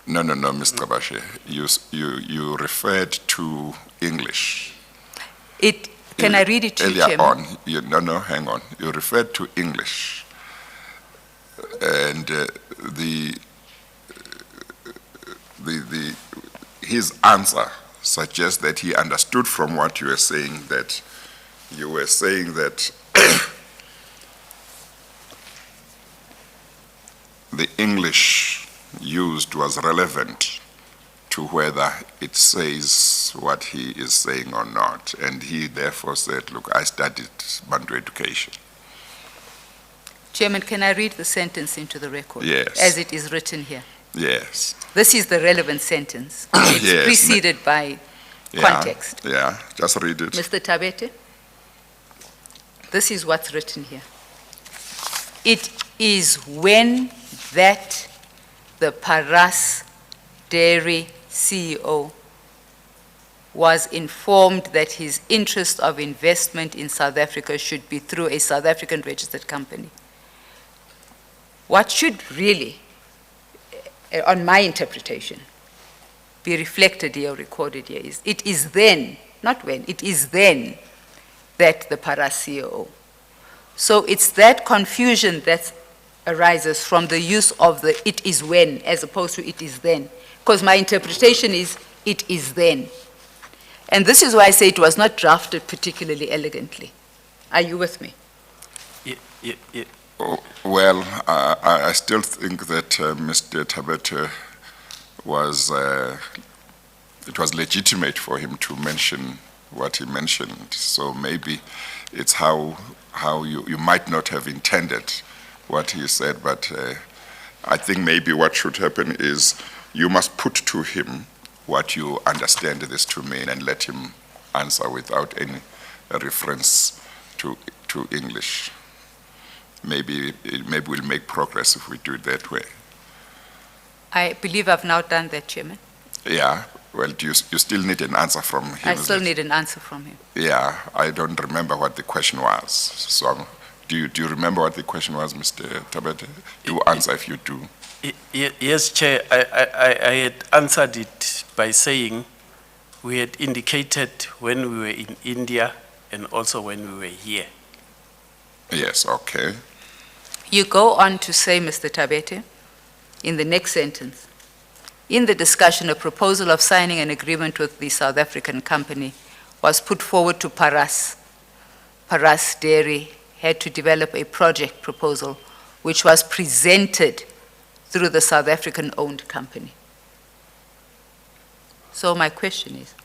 No, Mr. Bashe. You referred to English. Can I read it to you, Earlier Chairman? on, hang on. You referred to English. And his answer suggests that he understood from what you were saying that the English used was relevant to whether it says what he is saying or not. And he therefore said, look, I studied Bantu education. Chairman, can I read the sentence into the record? Yes. As it is written here. Yes. This is the relevant sentence. It's Yes. preceded by context. Yeah, just read it. Mr. Tabete, this is what's written here. It is when that the Paras Dairy CEO was informed that his interest of investment in South Africa should be through a South African registered company. What should really, on my interpretation, be reflected here or recorded here is, it is then, not when, it is then that the Paras CEO. So it's that confusion that arises from the use of the it is when as opposed to it is then. Because my interpretation is it is then. And this is why I say it was not drafted particularly elegantly. Are you with me? Yeah. Oh, well, I still think that Mr. Tabete it was legitimate for him to mention what he mentioned. So maybe it's how you might not have intended what he said, but I think maybe what should happen is you must put to him what you understand this to mean and let him answer without any reference to English. Maybe we'll make progress if we do it that way. I believe I've now done that, Chairman. Yeah, well, you still need an answer from him? I still need an answer from him. Yeah, I don't remember what the question was. So do you remember what the question was, Mr. Tabete? Do answer if you do. Yes, Chair. I had answered it by saying we had indicated when we were in India and also when we were here. Yes, okay. You go on to say, Mr. Tabete, in the next sentence, in the discussion, a proposal of signing an agreement with the South African company was put forward to Paras. Paras Dairy had to develop a project proposal which was presented through the South African-owned company. So my question is,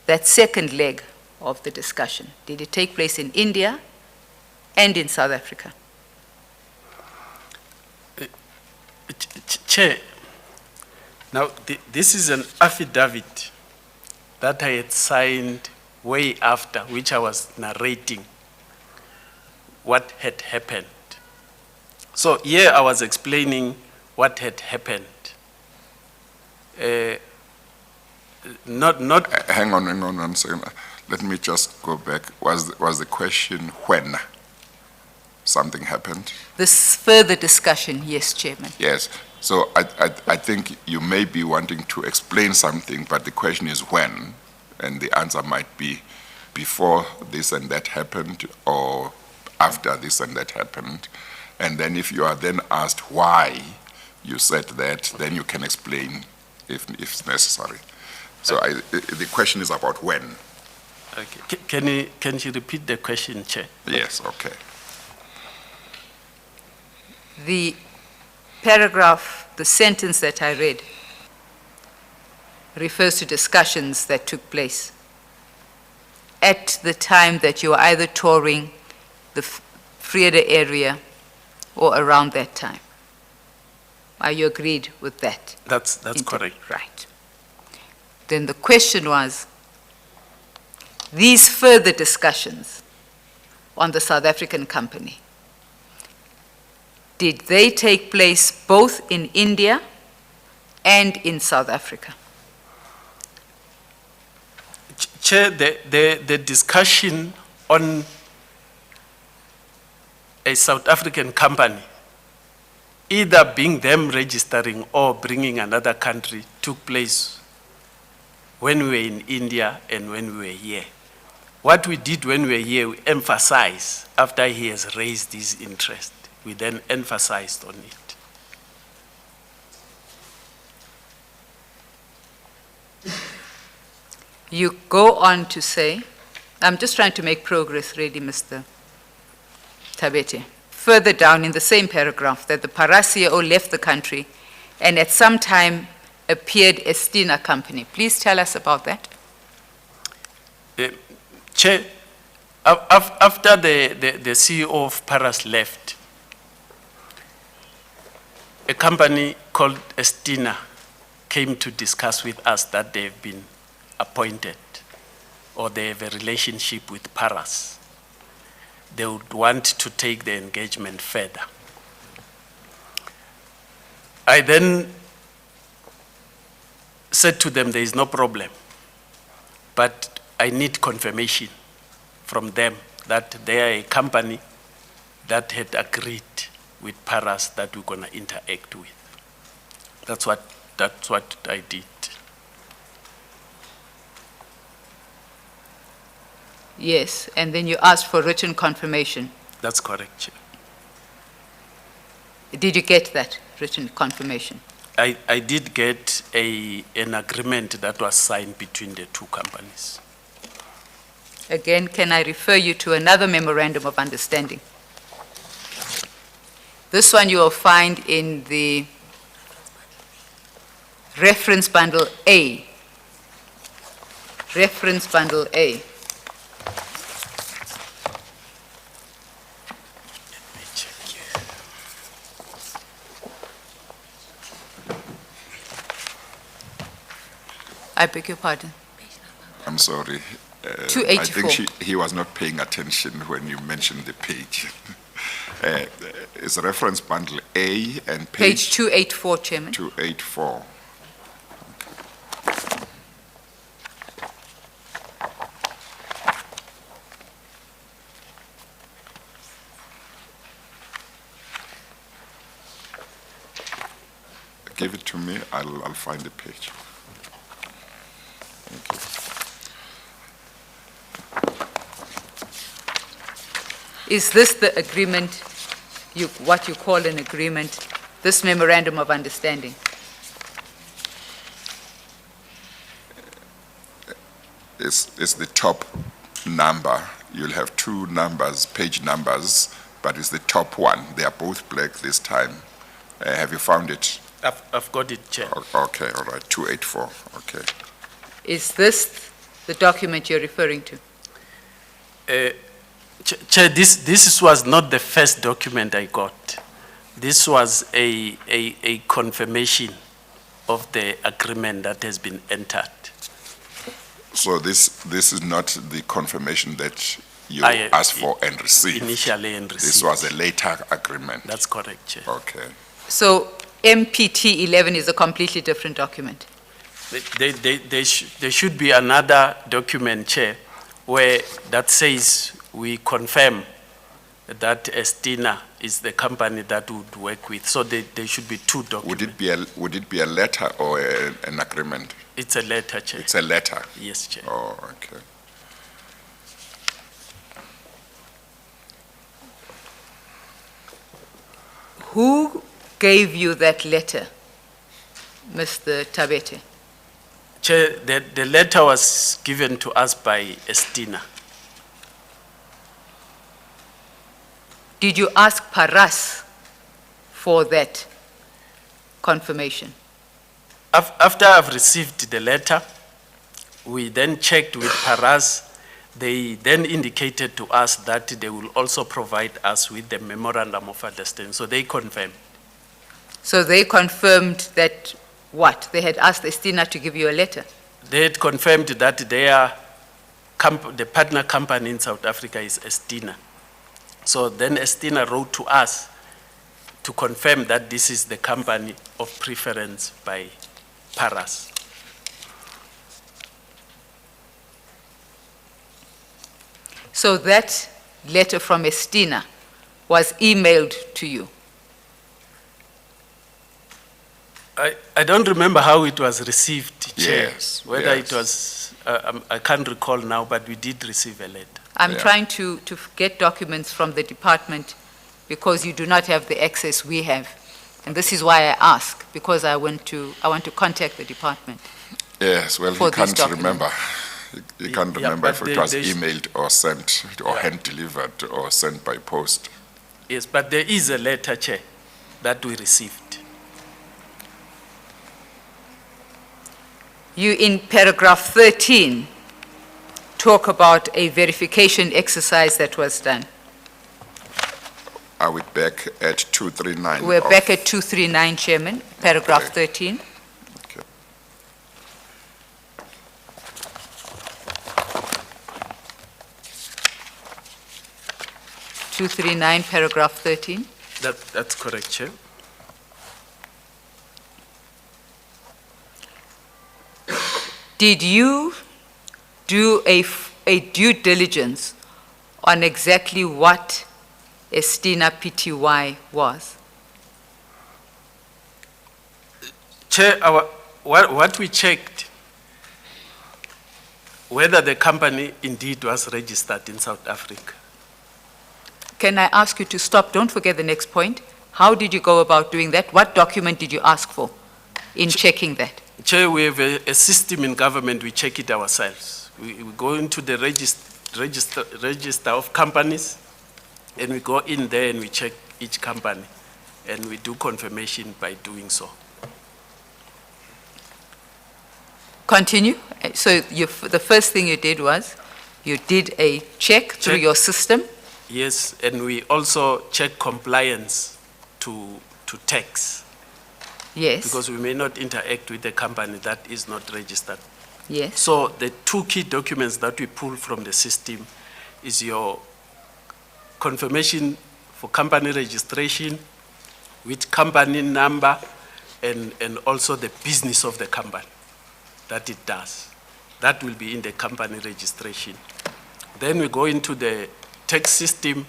that second leg of the discussion, did it take place in India and in South Africa? Chair, now this is an affidavit that I had signed way after, which I was narrating what had happened. So here I was explaining what had happened. Hang on 1 second. Let me just go back. Was the question when something happened? This further discussion, yes, Chairman. Yes. So I think you may be wanting to explain something, but the question is when, and the answer might be before this and that happened or after this and that happened. And then if you are then asked why you said that, then you can explain if necessary. So the question is about when. Okay. Can you repeat the question, Chair? Yes, okay. The paragraph, the sentence that I read, refers to discussions that took place at the time that you were either touring the Vrede area or around that time. Are you agreed with that? That's correct. Right. Then the question was, these further discussions on the South African company, did they take place both in India and in South Africa? Chair, the discussion on a South African company, either being them registering or bringing another country, took place when we were in India and when we were here. What we did when we were here, we emphasized, after he has raised his interest, we then emphasized on it. You go on to say, I'm just trying to make progress really, Mr. Tabete. Further down in the same paragraph, that the Para CEO left the country and at some time appeared Estina company. Please tell us about that. Chair, after the CEO of Paras left, a company called Estina came to discuss with us that they've been appointed or they have a relationship with Paras. They would want to take the engagement further. I then said to them, there is no problem, but I need confirmation from them that they are a company that had agreed with Paras that we're going to interact with. That's what I did. Yes, and then you asked for written confirmation. That's correct, Chair. Did you get that written confirmation? I did get an agreement that was signed between the two companies. Again, can I refer you to another memorandum of understanding? This one you will find in the reference bundle A. Reference bundle A. I beg your pardon. I'm sorry. 284. I think he was not paying attention when you mentioned the page. It's reference bundle A and Page 284, Chairman. 284. Give it to me, I'll find the page. Thank you. Is this the agreement, what you call an agreement, this memorandum of understanding? It's the top number. You'll have two numbers, page numbers, but it's the top one. They are both black this time. Have you found it? I've got it, Chair. Okay, all right, 284, okay. Is this the document you're referring to? Chair, this was not the first document I got. This was a confirmation of the agreement that has been entered. So this is not the confirmation that you I, asked for and received? Initially and received. This was a later agreement? That's correct, Chair. Okay. So MPT 11 is a completely different document. There should be another document, Chair, where that says we confirm that Estina is the company that would work with. So there should be two documents. Would it be a letter or an agreement? It's a letter, Chair. It's a letter? Yes, Chair. Oh, okay. Who gave you that letter, Mr. Tabete? Chair, the letter was given to us by Estina. Did you ask Paras for that confirmation? After I've received the letter, we then checked with Paras. They then indicated to us that they will also provide us with the memorandum of understanding. So they confirmed. So they confirmed that what? They had asked Estina to give you a letter? They had confirmed that the partner company in South Africa is Estina. So then Estina wrote to us to confirm that this is the company of preference by Paras. So that letter from Estina was emailed to you? I don't remember how it was received, Chair. Yes, Whether yes. it was, I can't recall now, but we did receive a letter. I'm Yeah. trying to get documents from the department because you do not have the access we have. And this is why I ask, because I want to contact the department. Yes, well, For he can't this document. remember. He can't Yeah, remember but if it was they should- emailed or sent or Yeah. hand-delivered or sent by post. Yes, but there is a letter, Chair, that we received. You, in paragraph 13, talk about a verification exercise that was done. Are we back at 239? We're of- back at 239, Chairman, paragraph Okay. 13. Okay. Paragraph 13. That's correct, Chair. Did you do a due diligence on exactly what Estina Pty was? Chair, what we checked, whether the company indeed was registered in South Africa. Can I ask you to stop? Don't forget the next point. How did you go about doing that? What document did you ask for in checking that? Chair, we have a system in government, we check it ourselves. We go into the register of companies, and we go in there and we check each company, and we do confirmation by doing so. Continue. So the first thing you did was you did a check through Check. your system. Yes, and we also check compliance to tax, Yes. because we may not interact with a company that is not registered. Yes. So the two key documents that we pull from the system is your confirmation for company registration with company number and also the business of the company that it does. That will be in the company registration. Then we go into the tax system,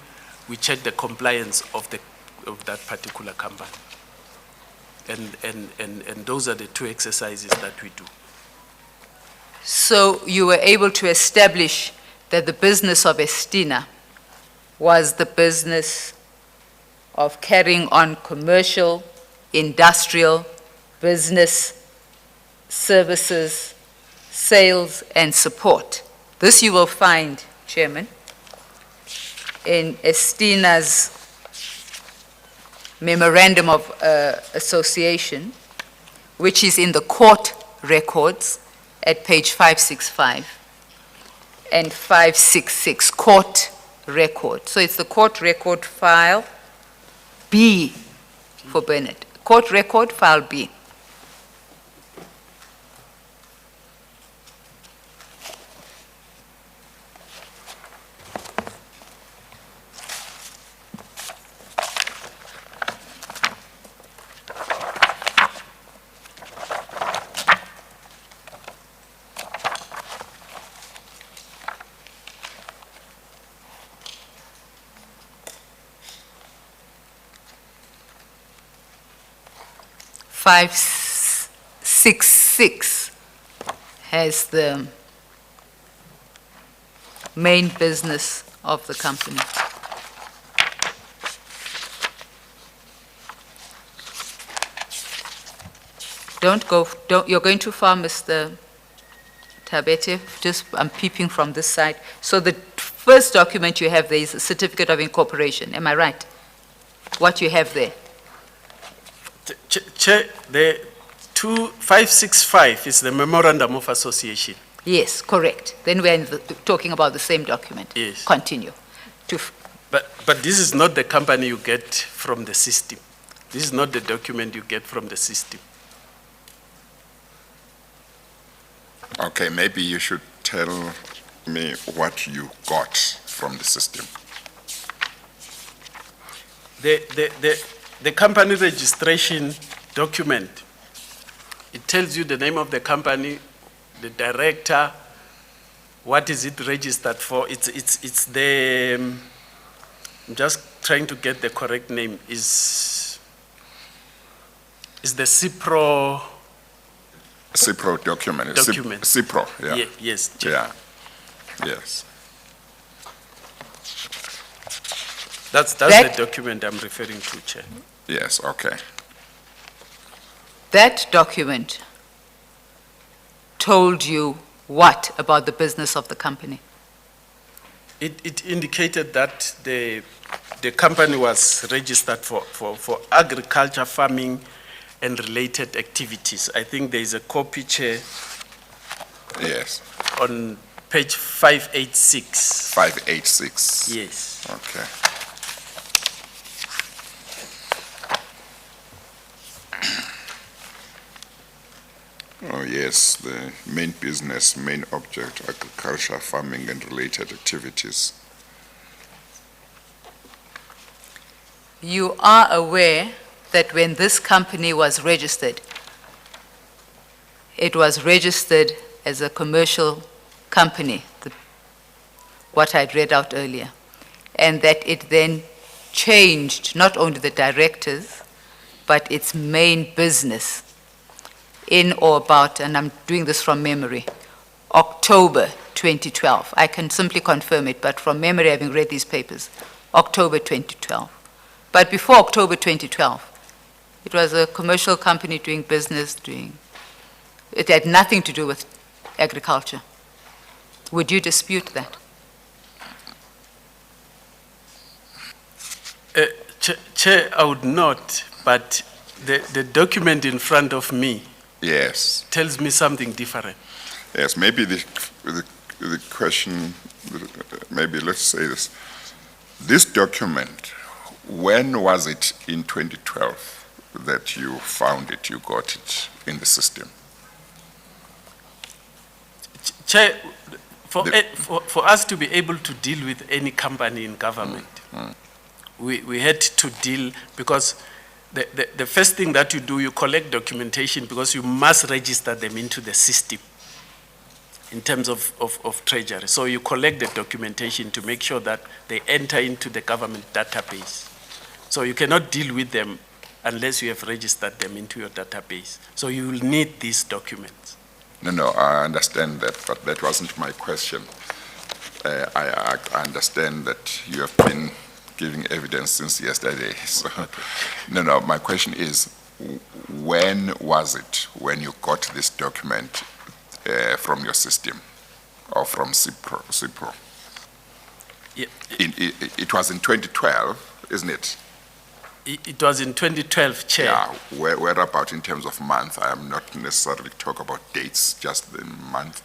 we check the compliance of that particular company. And those are the two exercises that we do. So you were able to establish that the business of Estina was the business of carrying on commercial, industrial, business, services, sales, and support. This you will find, Chairman, in Estina's Memorandum of Association, which is in the court records at page 565 and 566, court record. So it's the court record file B for Bernard. Court record file B. Five, 666 has the main business of the company. You're going too far, Mr. Tabete. I'm peeping from this side. So the first document you have there is a certificate of incorporation. Am I right? What you have there? Chair, the 565 is the Memorandum of Association. Yes, correct. Then we're talking about the same document. Yes. Continue. But this is not the company you get from the system. This is not the document you get from the system. Okay, maybe you should tell me what you got from the system. The company registration document, it tells you the name of the company, the director, what is it registered for. It's the, I'm just trying to get the correct name, is the CIPRO. CIPRO document. Document. CIPRO, yeah. Yes. Yeah, yes. That's the document I'm referring to, Chair. Yes, okay. That document told you what about the business of the company? It indicated that the company was registered for agriculture, farming, and related activities. I think there is a copy, Chair. Yes. On page 586. 586. Yes. Okay. Oh, yes, the main business, main object, agriculture, farming, and related activities. You are aware that when this company was registered, it was registered as a commercial company, what I'd read out earlier, and that it then changed not only the directors, but its main business in or about, and I'm doing this from memory, October 2012. I can simply confirm it, but from memory, having read these papers, October 2012. But before October 2012, it was a commercial company doing business, it had nothing to do with agriculture. Would you dispute that? Chair, I would not, but the document in front of me Yes. tells me something different. Yes, maybe the question, maybe let's say this. This document, when was it in 2012 that you found it, you got it in the system? Chair, for us to be able to deal with any company in government, we had to deal, because the first thing that you do, you collect documentation because you must register them into the system in terms of treasury. So you collect the documentation to make sure that they enter into the government database. So you cannot deal with them unless you have registered them into your database. So you will need these documents. No, I understand that, but that wasn't my question. I understand that you have been giving evidence since yesterday. So, no, my question is, when was it when you got this document from your system or from CIPRO? Yeah. It was in 2012, isn't it? It was in 2012, Chair. Yeah, where about in terms of month? I am not necessarily talk about dates, just the month.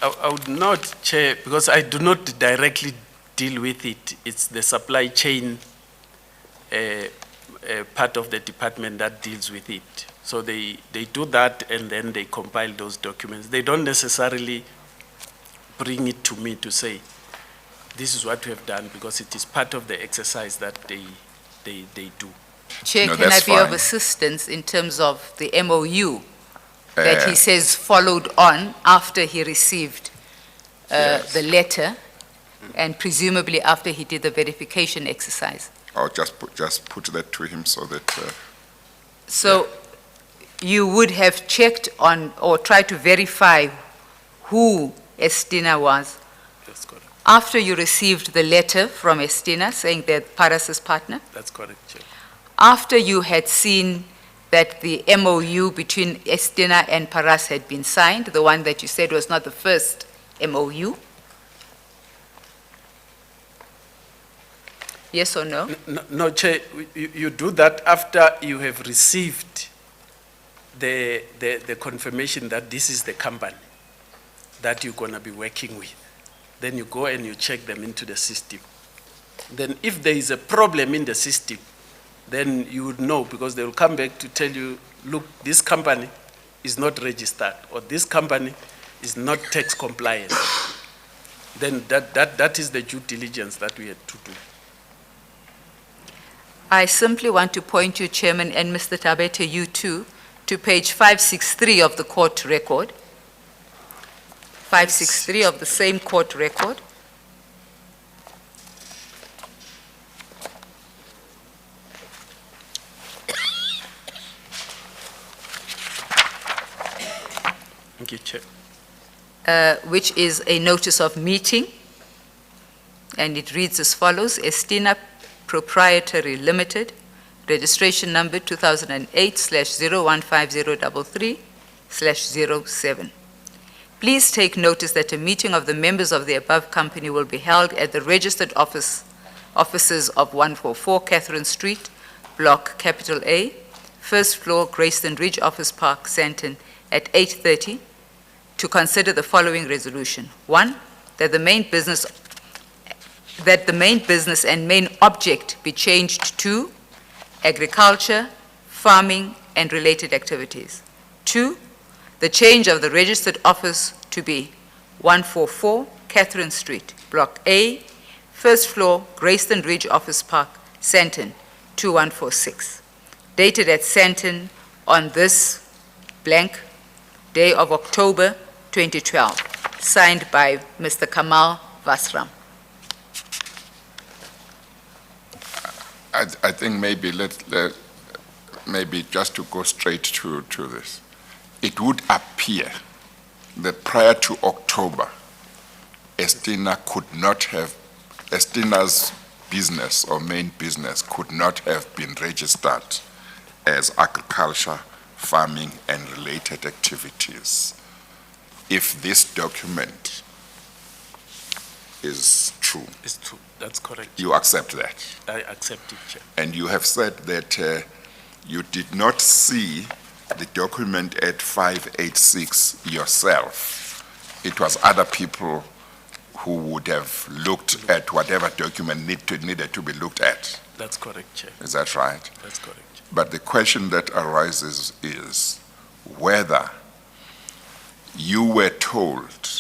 I would not, Chair, because I do not directly deal with it. It's the supply chain part of the department that deals with it. So they do that and then they compile those documents. They don't necessarily bring it to me to say, this is what we have done, because it is part of the exercise that they do. Chair, No, can I that's be of fine. assistance in terms of the MOU that he says followed on after he received Yes. the letter and presumably after he did the verification exercise? I'll just put that to him so that, So you would have checked on or tried to verify who Estina was That's correct. after you received the letter from Estina saying they're Paras's partner? That's correct, Chair. After you had seen that the MOU between Estina and Paras had been signed, the one that you said was not the first MOU? Yes or no? No, Chair, you do that after you have received the confirmation that this is the company that you're going to be working with. Then you go and you check them into the system. Then if there is a problem in the system, then you would know, because they will come back to tell you, look, this company is not registered, or this company is not tax compliant. Then that is the due diligence that we had to do. I simply want to point you, Chairman, and Mr. Tabete, you too, to page 563 of the court record. 563 of the same court record. Thank you, Chair. Which is a notice of meeting, and it reads as follows: Estina Proprietary Limited, registration number 2008/015033/07. Please take notice that a meeting of the members of the above company will be held at the registered offices of 144 Catherine Street, Block Capital A, first floor, Grayston Ridge Office Park, Sandton, at 8:30, to consider the following resolution. 1, that the main business and main object be changed to agriculture, farming, and related activities. 2, the change of the registered office to be 144 Catherine Street, Block A, first floor, Grayston Ridge Office Park, Sandton, 2146. Dated at Sandton on this blank day of October 2012. Signed by Mr. Kamal Vasram. I think maybe maybe just to go straight to this. It would appear that prior to October, Estina's business or main business could not have been registered as agriculture, farming, and related activities. If this document is true, It's true. That's correct. you accept that. I accept it, Chair. And you have said that you did not see the document at 586 yourself. It was other people who would have looked at whatever document needed to be looked at. That's correct, Chair. Is that right? That's correct, Chair. But the question that arises is whether you were told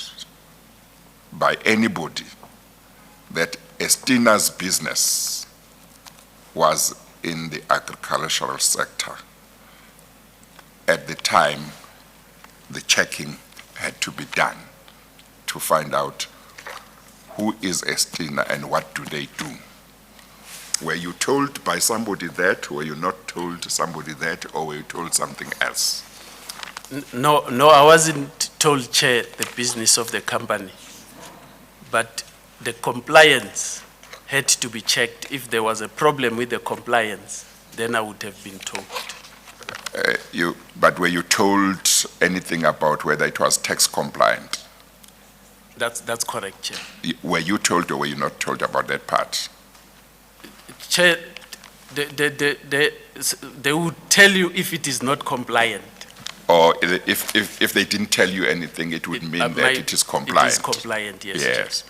by anybody that Estina's business was in the agricultural sector at the time the checking had to be done to find out who is Estina and what do they do. Were you told by somebody that, were you not told somebody that, or were you told something else? No, I wasn't told, Chair, the business of the company. But the compliance had to be checked. If there was a problem with the compliance, then I would have been told. But were you told anything about whether it was tax compliant? That's correct, Chair. Were you told or were you not told about that part? Chair, They would tell you if it is not compliant. Or if they didn't tell you anything, it would mean that it is compliant? It is compliant, yes. Yes.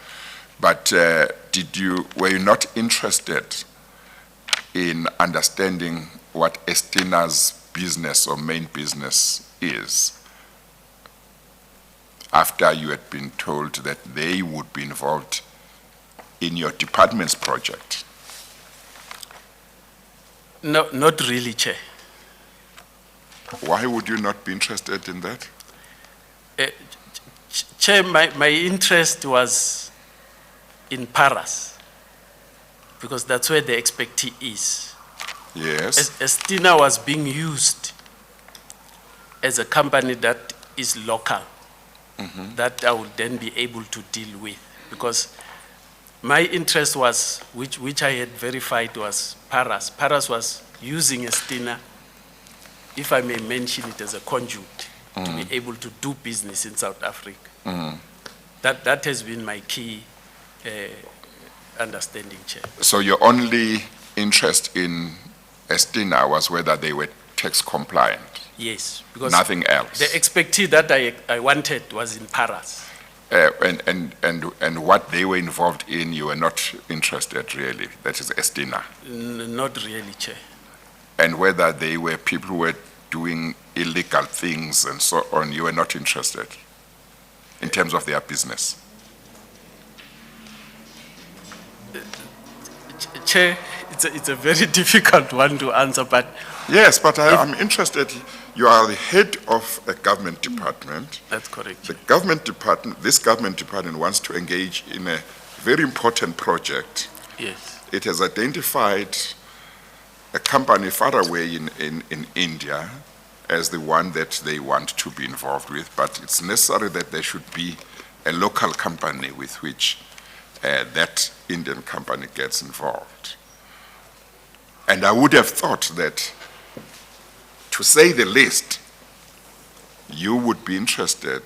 But were you not interested in understanding what Estina's business or main business is after you had been told that they would be involved in your department's project? No, not really, Chair. Why would you not be interested in that? Chair, my interest was in Paras, because that's where the expertise is. Yes. Estina was being used as a company that is local, that I would then be able to deal with, because my interest was, which I had verified, was Paras. Paras was using Estina, if I may mention it, as a conduit to be able to do business in South Africa. That has been my key understanding, Chair. So your only interest in Estina was whether they were tax compliant? Yes, because Nothing else? the expertise that I wanted was in Paras. And what they were involved in, you were not interested really, that is Estina? Not really, Chair. And whether they were people who were doing illegal things and so on, you were not interested in terms of their business? Chair, it's a very difficult one to answer, but Yes, but I'm interested. You are the head of a government department. that's correct. The Chair. government department, this government department wants to engage in a very important project. Yes, It has identified a company far away in India as the one that they want to be involved with, but it's necessary that there should be a local company with which that Indian company gets involved. And I would have thought that, to say the least, you would be interested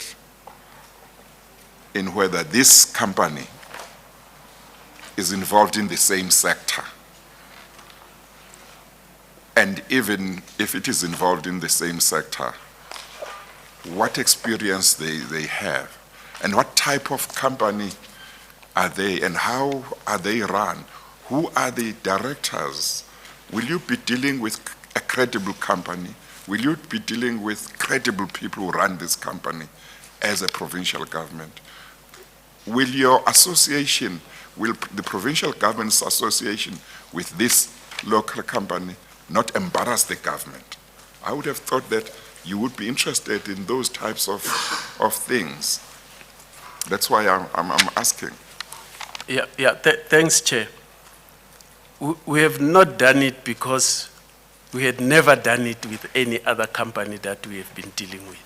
in whether this company is involved in the same sector. And even if it is involved in the same sector, what experience they have, and what type of company are they, and how are they run? Who are the directors? Will you be dealing with a credible company? Will you be dealing with credible people who run this company as a provincial government? Will your association, will the provincial government's association with this local company not embarrass the government? I would have thought that you would be interested in those types of things. That's why I'm asking. Thanks, Chair. We have not done it because we had never done it with any other company that we have been dealing with.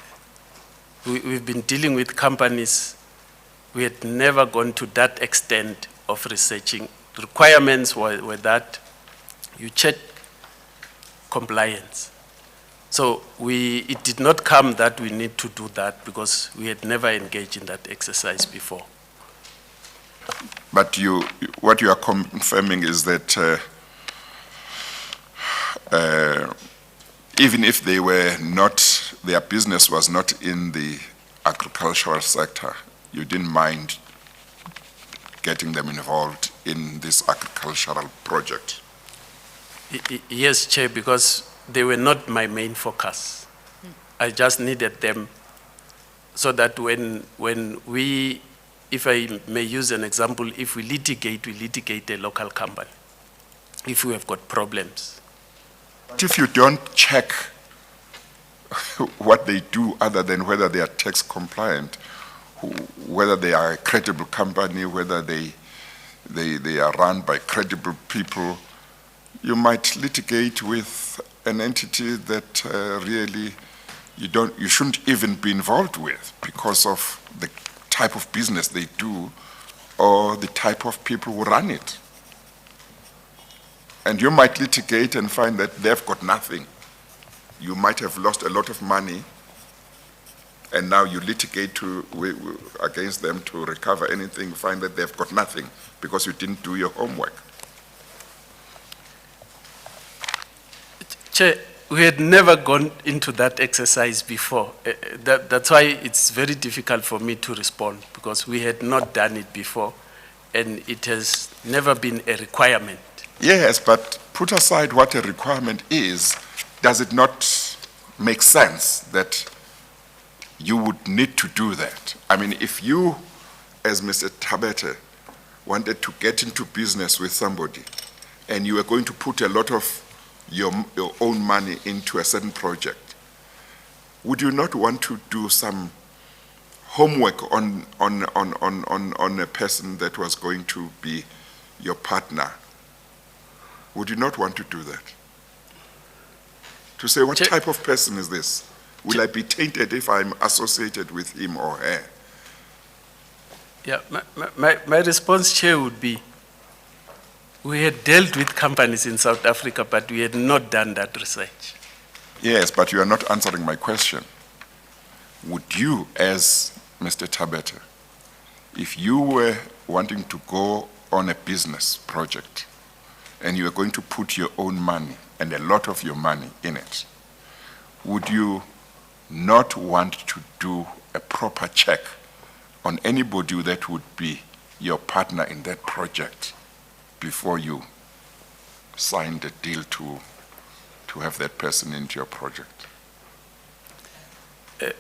We've been dealing with companies, we had never gone to that extent of researching. The requirements were that you check compliance. So it did not come that we need to do that because we had never engaged in that exercise before. But what you are confirming is that even if they were not, their business was not in the agricultural sector, you didn't mind getting them involved in this agricultural project? Yes, Chair, because they were not my main focus. I just needed them so that when we, if I may use an example, if we litigate a local company, if we have got problems. But if you don't check what they do other than whether they are tax compliant, whether they are a credible company, whether they are run by credible people, you might litigate with an entity that really you shouldn't even be involved with because of the type of business they do or the type of people who run it. And you might litigate and find that they've got nothing. You might have lost a lot of money, and now you litigate against them to recover anything, find that they've got nothing because you didn't do your homework. Chair, we had never gone into that exercise before. That's why it's very difficult for me to respond, because we had not done it before, and it has never been a requirement. Yes, but put aside what a requirement is, does it not make sense that you would need to do that? I mean, if you, as Mr. Tabete, wanted to get into business with somebody, and you were going to put a lot of your own money into a certain project, would you not want to do some homework on a person that was going to be your partner? Would you not want to do that? To say, what type of person is this? Will I be tainted if I'm associated with him or her? Yeah, my response, Chair, would be, we had dealt with companies in South Africa, but we had not done that research. Yes, but you are not answering my question. Would you, as Mr. Tabete, if you were wanting to go on a business project and you were going to put your own money and a lot of your money in it, would you not want to do a proper check on anybody that would be your partner in that project before you sign the deal to have that person into your project?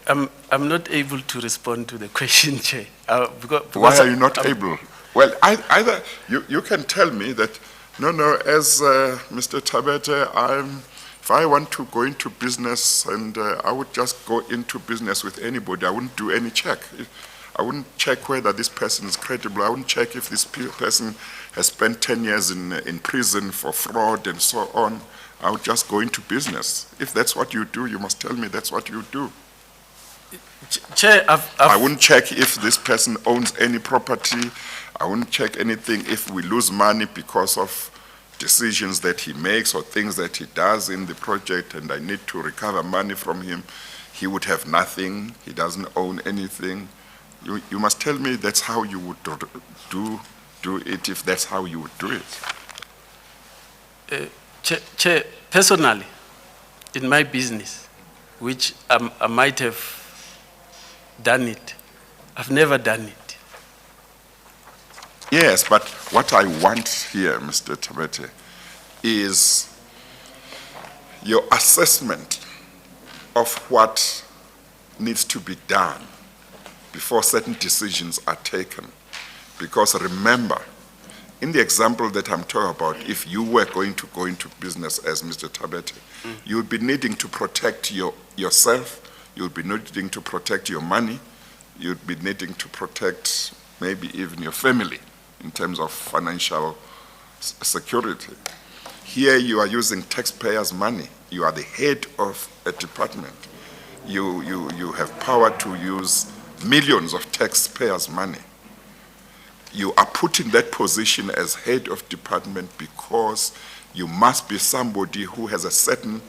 I'm not able to respond to the question, Chair. Why are you not able? Well, either you can tell me that, no, as Mr. Tabete, if I want to go into business and I would just go into business with anybody, I wouldn't do any check. I wouldn't check whether this person is credible. I wouldn't check if this person has spent 10 years in prison for fraud and so on. I would just go into business. If that's what you do, you must tell me that's what you do. Chair, I wouldn't check if this person owns any property. I wouldn't check anything if we lose money because of decisions that he makes or things that he does in the project and I need to recover money from him. He would have nothing. He doesn't own anything. You must tell me that's how you would do it, if that's how you would do it. Chair, personally, in my business, which I might have done it, I've never done it. Yes, but what I want here, Mr. Tabete, is your assessment of what needs to be done before certain decisions are taken. Because remember, in the example that I'm talking about, if you were going to go into business as Mr. Tabete, you would be needing to protect yourself, you would be needing to protect your money, you'd be needing to protect maybe even your family in terms of financial security. Here you are using taxpayers' money. You are the head of a department. You have power to use millions of taxpayers' money. You are put in that position as head of department because you must be somebody who has a certain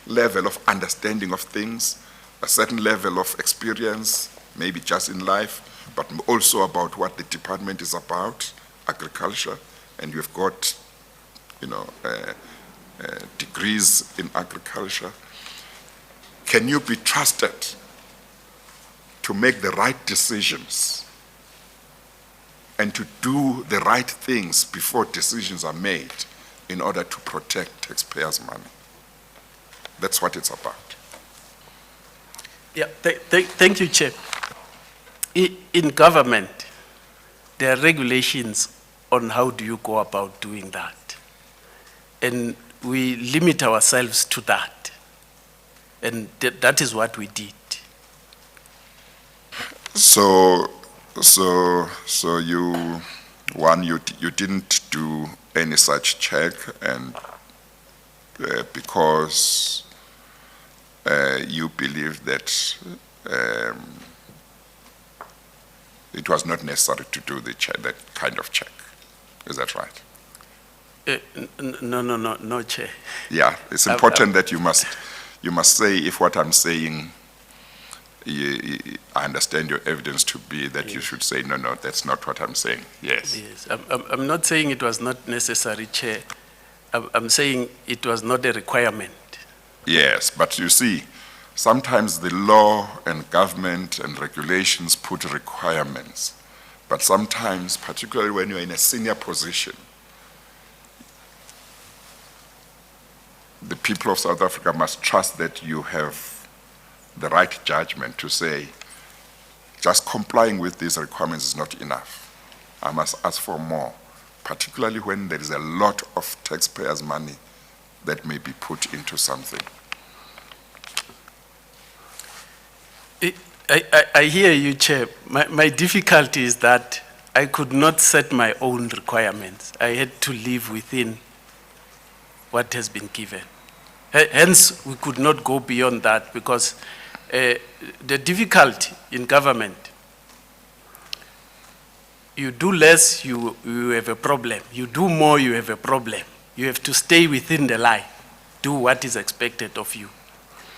level of understanding of things, a certain level of experience, maybe just in life, but also about what the department is about, agriculture, and you've got, degrees in agriculture. Can you be trusted to make the right decisions and to do the right things before decisions are made in order to protect taxpayers' money? That's what it's about. Yeah, thank you, Chair. In government, there are regulations on how do you go about doing that. And we limit ourselves to that. And that is what we did. So you didn't do any such check, and because you believe that it was not necessary to do that kind of check. Is that right? No, Chair. Yeah, it's important that you must say if what I'm saying, I understand your evidence to be that you should say, no, that's not what I'm saying. Yes. Yes, I'm not saying it was not necessary, Chair. I'm saying it was not a requirement. Yes, but you see, sometimes the law and government and regulations put requirements, but sometimes, particularly when you're in a senior position, the people of South Africa must trust that you have the right judgment to say, just complying with these requirements is not enough. I must ask for more, particularly when there is a lot of taxpayers' money that may be put into something. I hear you, Chair. My difficulty is that I could not set my own requirements. I had to live within what has been given. Hence, we could not go beyond that because the difficulty in government, you do less, you have a problem. You do more, you have a problem. You have to stay within the line, do what is expected of you.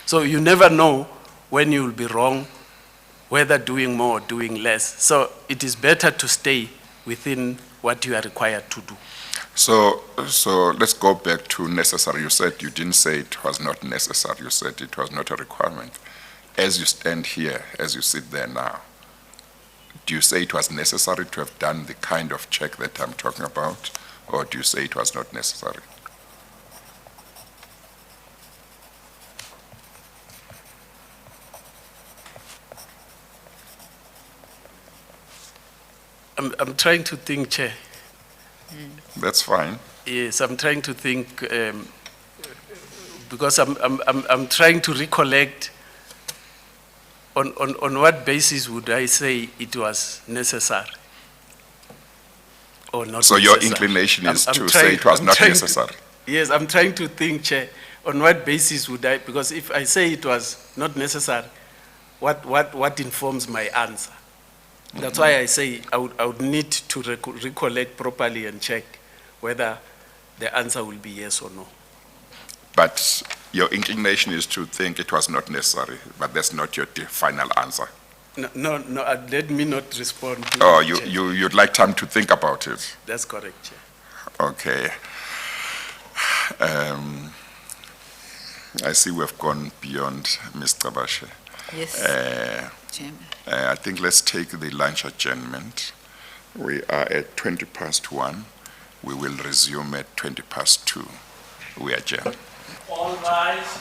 So you never know when you will be wrong, whether doing more or doing less. So it is better to stay within what you are required to do. So let's go back to necessary. You said you didn't say it was not necessary. You said it was not a requirement. As you stand here, as you sit there now, do you say it was necessary to have done the kind of check that I'm talking about, or do you say it was not necessary? I'm trying to think, Chair. That's fine. Yes, I'm trying to think because I'm trying to recollect on what basis would I say it was necessary or not. So necessary. your inclination is I'm to trying- say it was I'm not trying to- necessary. Yes, I'm trying to think, Chair, on what basis would I, because if I say it was not necessary, what informs my answer? That's why I say I would need to recollect properly and check whether the answer will be yes or no. But your inclination is to think it was not necessary, but that's not your final answer. No, let me not respond to Oh, that, Chair. you'd like time to think about it? That's correct, Chair. Okay. I see we've gone beyond Mr. Bashe. Yes, Chairman. I think let's take the lunch adjournment. We are at 1:20. We will resume at 2:20. We adjourn. All rise.